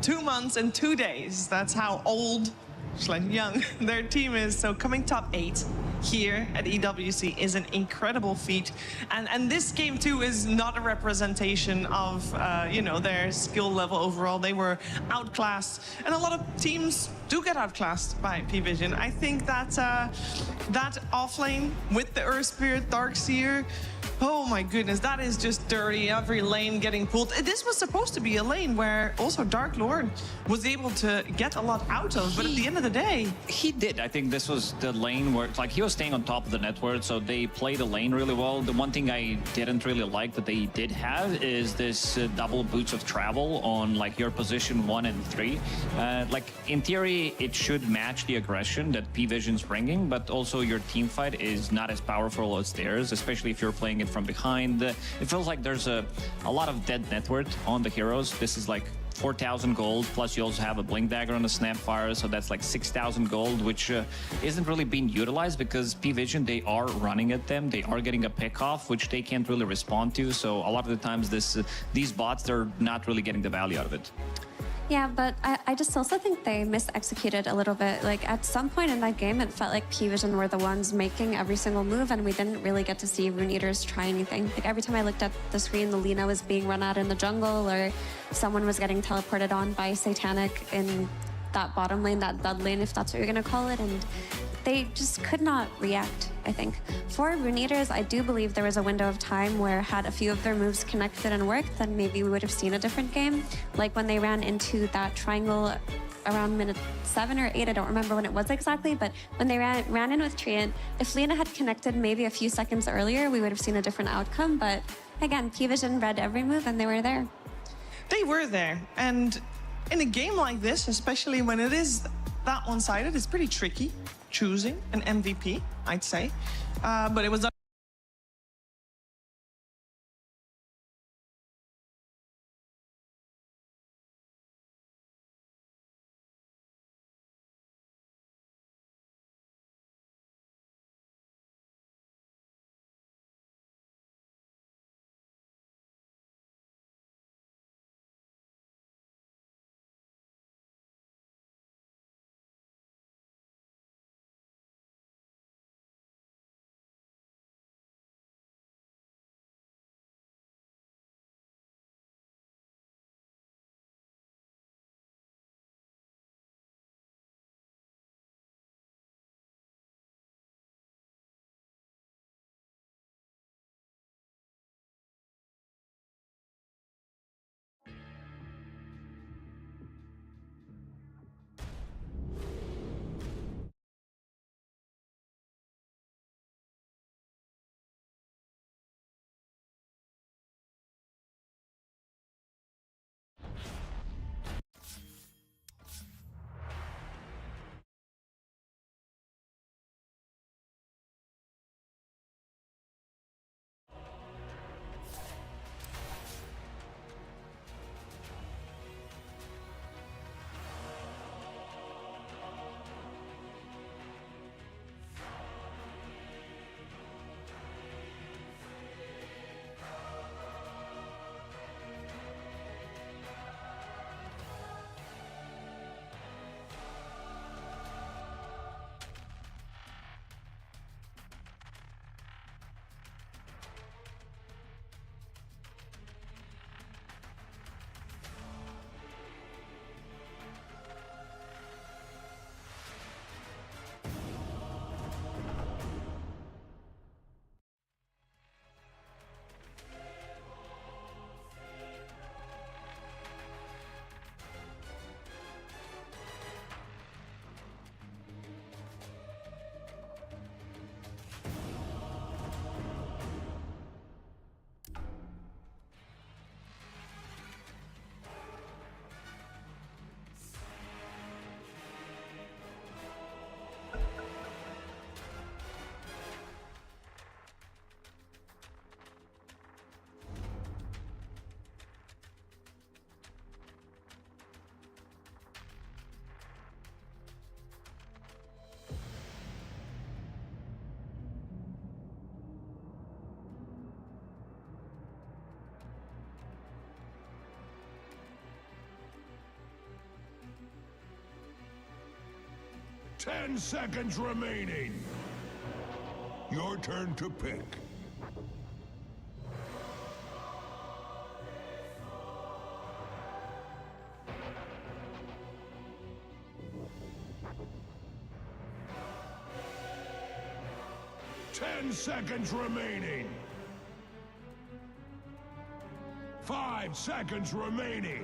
2 months and 2 days. That's how old, like young, their team is. So coming top 8 here at EWC is an incredible feat, and this game too is not a representation of you know, their skill level overall. They were outclassed, and a lot of teams do get outclassed by Pvision. I think that that offlane with the Earth Spirit, Darkseer, oh my goodness, that is just dirty. Every lane getting pulled. This was supposed to be a lane where also Dark Lord was able to get a lot out of, but at the end of the day, he did. I think this was the lane where, like, he was staying on top of the network, so they played the lane really well. The one thing I didn't really like that they did have is this double boots of travel on like your position 1 and 3. Like in theory, it should match the aggression that Pvision's bringing, but also your team fight is not as powerful as theirs, especially if you're playing it from behind. It feels like there's a lot of dead net worth on the heroes. This is like 4,000 gold, plus you also have a Blink Dagger on the Snapfire, so that's like 6,000 gold, which isn't really being utilized because Pvision, they are running at them, they are getting a pick off, which they can't really respond to, so a lot of the times these bots, they're not really getting the value out of it. Yeah, but I just also think they mis-executed a little bit. Like, at some point in that game, it felt like Pvision were the ones making every single move, and we didn't really get to see Rune Eaters try anything. Like, every time I looked at the screen, the Lina was being run out in the jungle, or someone was getting teleported on by Satanic in that bottom lane, that dud lane, if that's what you're going to call it, and they just could not react, I think. For Rune Eaters, I do believe there was a window of time where had a few of their moves connected and worked, then maybe we would have seen a different game. Like when they ran into that triangle around minute 7 or 8, I don't remember when it was exactly, but when they ran in with Treant, if Lina had connected maybe a few seconds earlier, we would have seen a different outcome, but again, Pvision read every move and they were there. They were there, and in a game like this, especially when it is that one-sided, it's pretty tricky choosing an MVP, I'd say. But it was 10 seconds remaining. Your turn to pick. Ten seconds remaining. 5 seconds remaining.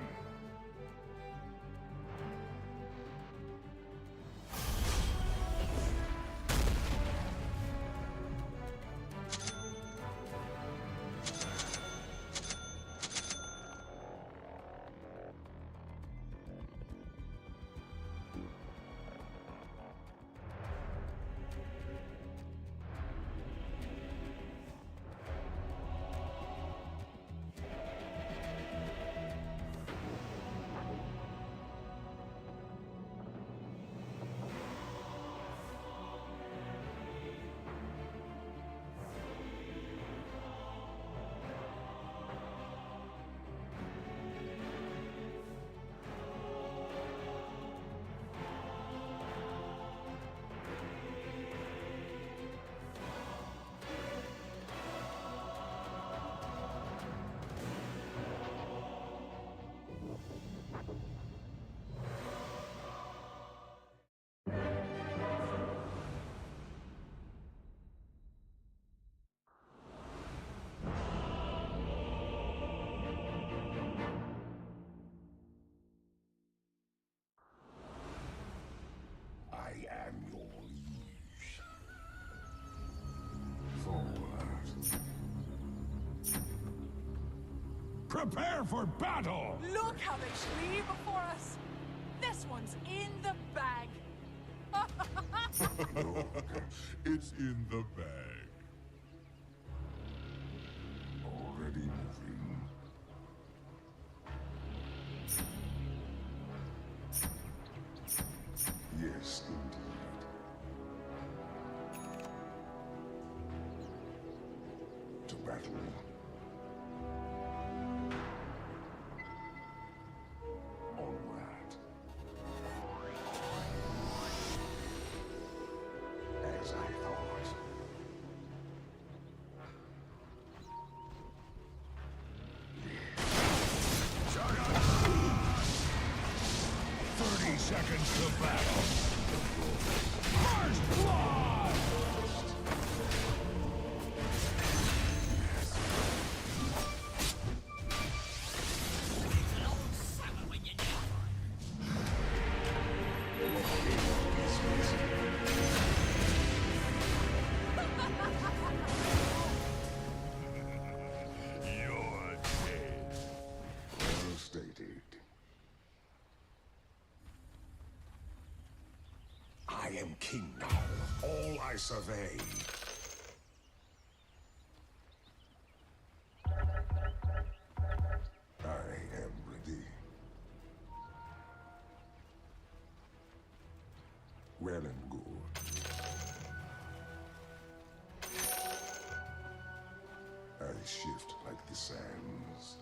I am your liege. Forward. Prepare for battle! Look how they flee before us. This one's in the bag. Look, it's in the bag. Already moving. Yes, indeed. To battle. Onward. As I thought. 30 seconds to battle. First blood! You're dead. Well stated. I am king now. All I survey. I am ready. Well and good. I shift like the sands.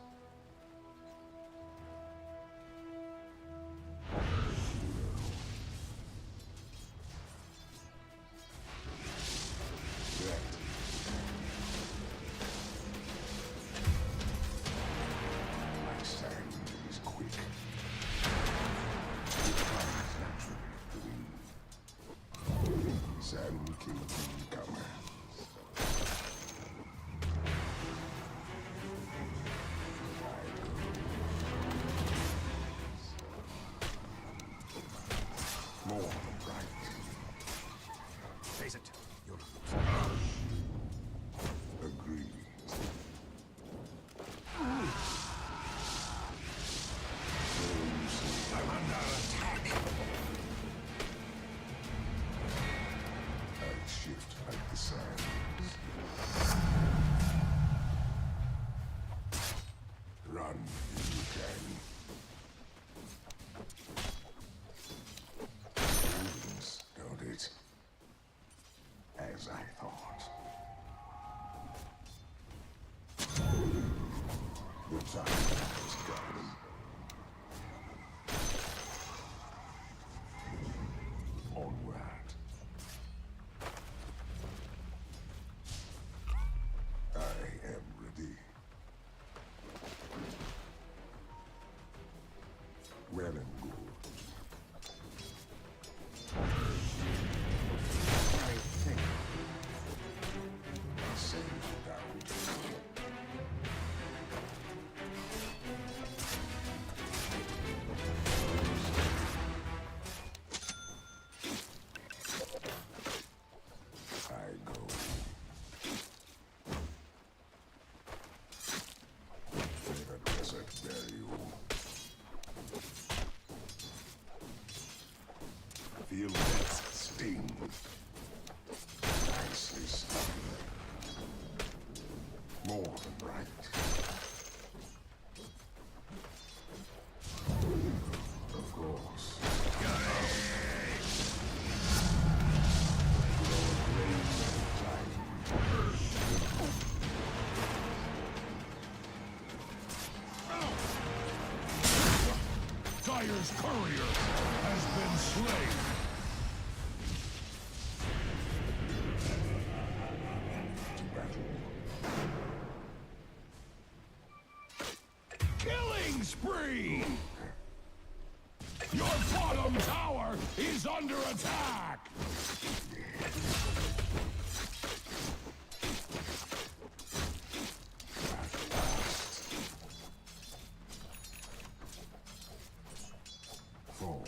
Like sand is quick. It comes naturally to me. Sand King commands. More bright. Face it. You're Agree. I'm under attack. I shift like the sands. Run if you can. Prudence, don't it? As I thought. The time has come. Onward. More than right. Of course. Dire's courier has been slain. Killing spree! Your bottom tower is under attack! Forward.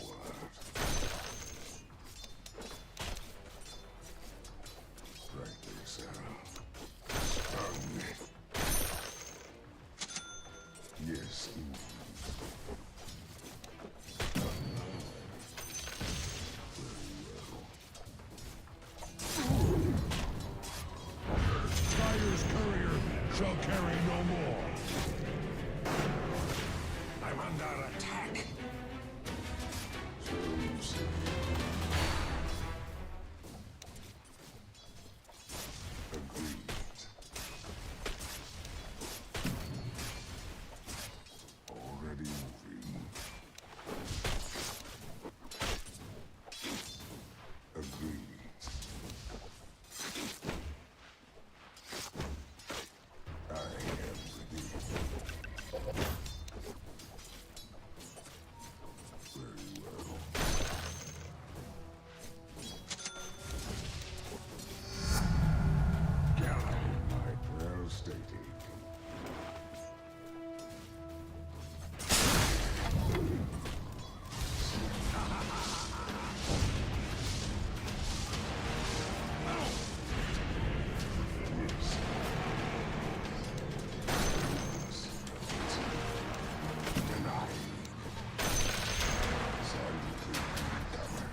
Rightly so. Stung. Yes, indeed. Dire's courier shall carry no more. I'm under attack. So agreed. Already moving. Agreed. I am ready. Very well. Galley, my well stated. Yes. Denied. Silently cover.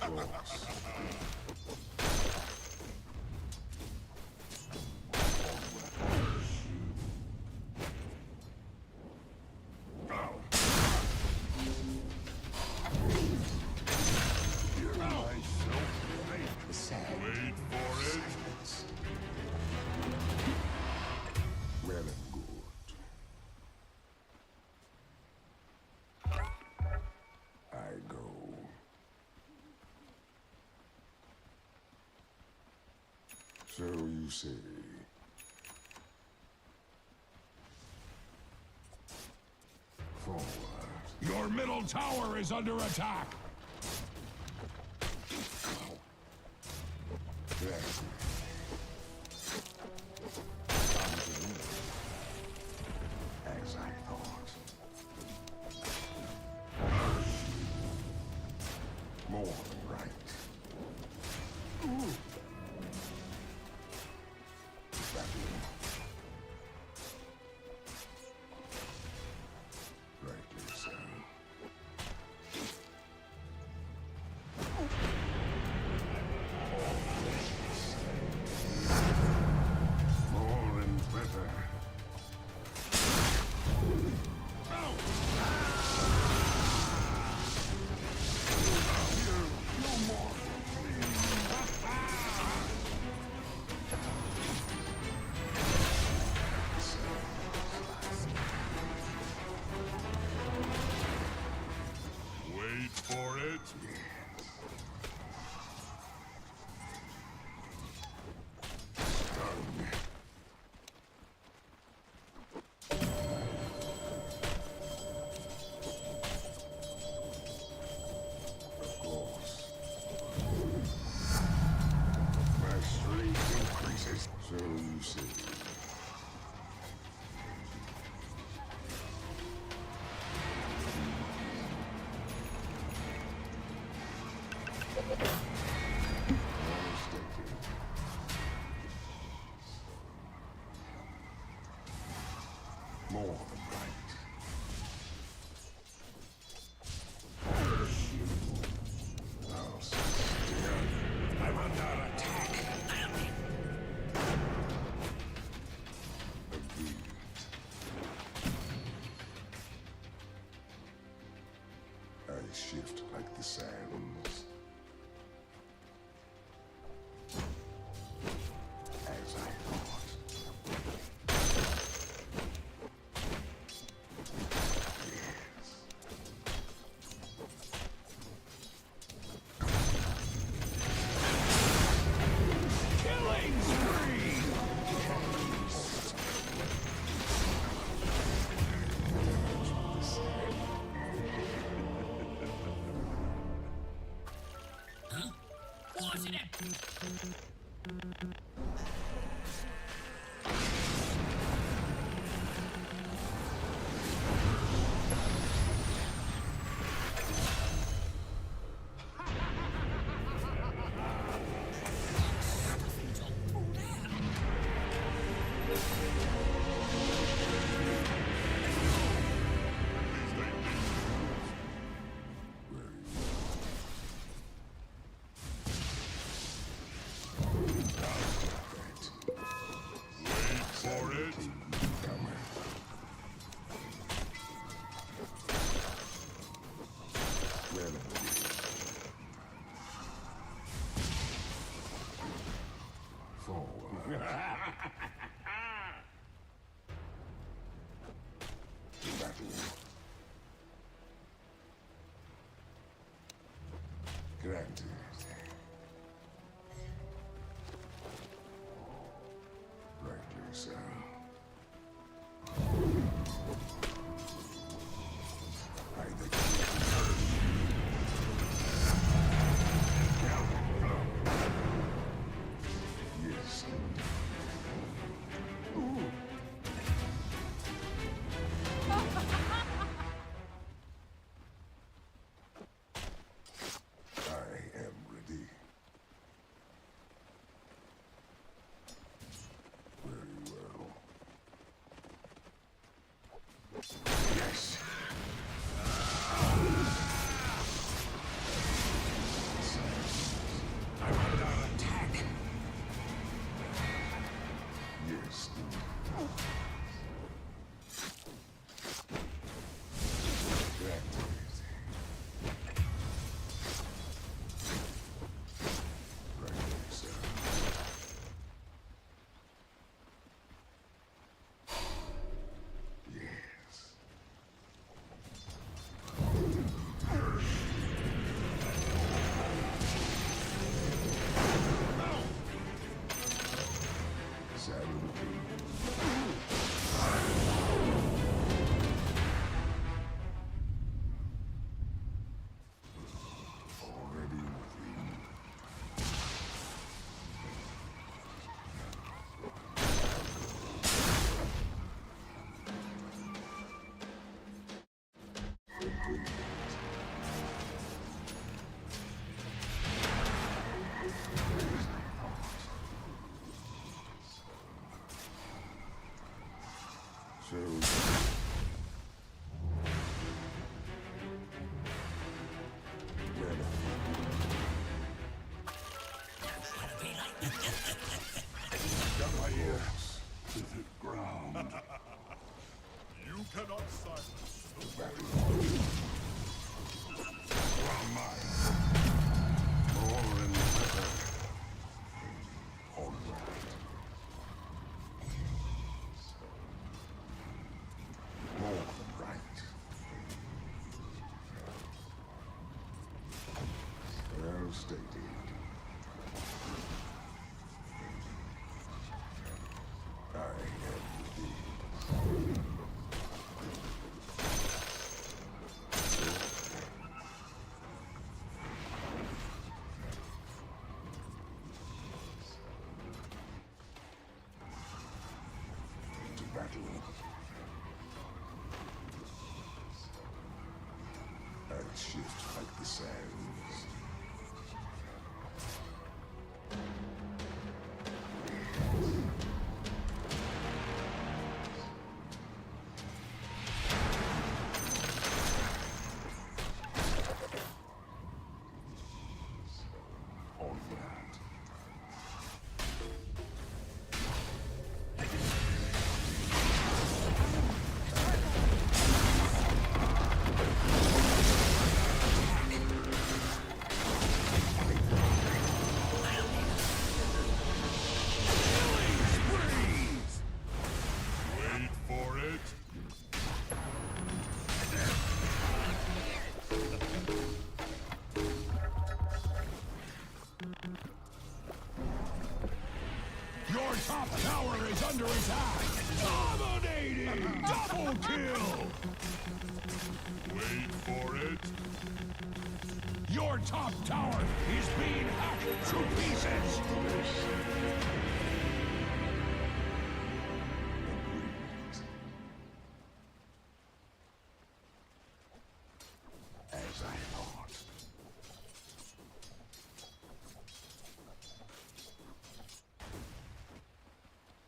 Of course. Wait for it. Well and good. I go. So you say. Forward. Your middle tower is under attack. Yes. As I thought. More than right. Rightly so. More and better. No more, Wait for it. Of course. My strength increases. So you say. More than right. I'll stand. like the sands. As I thought. Yes. Killing spree! Wasn't it? For it. Forward. Battle. Granted. Rightly so. I the yes. I am ready. Very well. Yes. I'm under attack. Yes. Granted. Rightly so. Yes. Already within. So Got my ears to the ground. You cannot silence the battle. From mine. more and better. All right. More than right. Well stated. I am ready. To battle. I shift like the sands. under attack! Dominating! Double kill! Wait for it. Your top tower is being hacked to pieces! As I thought.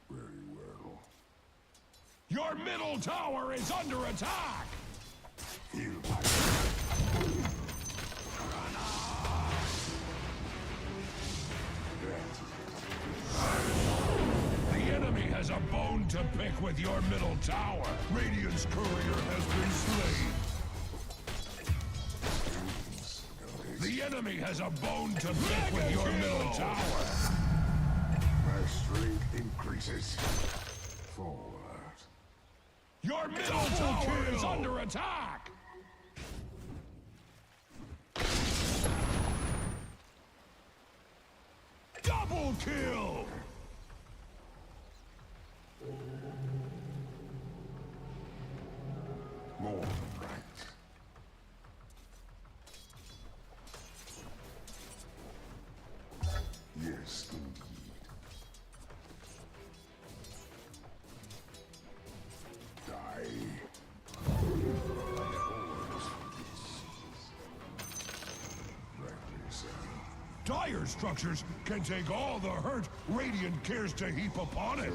Very well. Your middle tower is under attack! Heal my... The enemy has a bone to pick with your middle tower. Radiant's courier has been slain. The enemy has a bone to pick with your middle tower. My strength increases. Forward. Your middle tower is under attack! Double kill! More than right. Yes, indeed. Dire structures can take all the hurt Radiant cares to heap upon it.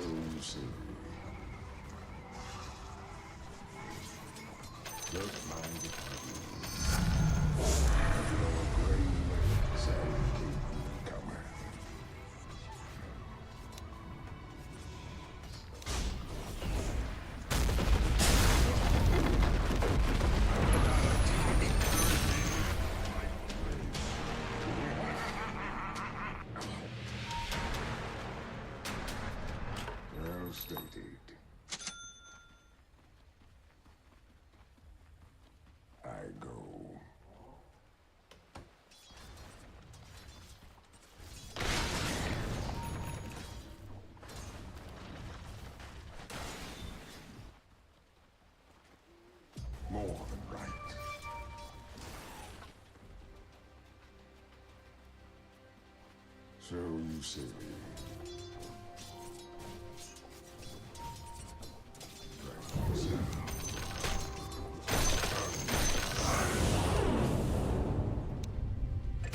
Well stated. I go. More than right. So you say.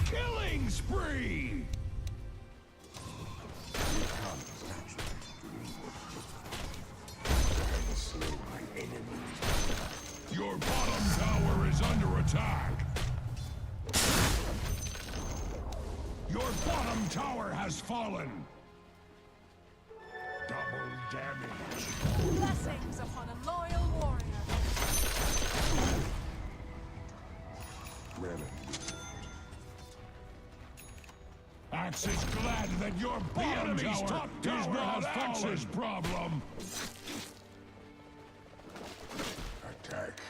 Killing spree! Your bottom tower is under attack. Your bottom tower has fallen. Double damage. Blessings upon a loyal warrior. Axe is glad that your bottom tower is not Axe's problem. Attack.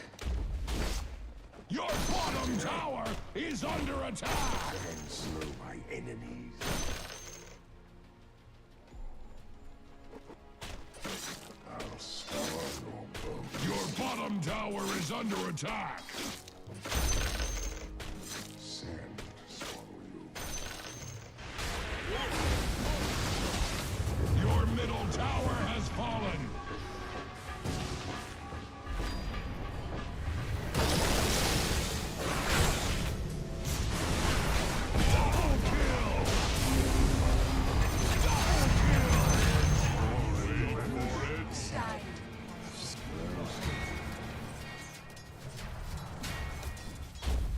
Your bottom tower is under attack. And slow my enemies. I'll starve your bones. Your bottom tower is under attack. Sand swallow you. Your middle tower has fallen. Double kill! Double kill! Wait for it.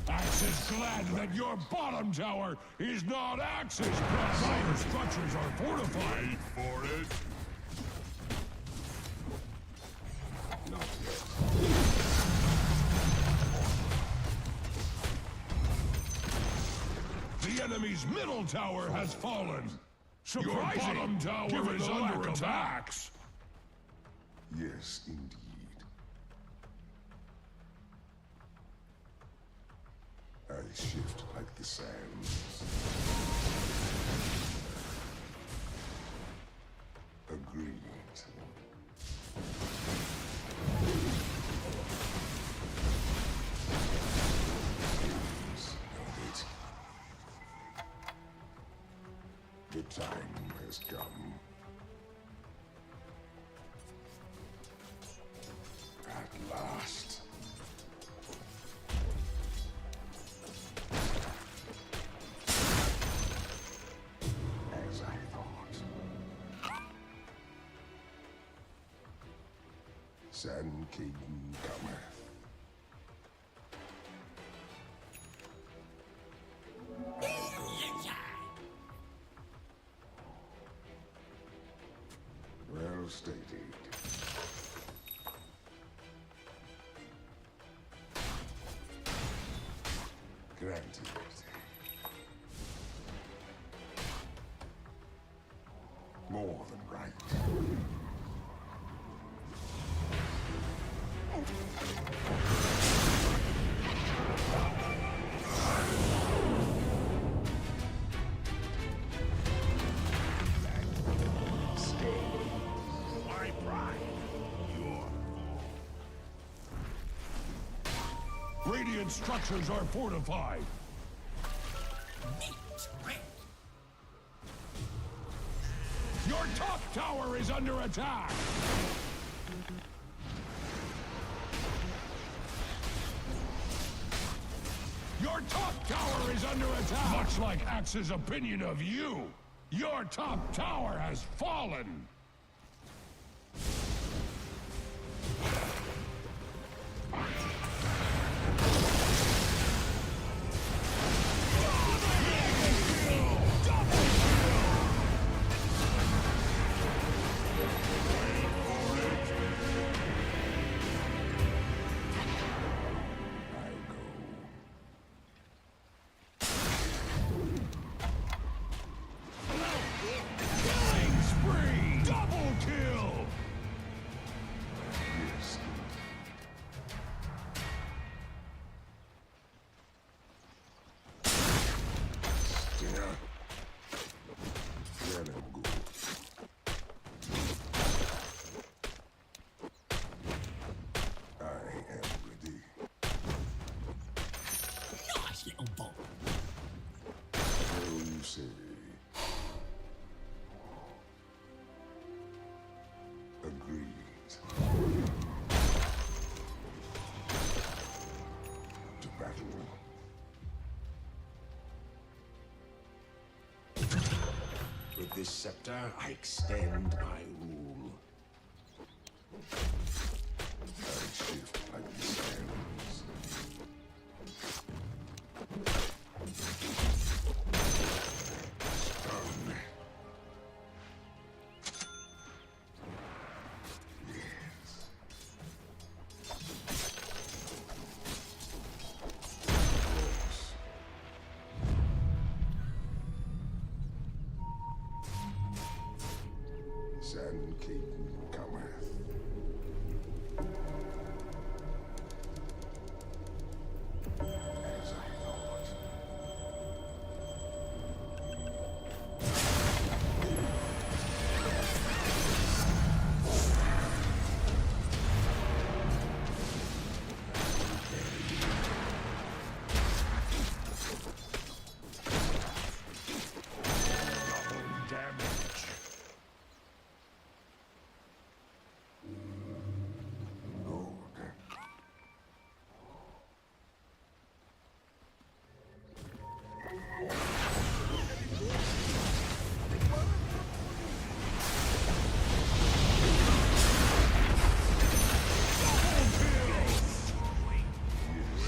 Axe is glad that your bottom tower is not Axe's problem. Dire structures are fortified. Wait for it. Not yet. The enemy's middle tower has fallen. Your bottom tower is under attack. Yes, indeed. I shift like the sands. Agreed. The time has come. At last. As I thought. Sand King cometh. Well stated. Granted. More than right. My pride, your fall. Radiant structures are fortified. Your top tower is under attack. Your top tower is under attack. Much like Axe's opinion of you, your top tower has fallen. Killing spree! Double kill! Yes. Stinger. Let him go. I am ready. Nice little ball. So you say. Agreed. To battle. With this scepter, I extend my rule. I shift like the sands. Stun. Yes. Close. Sand King cometh. As I thought. Double damage.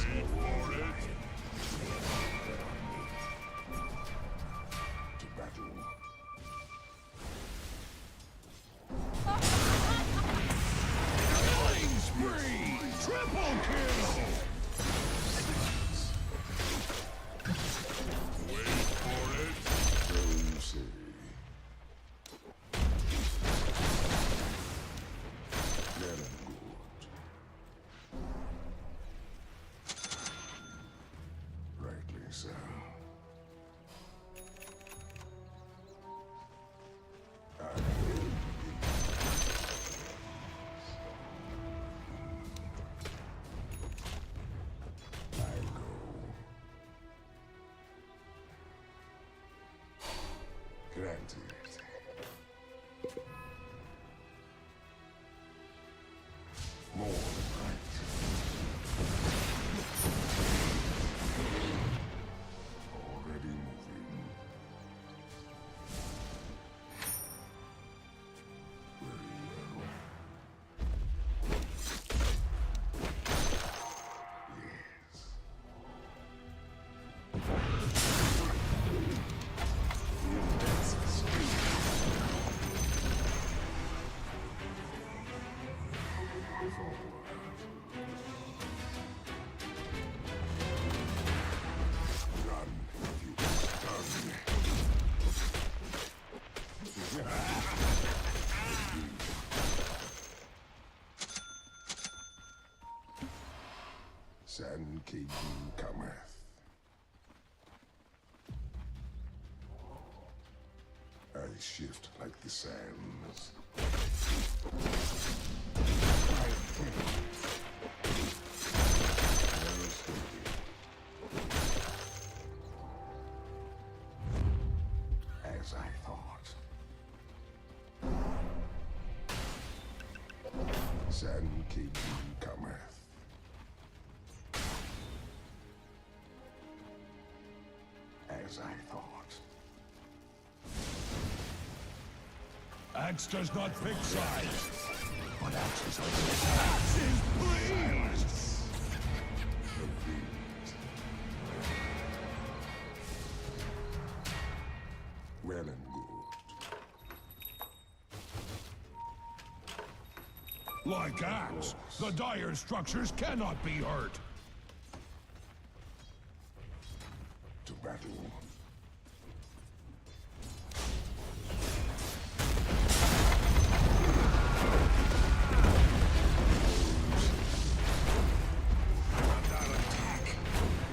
Good. To battle. Killing spree! Triple kill! Wait for it. So you say. Let him good. Rightly so. I go. Granted. More right. Already moving. Very well. Yes. Sand King cometh. I shift like the sands. As I thought. Sand King cometh. As I thought. Axe does not pick sides, but Axe is Axe is pleased! Well and good. Like Axe, the dire structures cannot be hurt. To battle.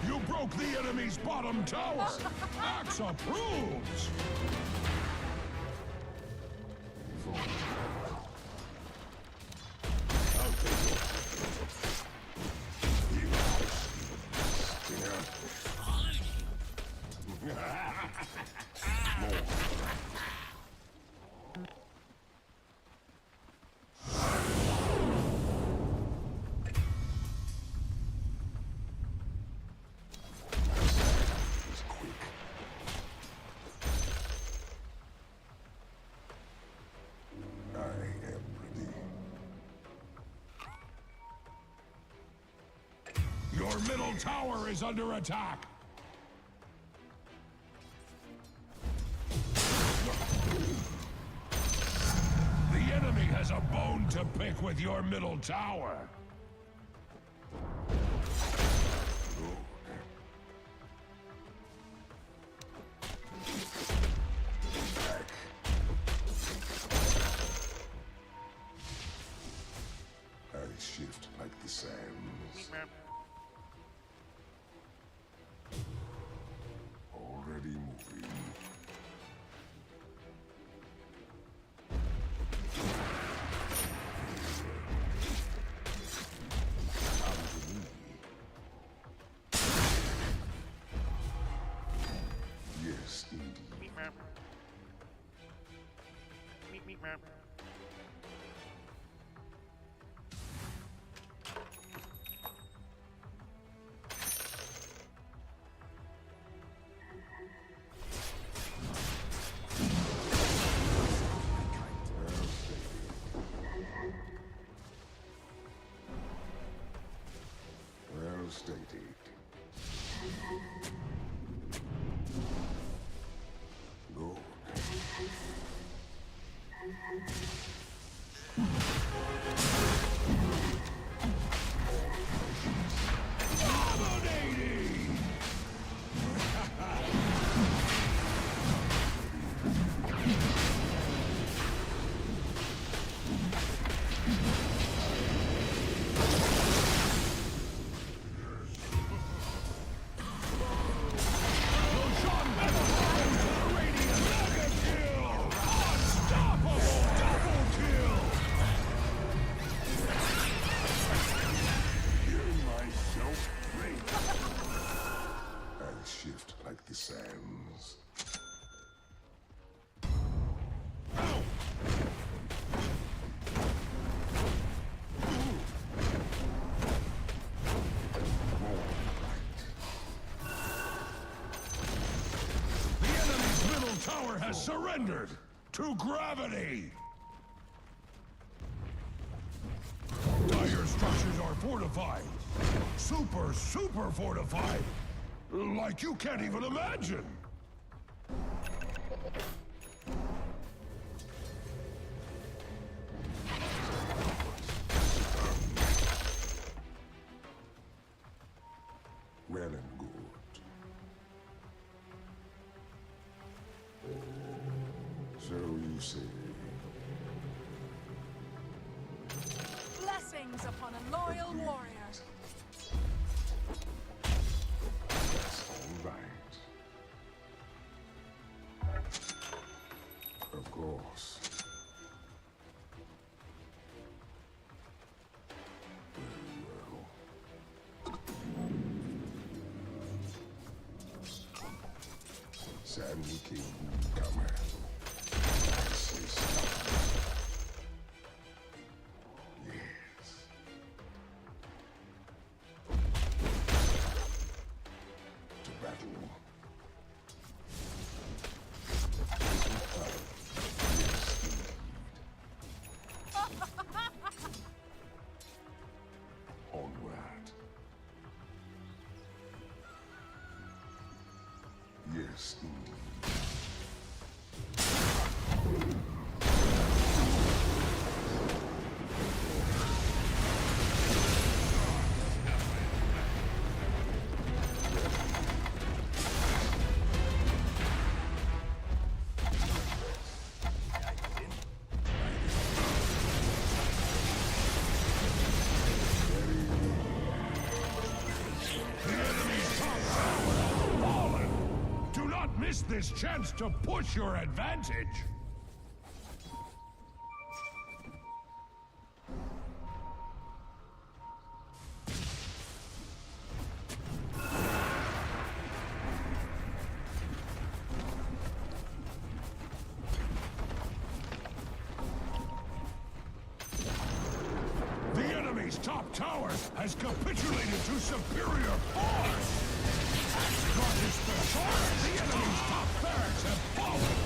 You broke the enemy's bottom tower! Axe approves! Your middle tower is under attack! The enemy has a bone to pick with your middle tower! I shift like the sands. Already moving. Yes, indeed. Well stated. Good. Dominating! I shift like the sands. has surrendered to gravity. Dire structures are fortified. Super, super fortified. Like you can't even imagine. Well and good. So you say. Blessings upon a loyal warrior. That's all right. Of course. Sand King Newcomer. Yes. To battle. Onward. Yes, indeed. Do not miss this chance to push your advantage. The enemy's top tower has capitulated to superior force. God is the charge. The enemy's top barracks have fallen.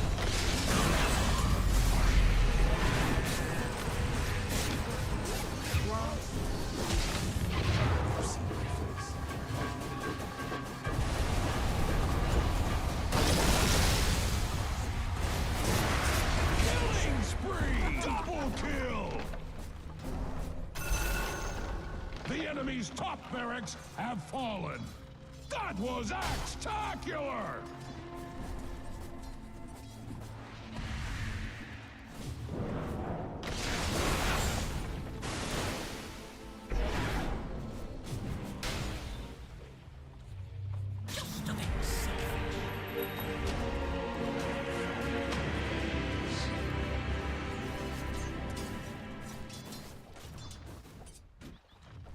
Killing spree! Double kill! The enemy's top barracks have fallen. That was axtacular!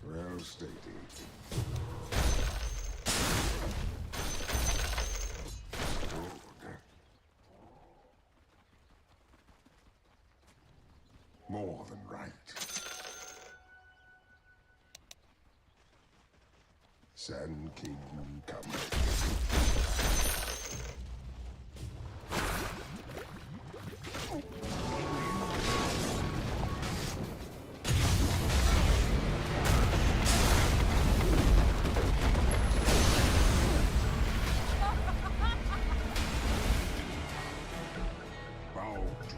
Well stated. More than right. Sand King Newcomer. Bow to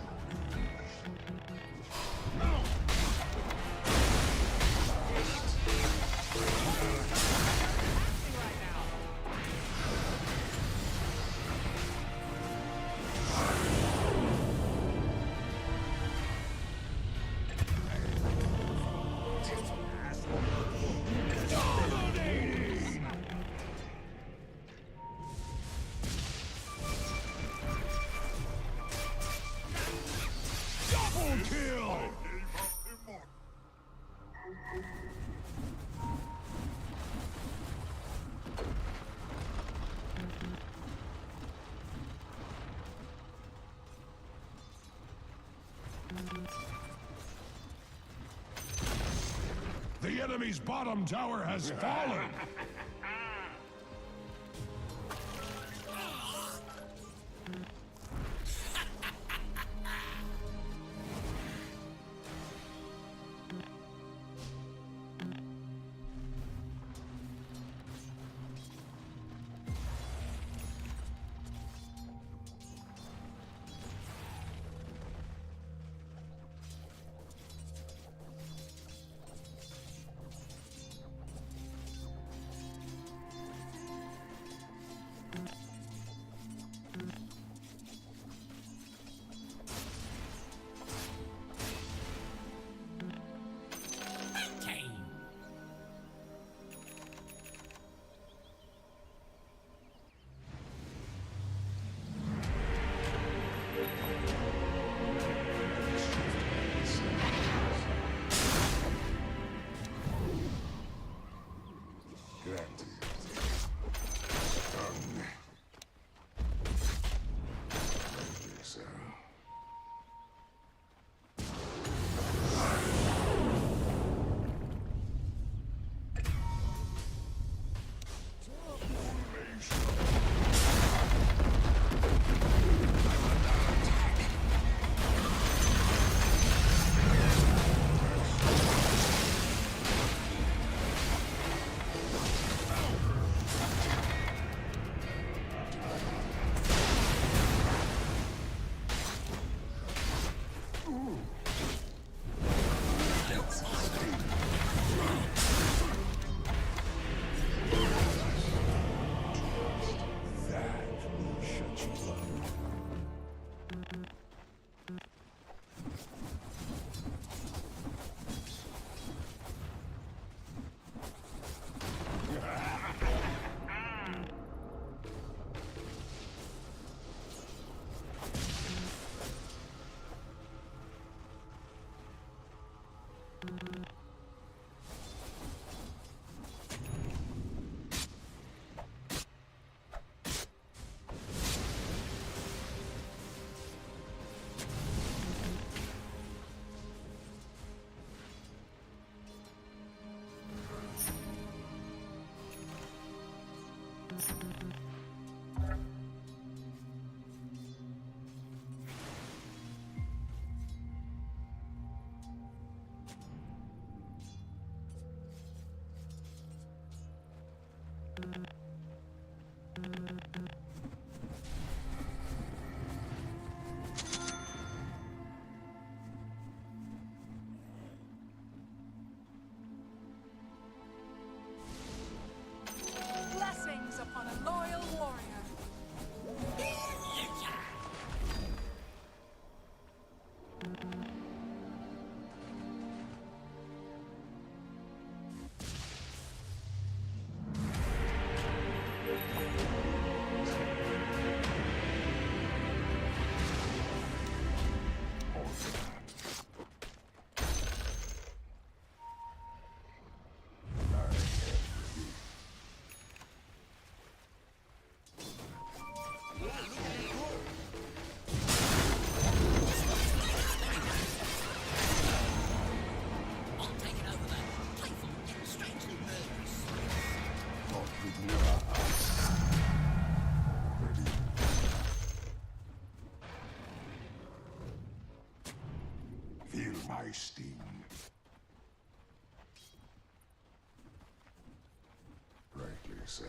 Double kill! The enemy's bottom tower has fallen! my sting. Rightly so.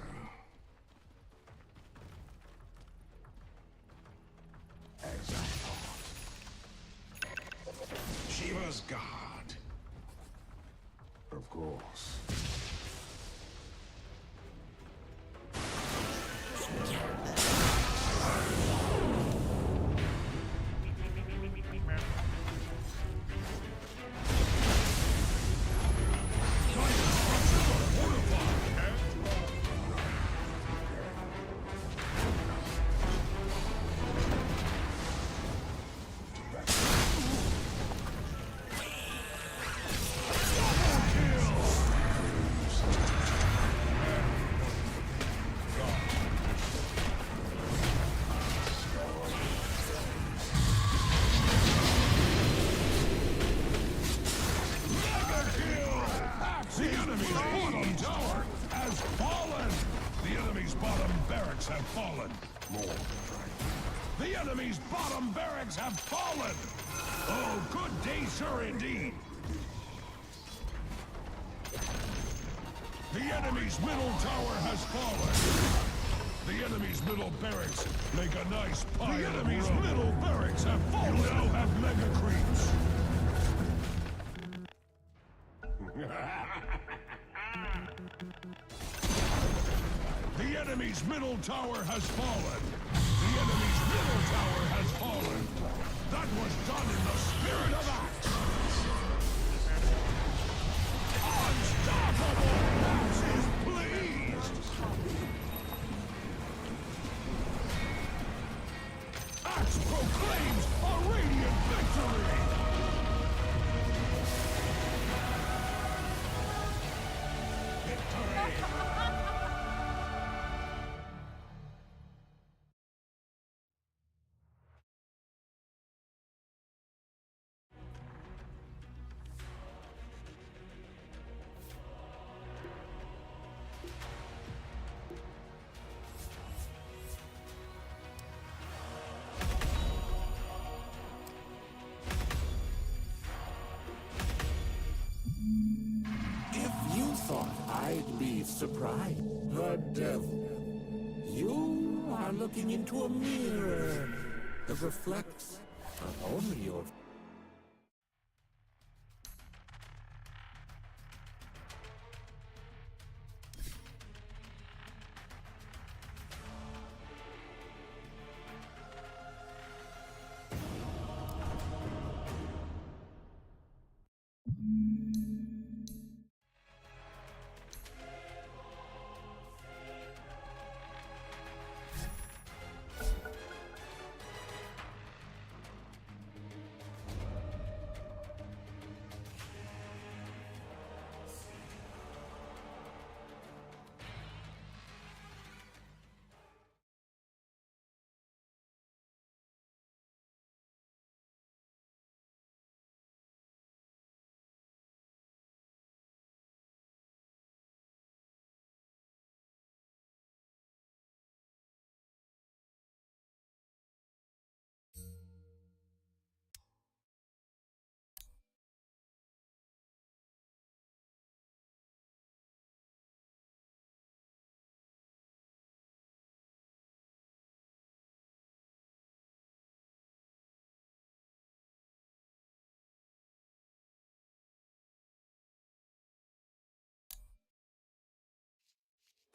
As I thought. Shiva's God. Of course. Have fallen. More. The enemy's bottom barracks have fallen. Oh, good day, sir, indeed. The enemy's middle tower has fallen. The enemy's middle barracks make a nice pile. The enemy's middle barracks have fallen. You now have mega creeps. The enemy's middle tower has fallen. The enemy's middle tower has fallen. That was done in the spirit of act. Unstoppable! Axe is pleased. Axe proclaims a radiant victory. Victory! I'd be surprised. The devil. You are looking into a mirror that reflects not only your...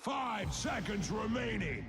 Five seconds remaining.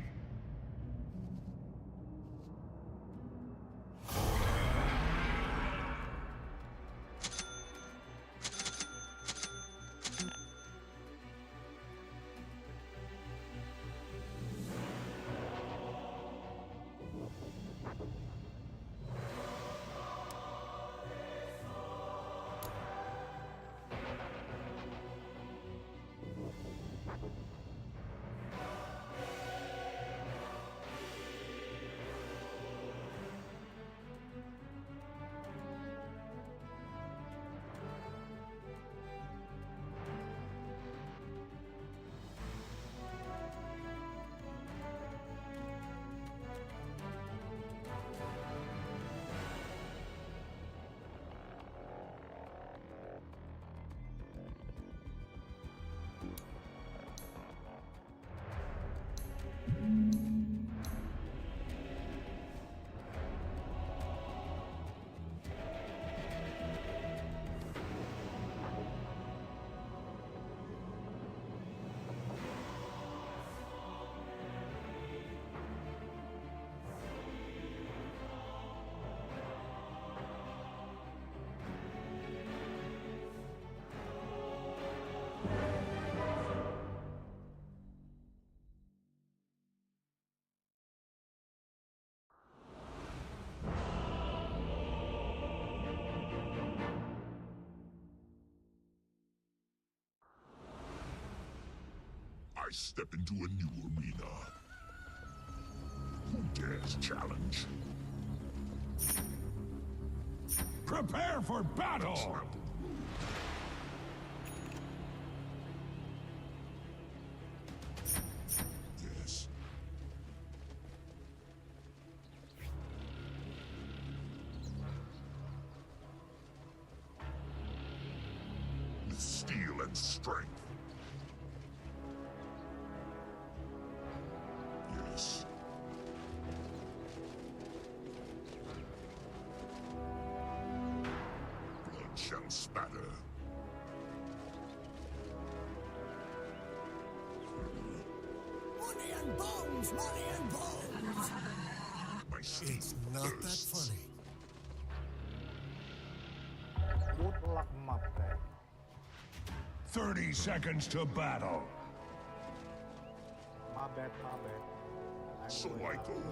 I step into a new arena. Who dares challenge? Prepare for battle! Yes. With steel and strength. Yes. Blood shall spatter. Money and bones, money and bones. My steel It's not that thirsts. funny. Good luck, Muppet. 30 seconds to battle. My bad, my bad. So I go.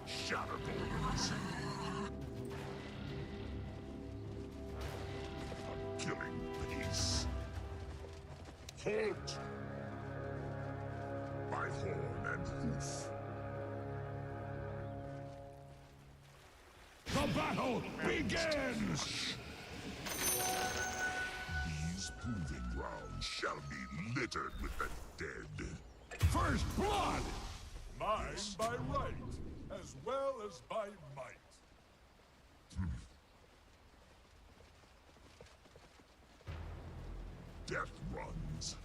Shatter bones. A killing pace. Halt! By horn and hoof. The battle begins! These proving grounds shall be littered with the dead. First blood! Mine by right, as well as by might. Death runs.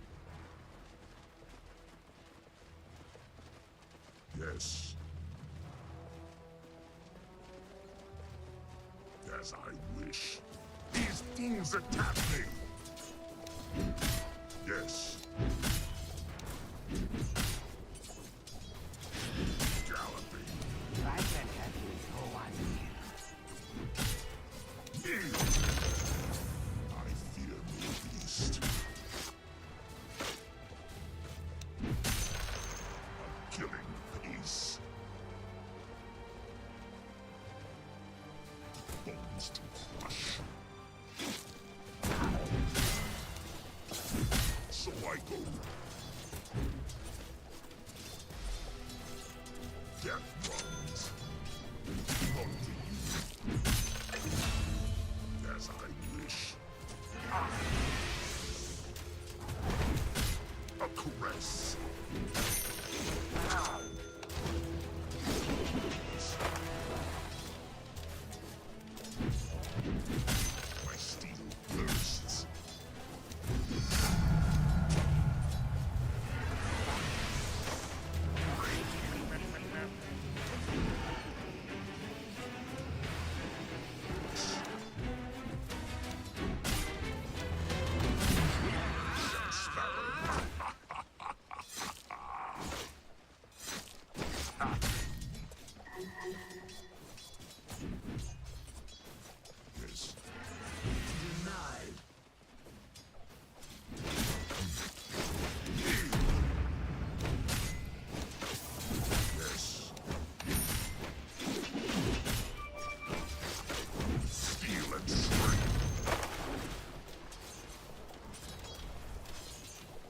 Yes. As I wish. These fools attack me! Yes. Galloping. Me! I fear no beast. A killing pace. Bones to crush. So I go. Death runs. Unto you. As I wish. A caress. My steel thirsts. Yes. Yes. Steel and strength.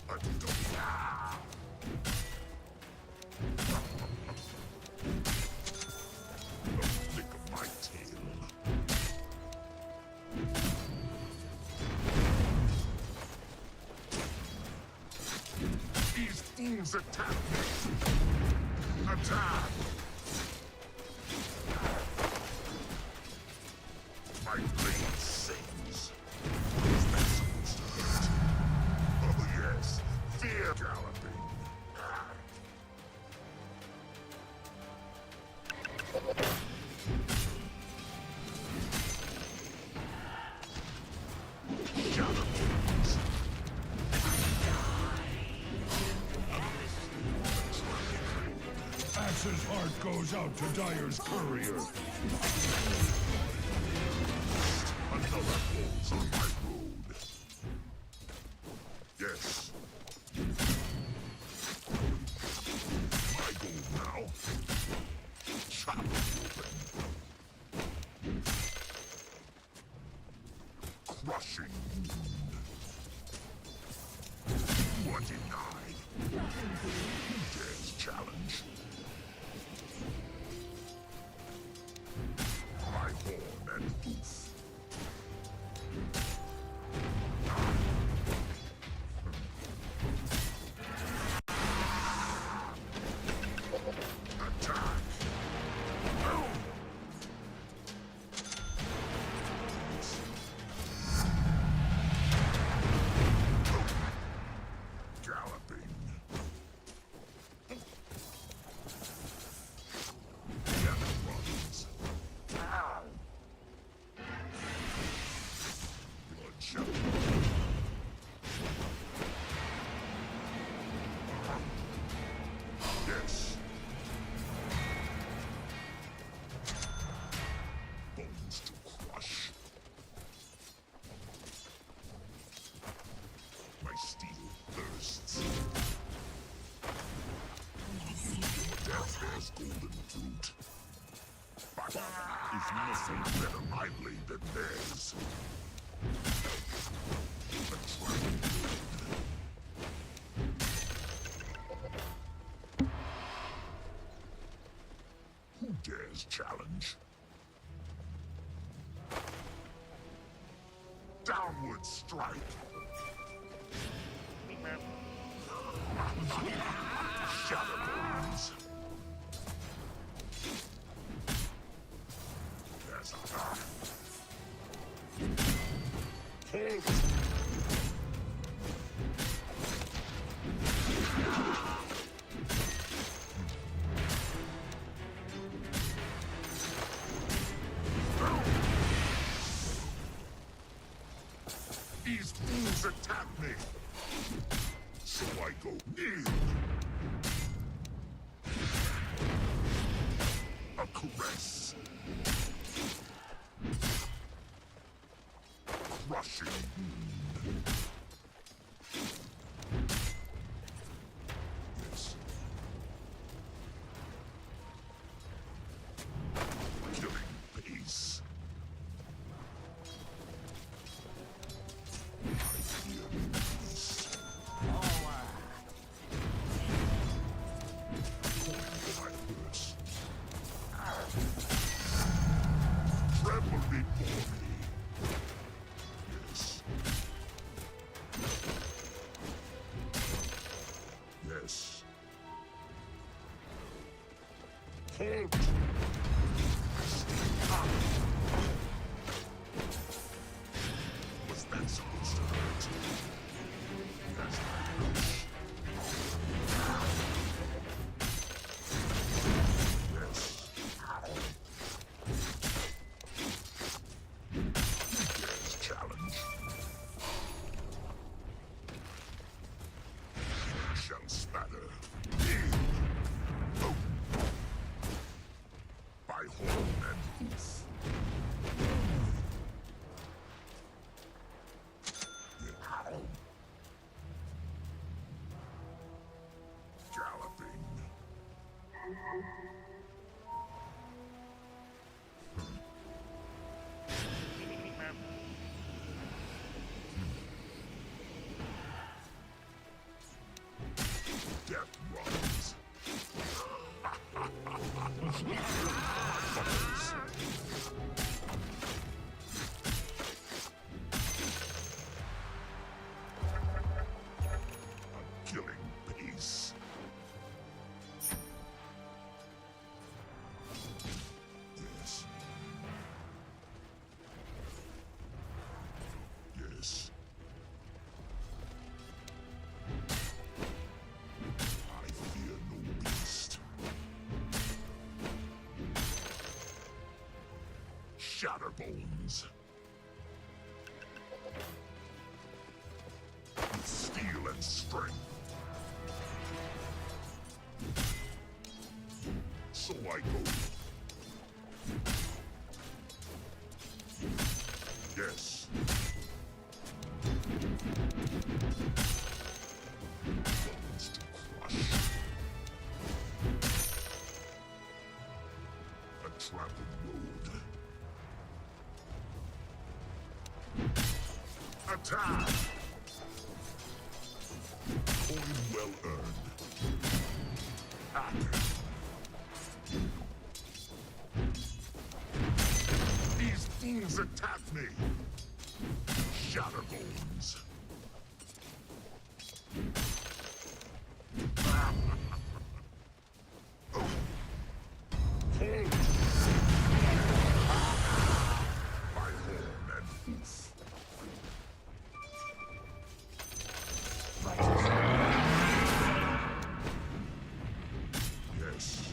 A double. The flick of my tail. These fools attack me! Attack! My blade sings. Is that supposed to hurt? Oh yes, fear galloping. Shadow bones. Axe's heart goes out to Dyer's courier. Another falls on my road. Yes. My goal now. Chop open. Crushing wound. Dares challenge. My horn and hoof. Attack! Galloping. Gallop runs. Ow! Bloodshed. Yes. Bones to crush. My steel thirsts. Your death bears golden fruit. But is nothing better my blade than theirs. A traveling blade. Who dares challenge? Downward strike. Shadowbones. There's a halt. These fools attack me. So I go in. A caress. Crushing wound. Yes. Killing pace. I fear peace. My purse. Tremble before me. Yes. Yes. Halt! Was that supposed to hurt? Yes, I wish. Yes. Yes, challenge. Shall spatter. Oh. By horn and hoof. Galloping. Death runs. Fuckers. A killing pace. Yes. Yes. I fear no beast. Shatterbones. With steel and strength. So I go. Yes. Bones to crush. A trampled road. Attack! Coin well earned. things attack me! Shatterbones! My horn and hoof. Yes.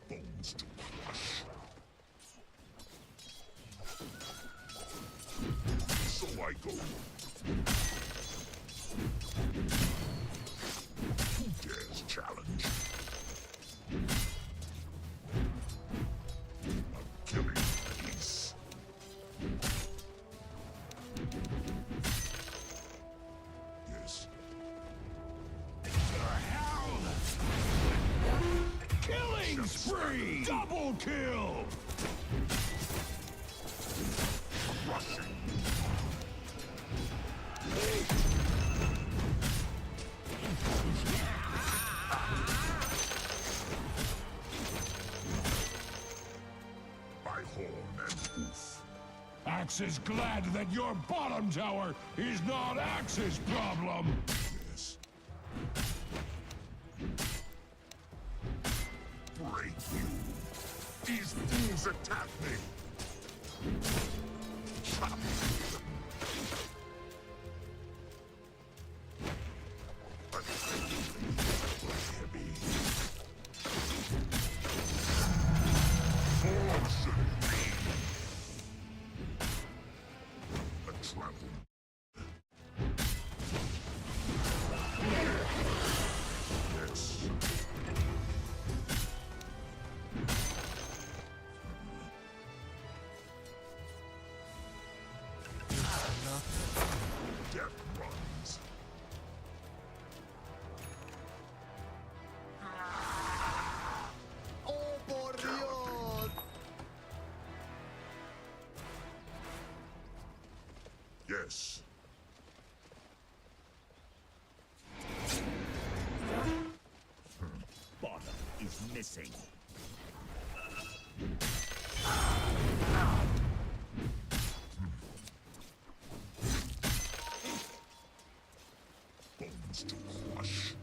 Bones to crush. So I go. Who dares challenge? A killing piece. Yes. Killing spree! Double kill! Crushing. My horn and hoof. Axe is glad that your bottom tower is not Axe's problem. Yes. Break you. These things attack me. Chop. Heavy. Force me. A travel. Yes. Death runs. ¡Oh, por Dios! Yes. Bottom is missing. Bones to crush.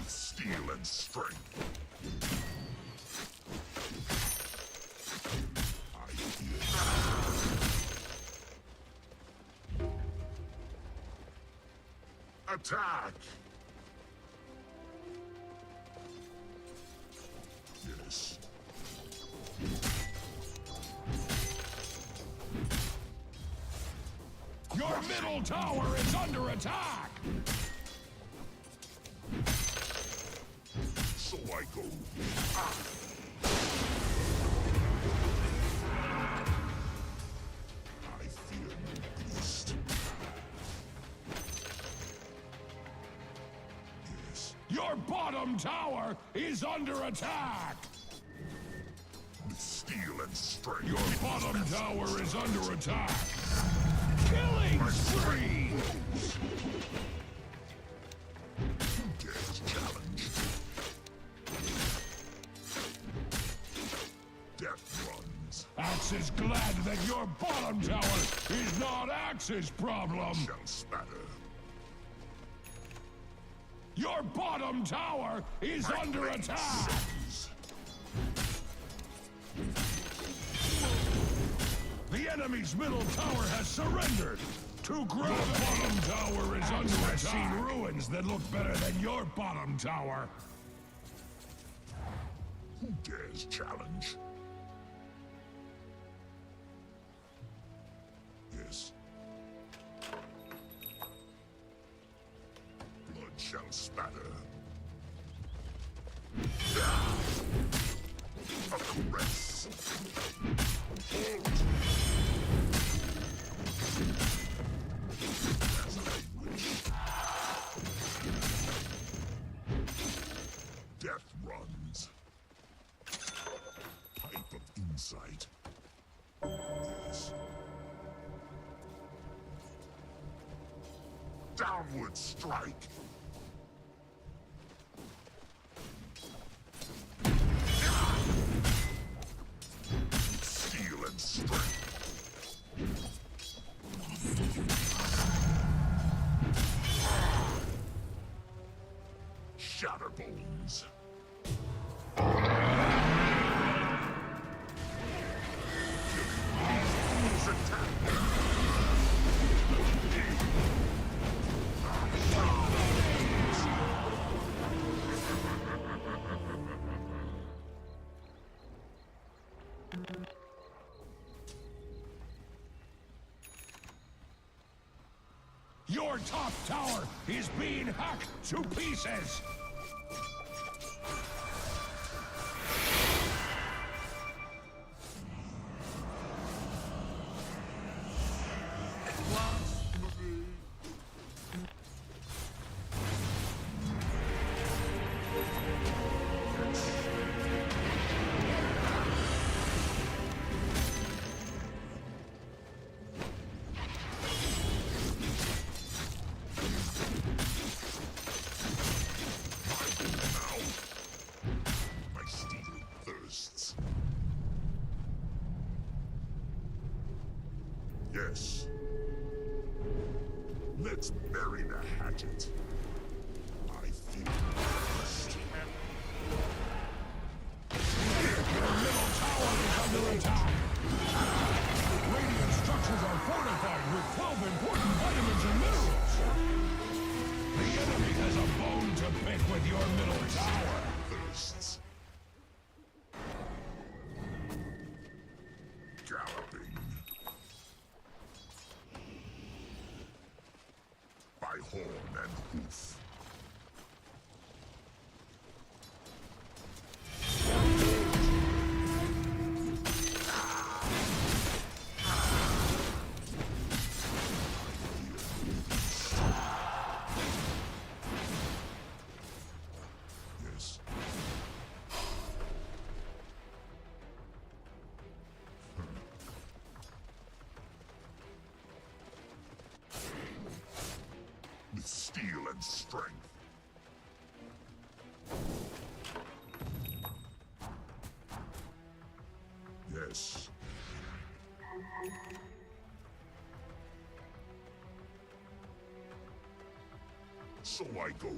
Steel and strength. I feel. Attack! Yes. Your middle tower is under attack! So I go. I fear no beast. Yes. Your bottom tower is under attack! With steel and strength. Your bottom tower is under attack! Killing spree! Who dares challenge? Death runs. Axe is glad that your bottom tower is not Axe's problem. Shall spatter. Your bottom tower is under attack. The enemy's middle tower has surrendered. to grow. Your bottom tower is under attack. I've seen ruins that look better than your bottom tower. Who dares challenge? Yes. Blood shall spatter. A caress. Hold. As I wish. Death runs. Pipe of insight. Yes. Downward strike. Steel and strength. Shatterbones. These attack. Your top tower is being hacked to pieces! My steel thirsts. Yes. Let's bury the hatchet. I feel thirst. Your middle tower is under attack! Radiant structures are fortified with 12 important vitamins and minerals! The enemy has a bone to pick with your middle tower! Thirsts. Galloping. By horn and hoof. Yes. With steel and strength. Yes. So I go.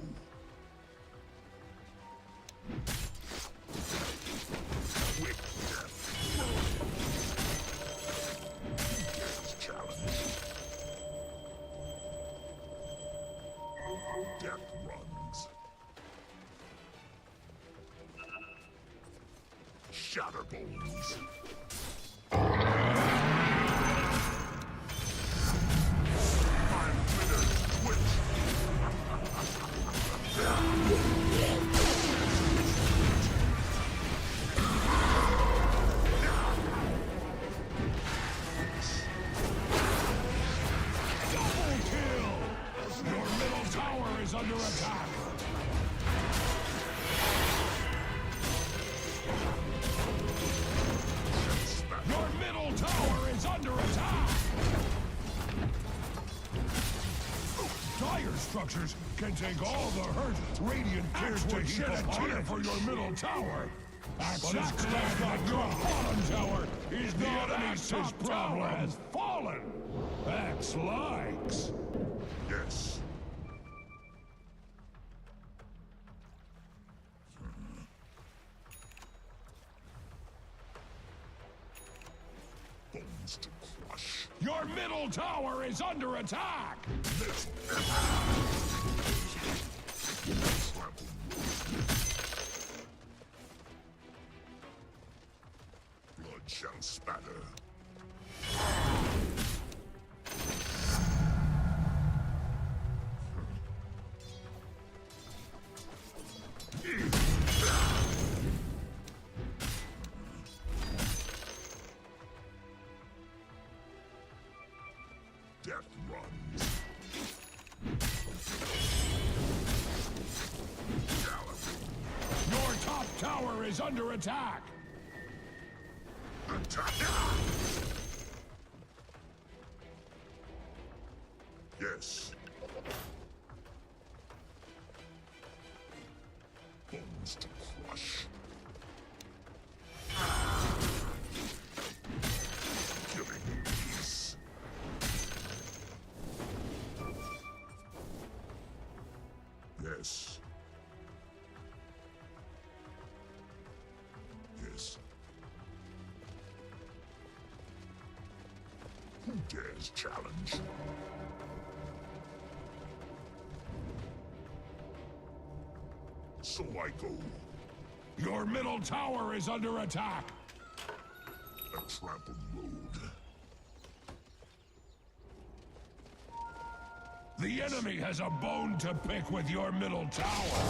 Quick death. Dares challenge. Death runs. Shatterbones. My winner's witch. Double kill! Your middle tower is under attack! Your middle tower is under attack! Dire structures can take all the hurt Radiant cares to shed a tear for your middle tower. But it's glad that your bottom tower is the enemy's top tower has fallen. Axe likes. Yes. Bones Bones to crush. Your middle tower is under attack! Blood shall spatter. Death runs. Your top tower is under attack! Attack! Yes. Bones to crush. Killing peace. Yes. Yes. Who dares challenge? So I go. Your middle tower is under attack! A trampled road. The enemy has a bone to pick with your middle tower!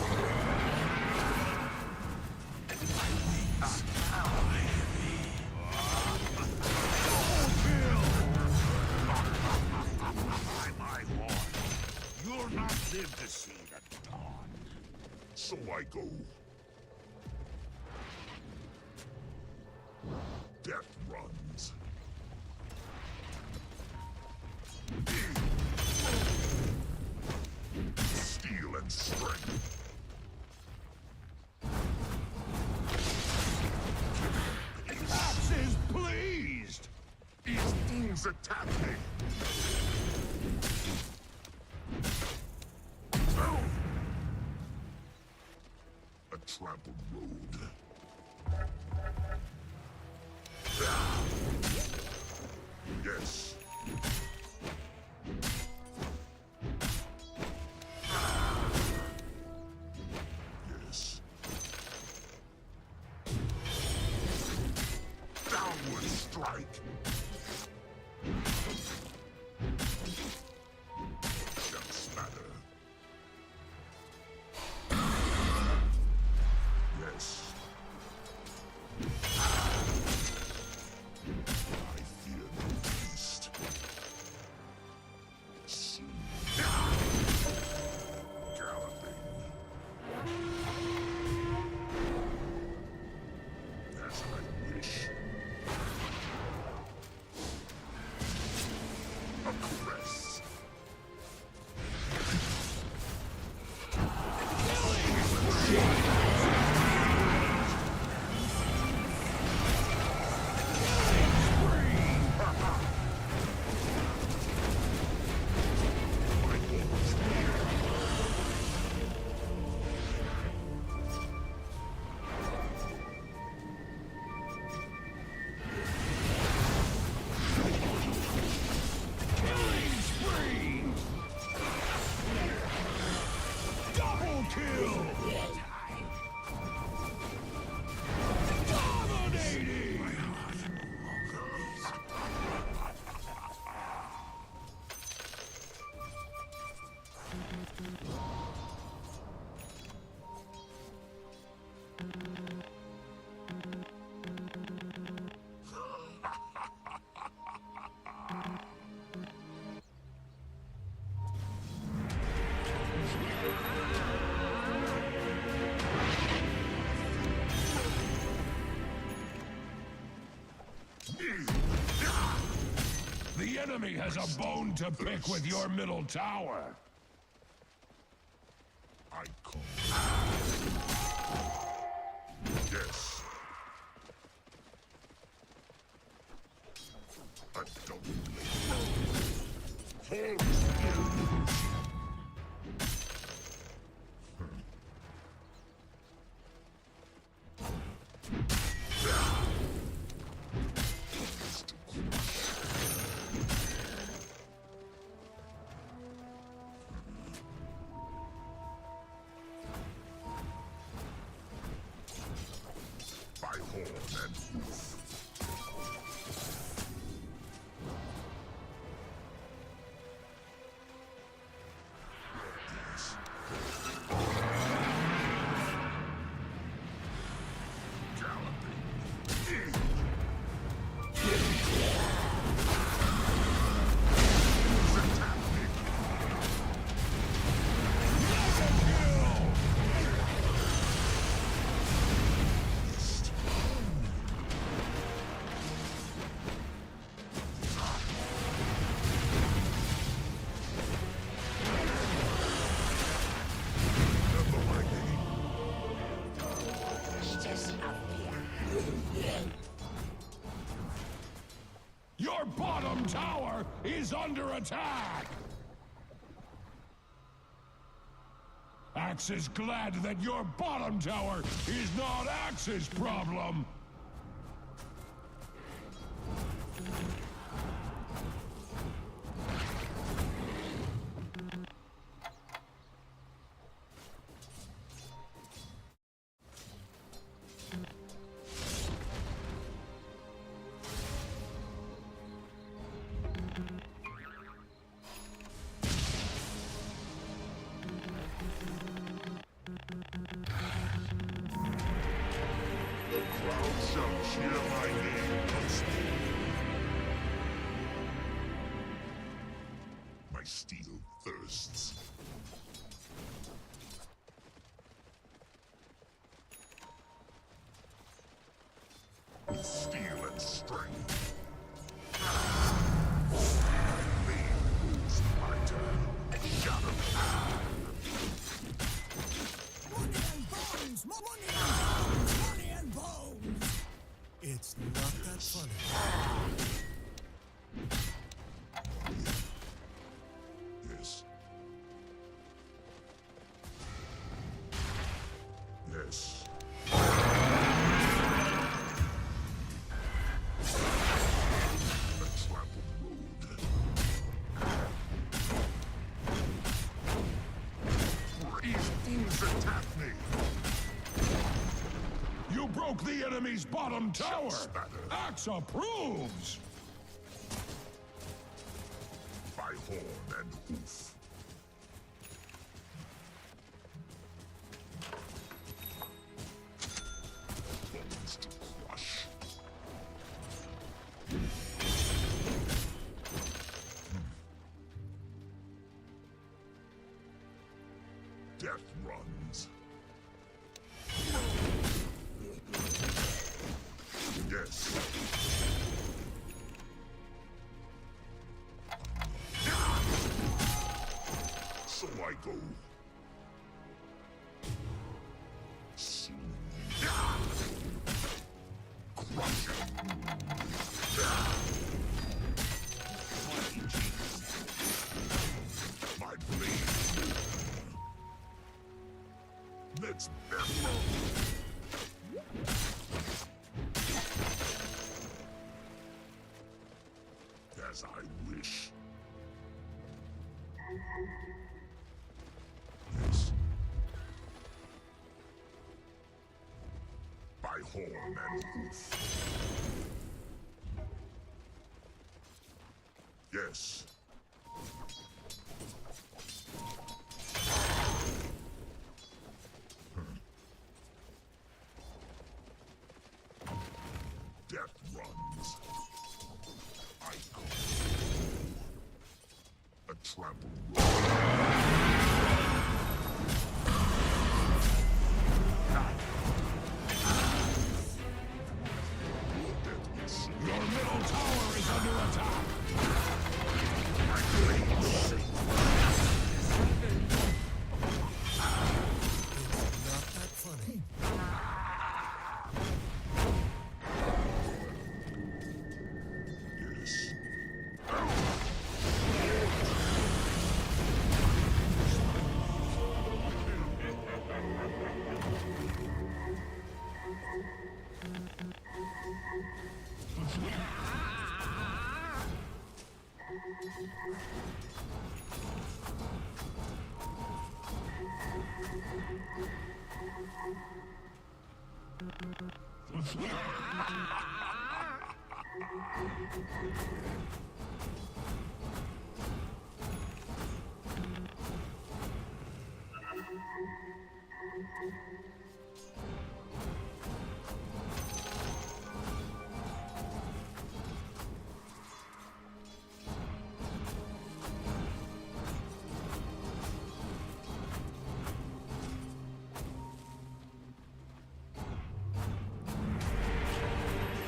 My lord, you'll not live to see the dawn. So I go. Death runs. Steel and strength. Axe is pleased! These things attack me. A trampled road. Yes. Yes. Downward strike. Shall spatter. Yes. I fear no beast. Soon. Galloping. As I wish. A caress. Double kill! Dominating! The enemy has a bone to pick with your middle tower. I call. Yes. A double blade. Hold still. bottom tower is under attack! Axe is glad that your bottom tower is not Axe's problem! Crowd shall cheer my name once more. My steel thirsts. With steel and strength. Lead moves my turn. Shadow. Money and bones! Money and bones! Money and bones! It's not that funny. Yes. Yes. The trampled road. These fools attack me! You broke the enemy's bottom tower! Spatter. Axe approves! By horn and hoof. Bones to crush. Death runs. Yes. So I go. Soon. Crush it. My blade. Let's battle. As I wish. Yes. By horn and hoof. Yes. Death runs. I go. A trampled road. Your middle tower is under attack! My blade sings. Not that funny. Yes.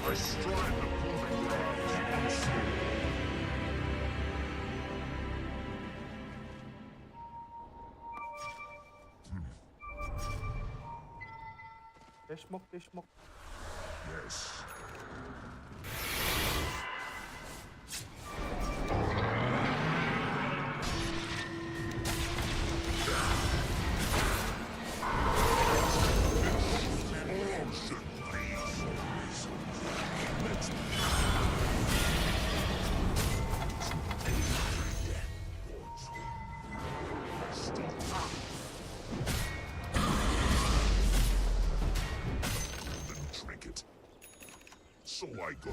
I stride the proving grounds once more. Deşmok. Yes. So I go.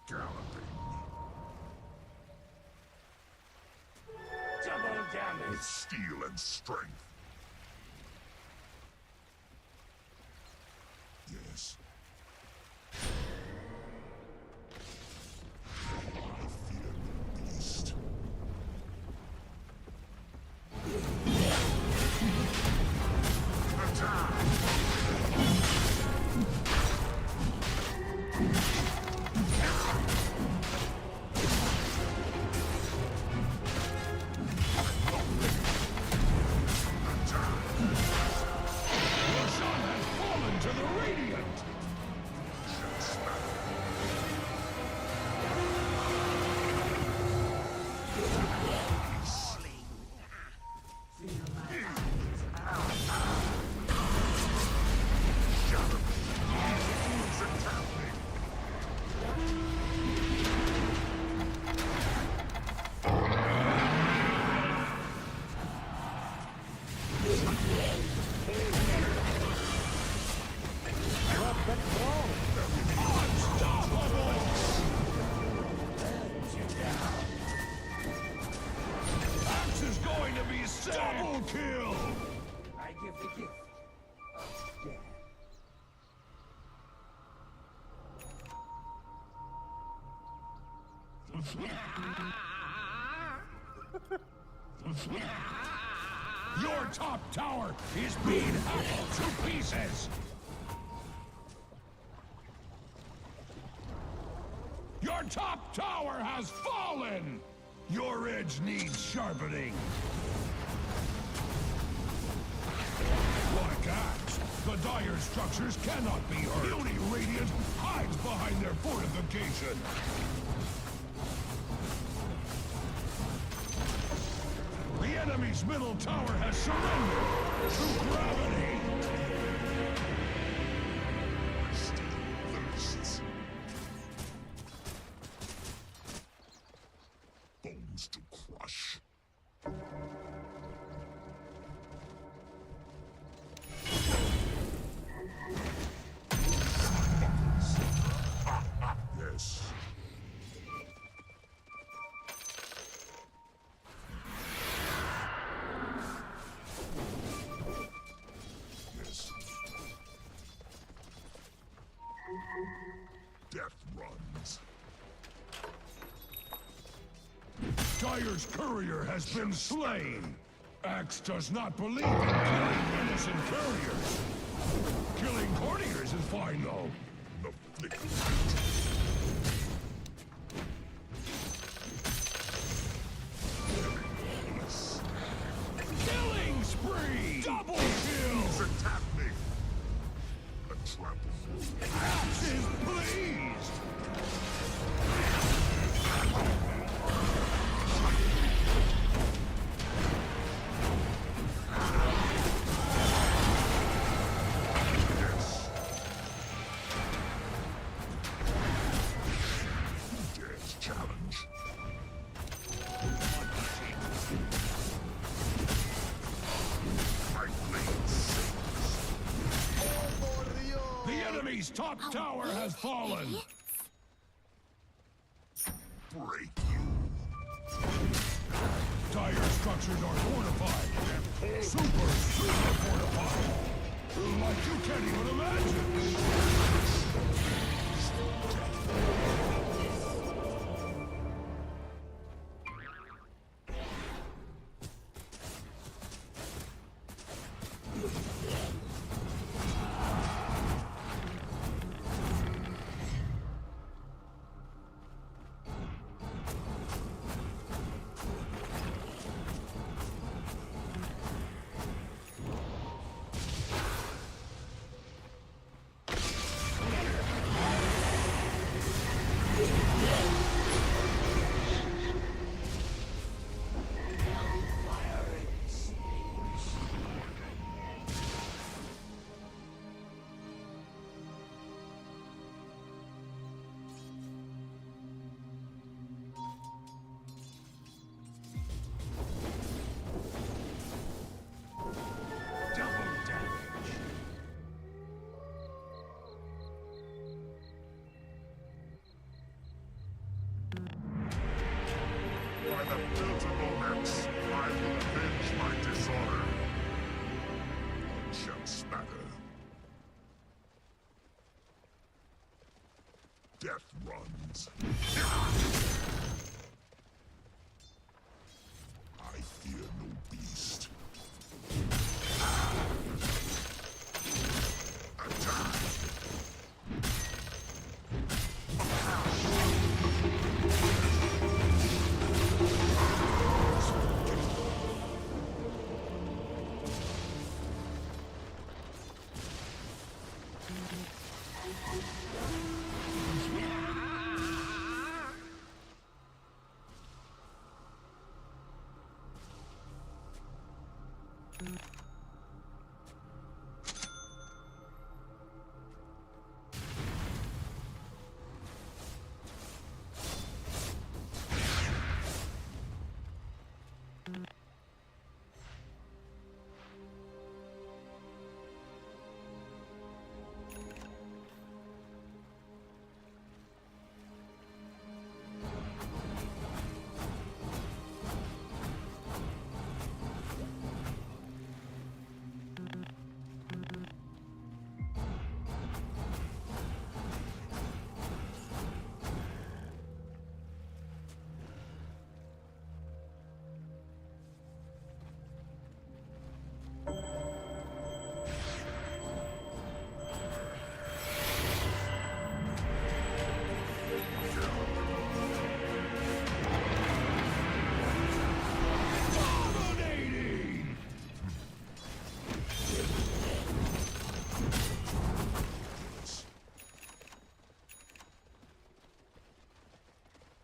Galloping. Double damage. With steel and strength. Yes. I fear the beast. Roshan has fallen to the Radiant. Axe is going to be sick. Double kill. I give the gift of death. Your top tower is being hacked to pieces. Your top tower has fallen. Your edge needs sharpening. Like axe, the dire structures cannot be hurt. Beauty Radiant hides behind their fortification. The enemy's middle tower has surrendered to gravity. Thirsts. Bones to crush. Yes. Yes. Death runs. Dire's courier has been slain. Axe does not believe in killing innocent couriers. Killing courtiers is fine, though. Killing spree! Double kill! Attack me! A trample. Axe is pleased! Dares challenge. My blade sings. The enemy's top tower has fallen! Break you. Dire structures are fortified. Super fortified. Like you can't even imagine. have built a romance. I will avenge my dishonor. Blood shall spatter. Death runs. I fear no beast. Attack!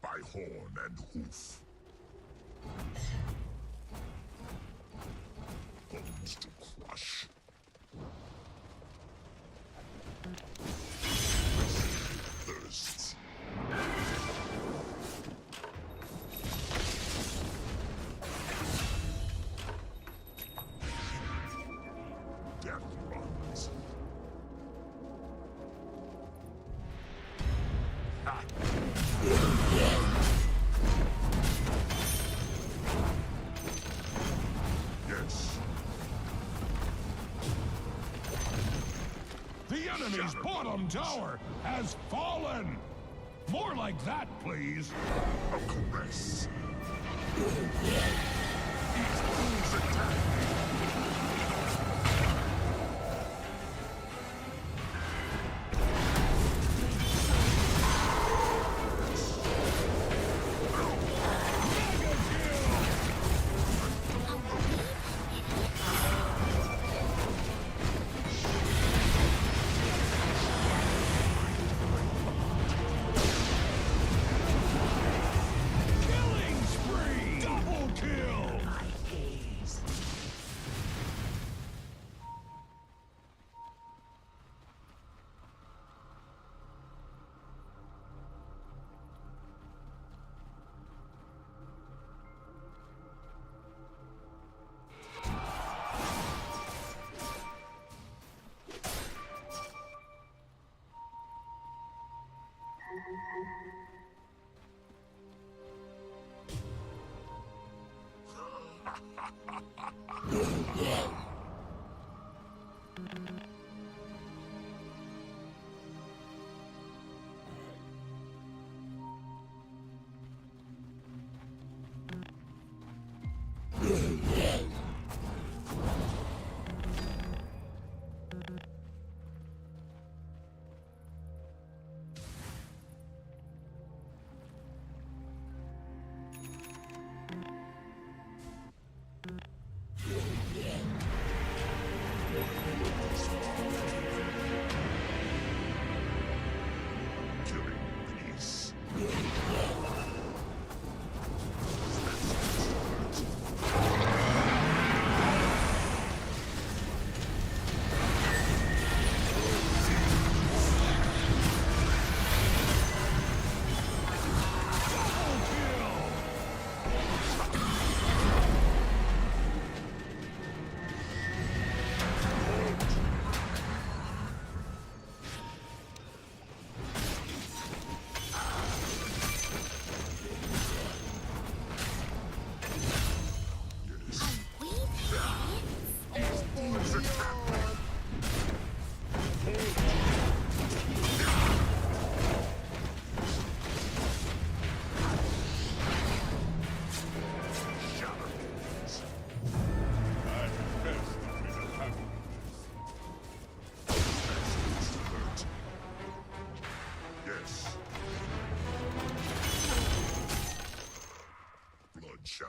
By horn and hoof. Bones to crush. Thirsts. Death runs. Ha! Yes. The enemy's bottom tower has fallen! More like that, please. A caress. Each fool's attack. Killing spree! Double kill!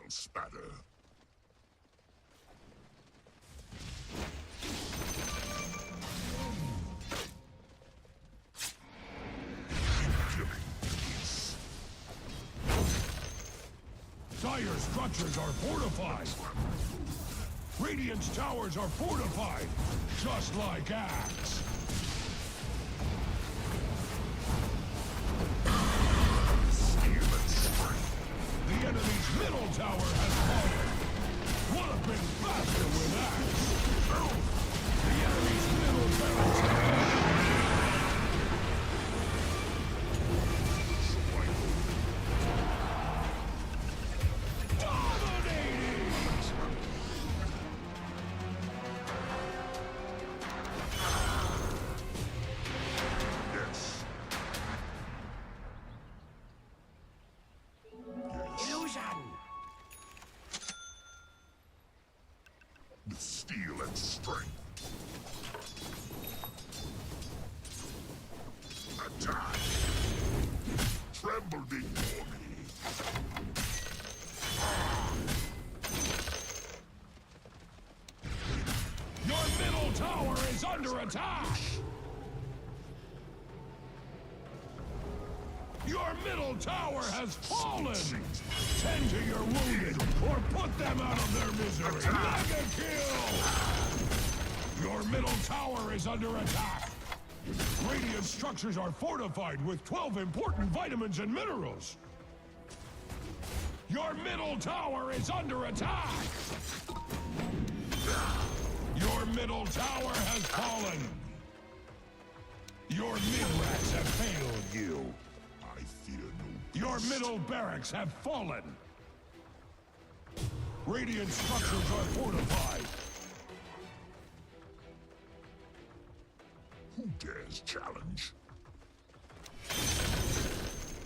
I'll spatter. Dire structures are fortified. Radiant's towers are fortified, just like Axe. The enemy's middle tower has fallen. Would have been faster with Axe. The enemy's middle barracks have with steel and strength. Attack! Tremble before me. Your middle tower is under attack! Your middle tower has fallen! Tend to your wounded, or put them out of their misery! Mega kill! Your middle tower is under attack! Radiant structures are fortified with 12 important vitamins and minerals! Your middle tower is under attack! Your middle tower has fallen! Your mid-rats have failed you! I fear no beast. Your middle barracks have fallen! Radiant structures are fortified! Who dares challenge?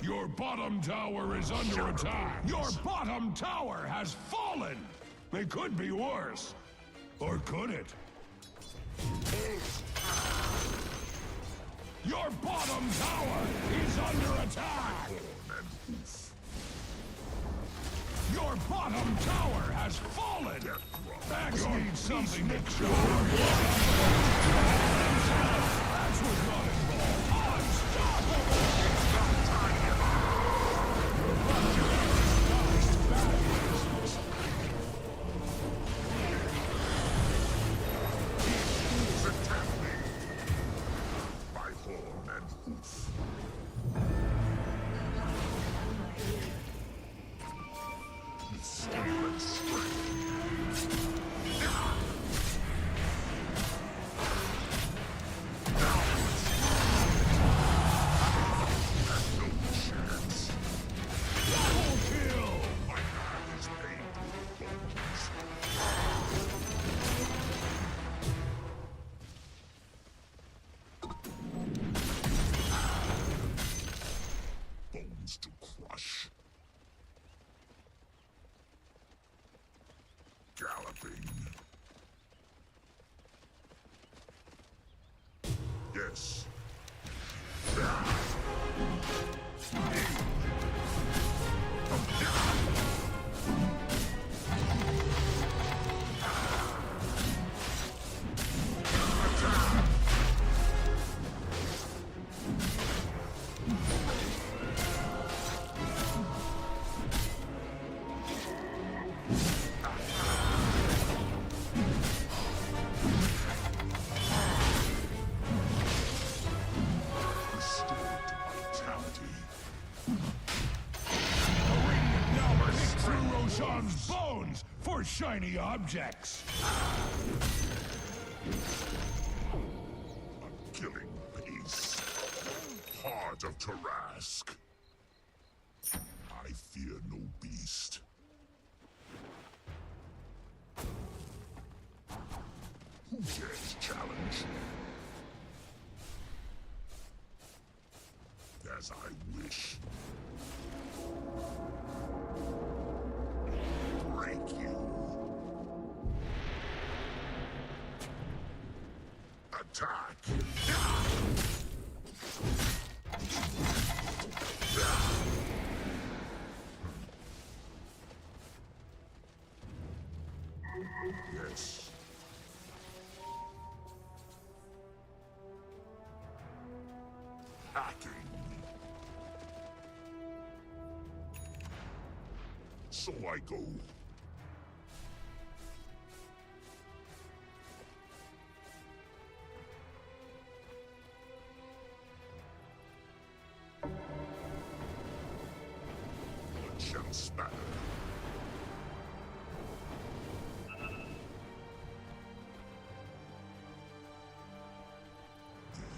Your bottom tower is under attack! Your bottom tower has fallen! It could be worse. Or could it? Your bottom tower is under attack! Your bottom tower has fallen! Axe needs something to show. Axe was not involved. Unstoppable! To crush. Galloping. Yes. Bones for shiny objects. A killing pace. Heart of Tarask. I fear no beast. Who dares challenge? As I wish. Break you. Attack. Yes. Hacking. So I go. Punch and spatter.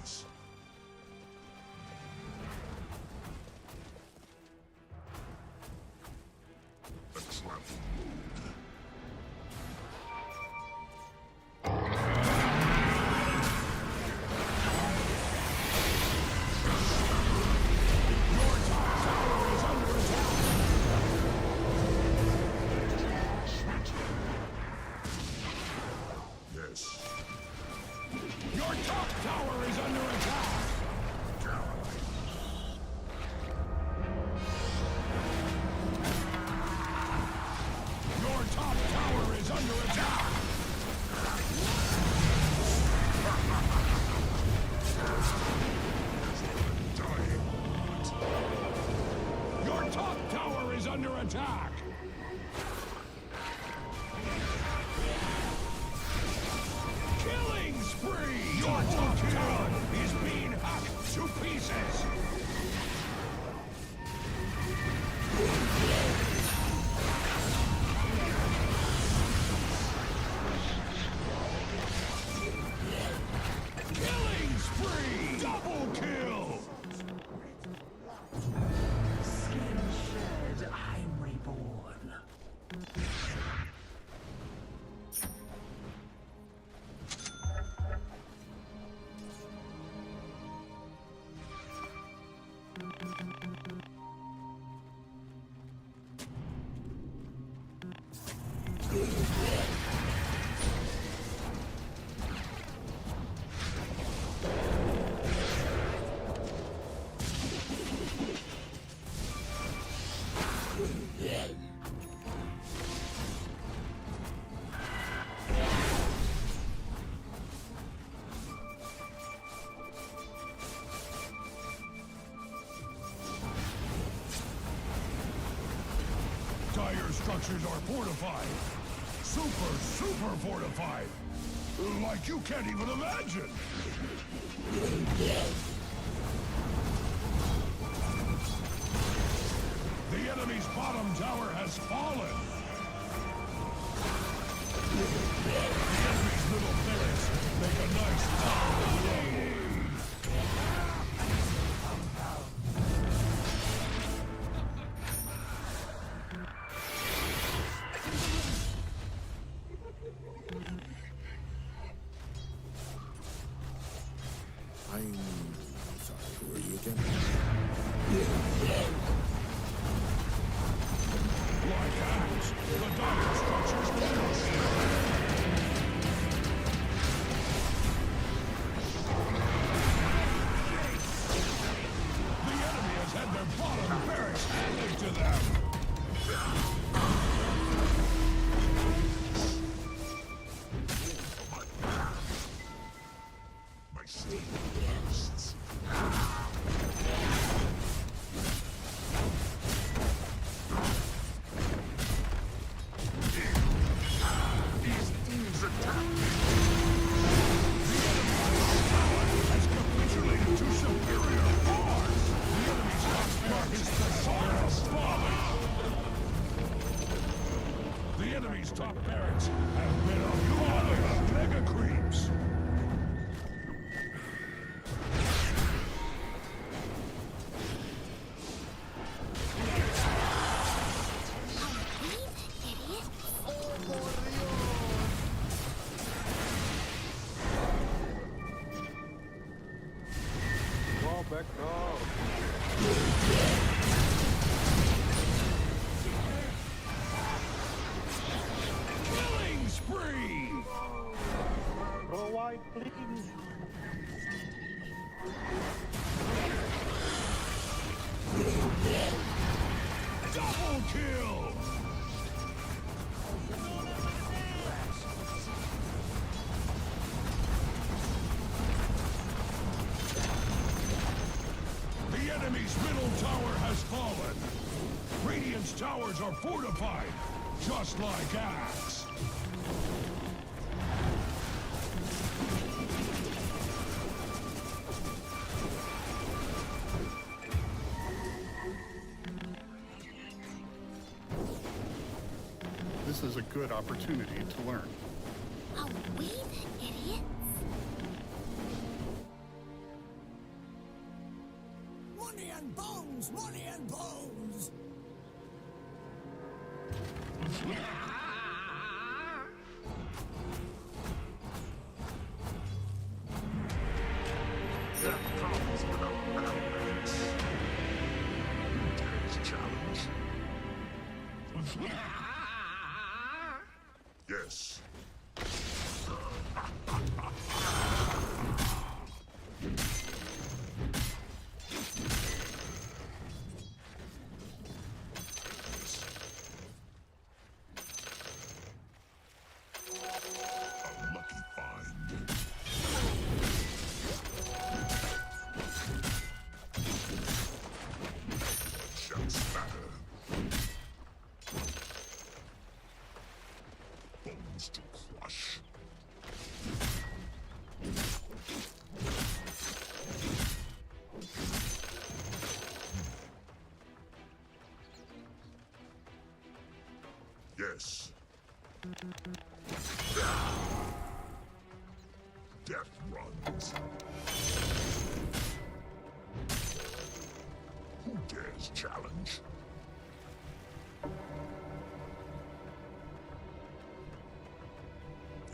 Yes. The travel mode. Yes. Your top tower is under attack! Your top tower is under attack! Your top tower is under attack! Killing spree! Your top tower is being hacked to pieces! Killing spree! Double kill! I'm reborn. Dire structures are fortified. Super fortified. Like you can't even imagine. The enemy's bottom tower has fallen. The enemy's little barracks make a nice power load. I'm sorry, who are you again? Like ants, the dire structures vanish. The enemy has had their bottom barracks handed to them. My steam bursts. These things attack. Has capitulated to superior force. The enemy's top is the sword of folly. The enemy's top barracks have been a volley of mega creeps. Killing spree! Go wide, please. Double kill! enemy's middle tower has fallen. Radiant's towers are fortified, just like Axe. This is a good opportunity to learn. Are we the idiots? Money and bones! Money and bones! That comes without boundaries. Dare's challenge. Yes. A lucky find. Shall spatter. Bones to crush. Yes. Death runs. Who dares challenge?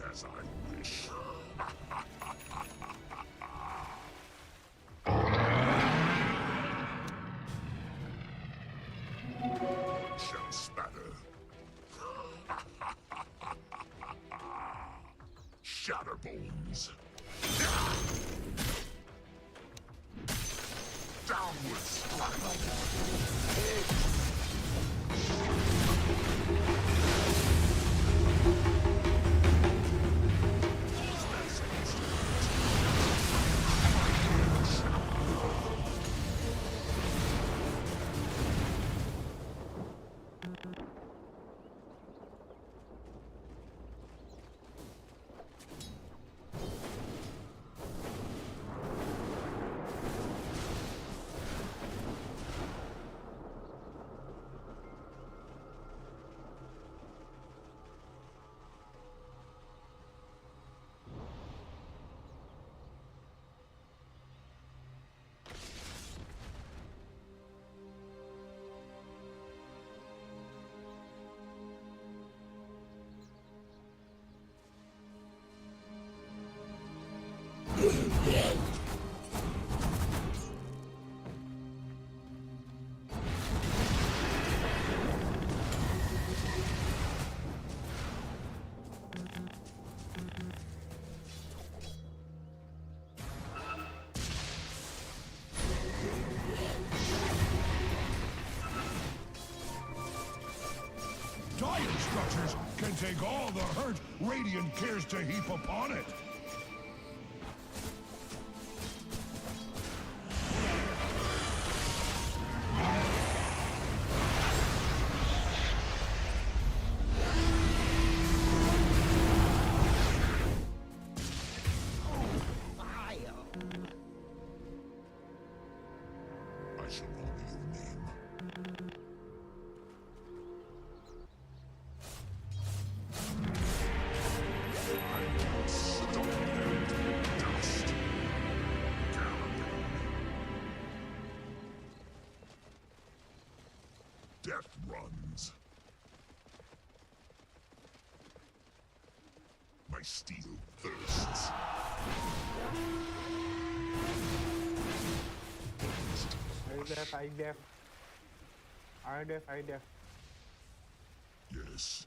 As I wish. Shall spatter. Shatter bones. Downward Dire structures can take all the hurt Radiant cares to heap upon it. I shall honor your name. Death runs. My steel thirsts. I def. Yes.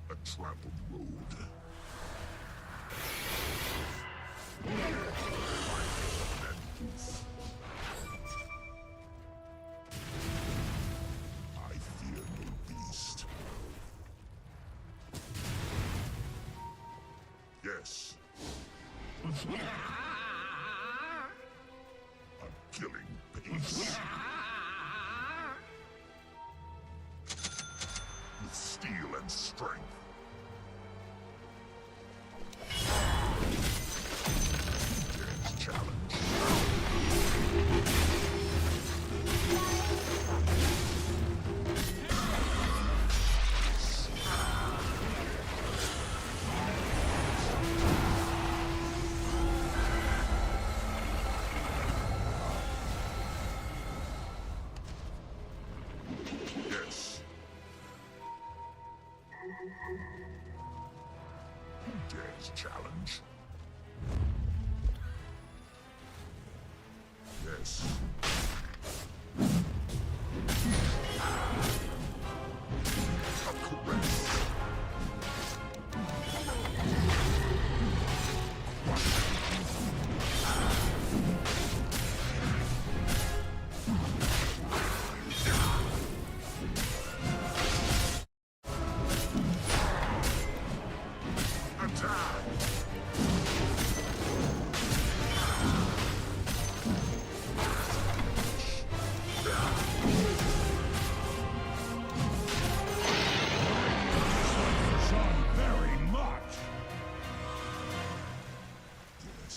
A trampled road. I fear Killing pace. With steel and strength. Dares challenge. Yes. Who dares challenge? Yes. A caress. Attack! Son, very much. Yes.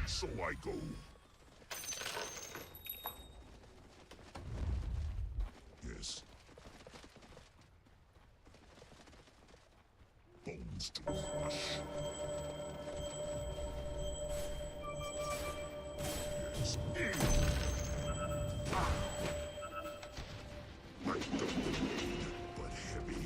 So I go. Yes. Bones to crush. Yes. Like the wind, but heavy.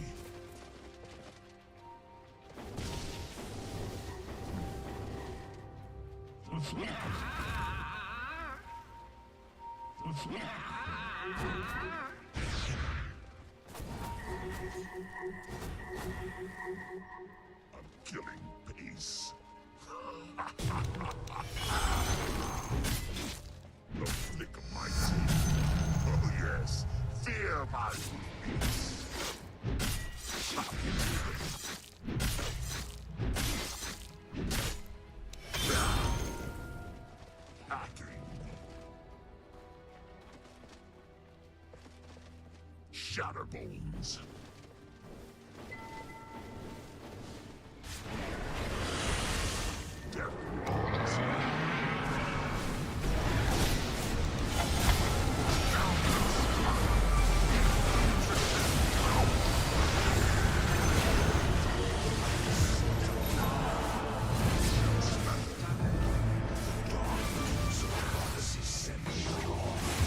I'm killing pace. The flick of my teeth. Oh yes, fear my weakness. Stop hacking. Shatterbones. Death rolls.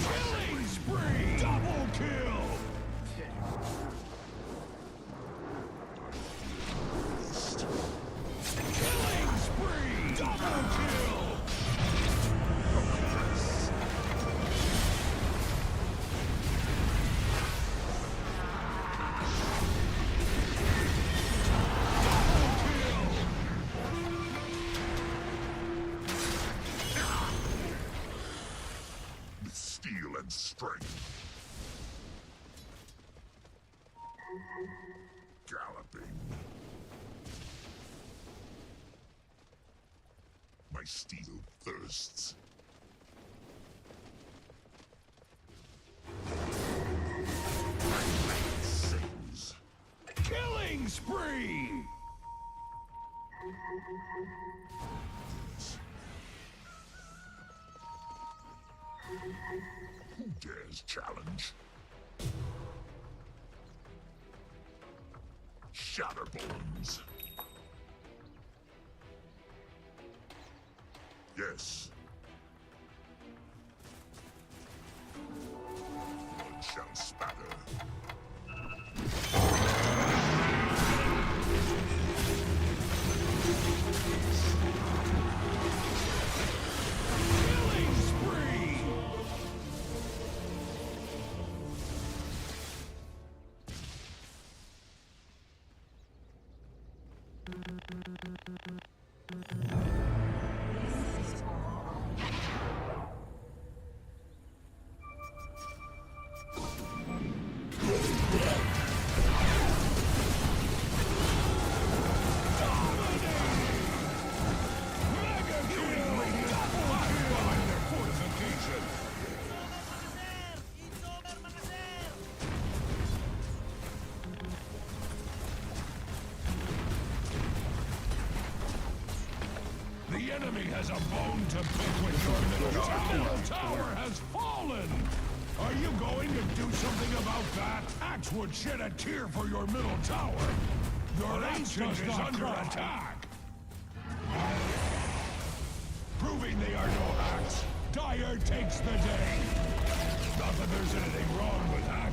Killing spree! Double kill! Killing spree! Double kill! With steel and strength. Galloping. My steel thirsts. My blade sings. Killing spree! Who dares challenge? Shatterbones. Yes. Blood shall spatter. Killing spree! has a bone to pick with your middle tower. Your middle tower has fallen! Are you going to do something about that? Axe would shed a tear for your middle tower. Your ancient is under attack. Proving they are no hacks, Dire takes the day. Not that there's anything wrong with that.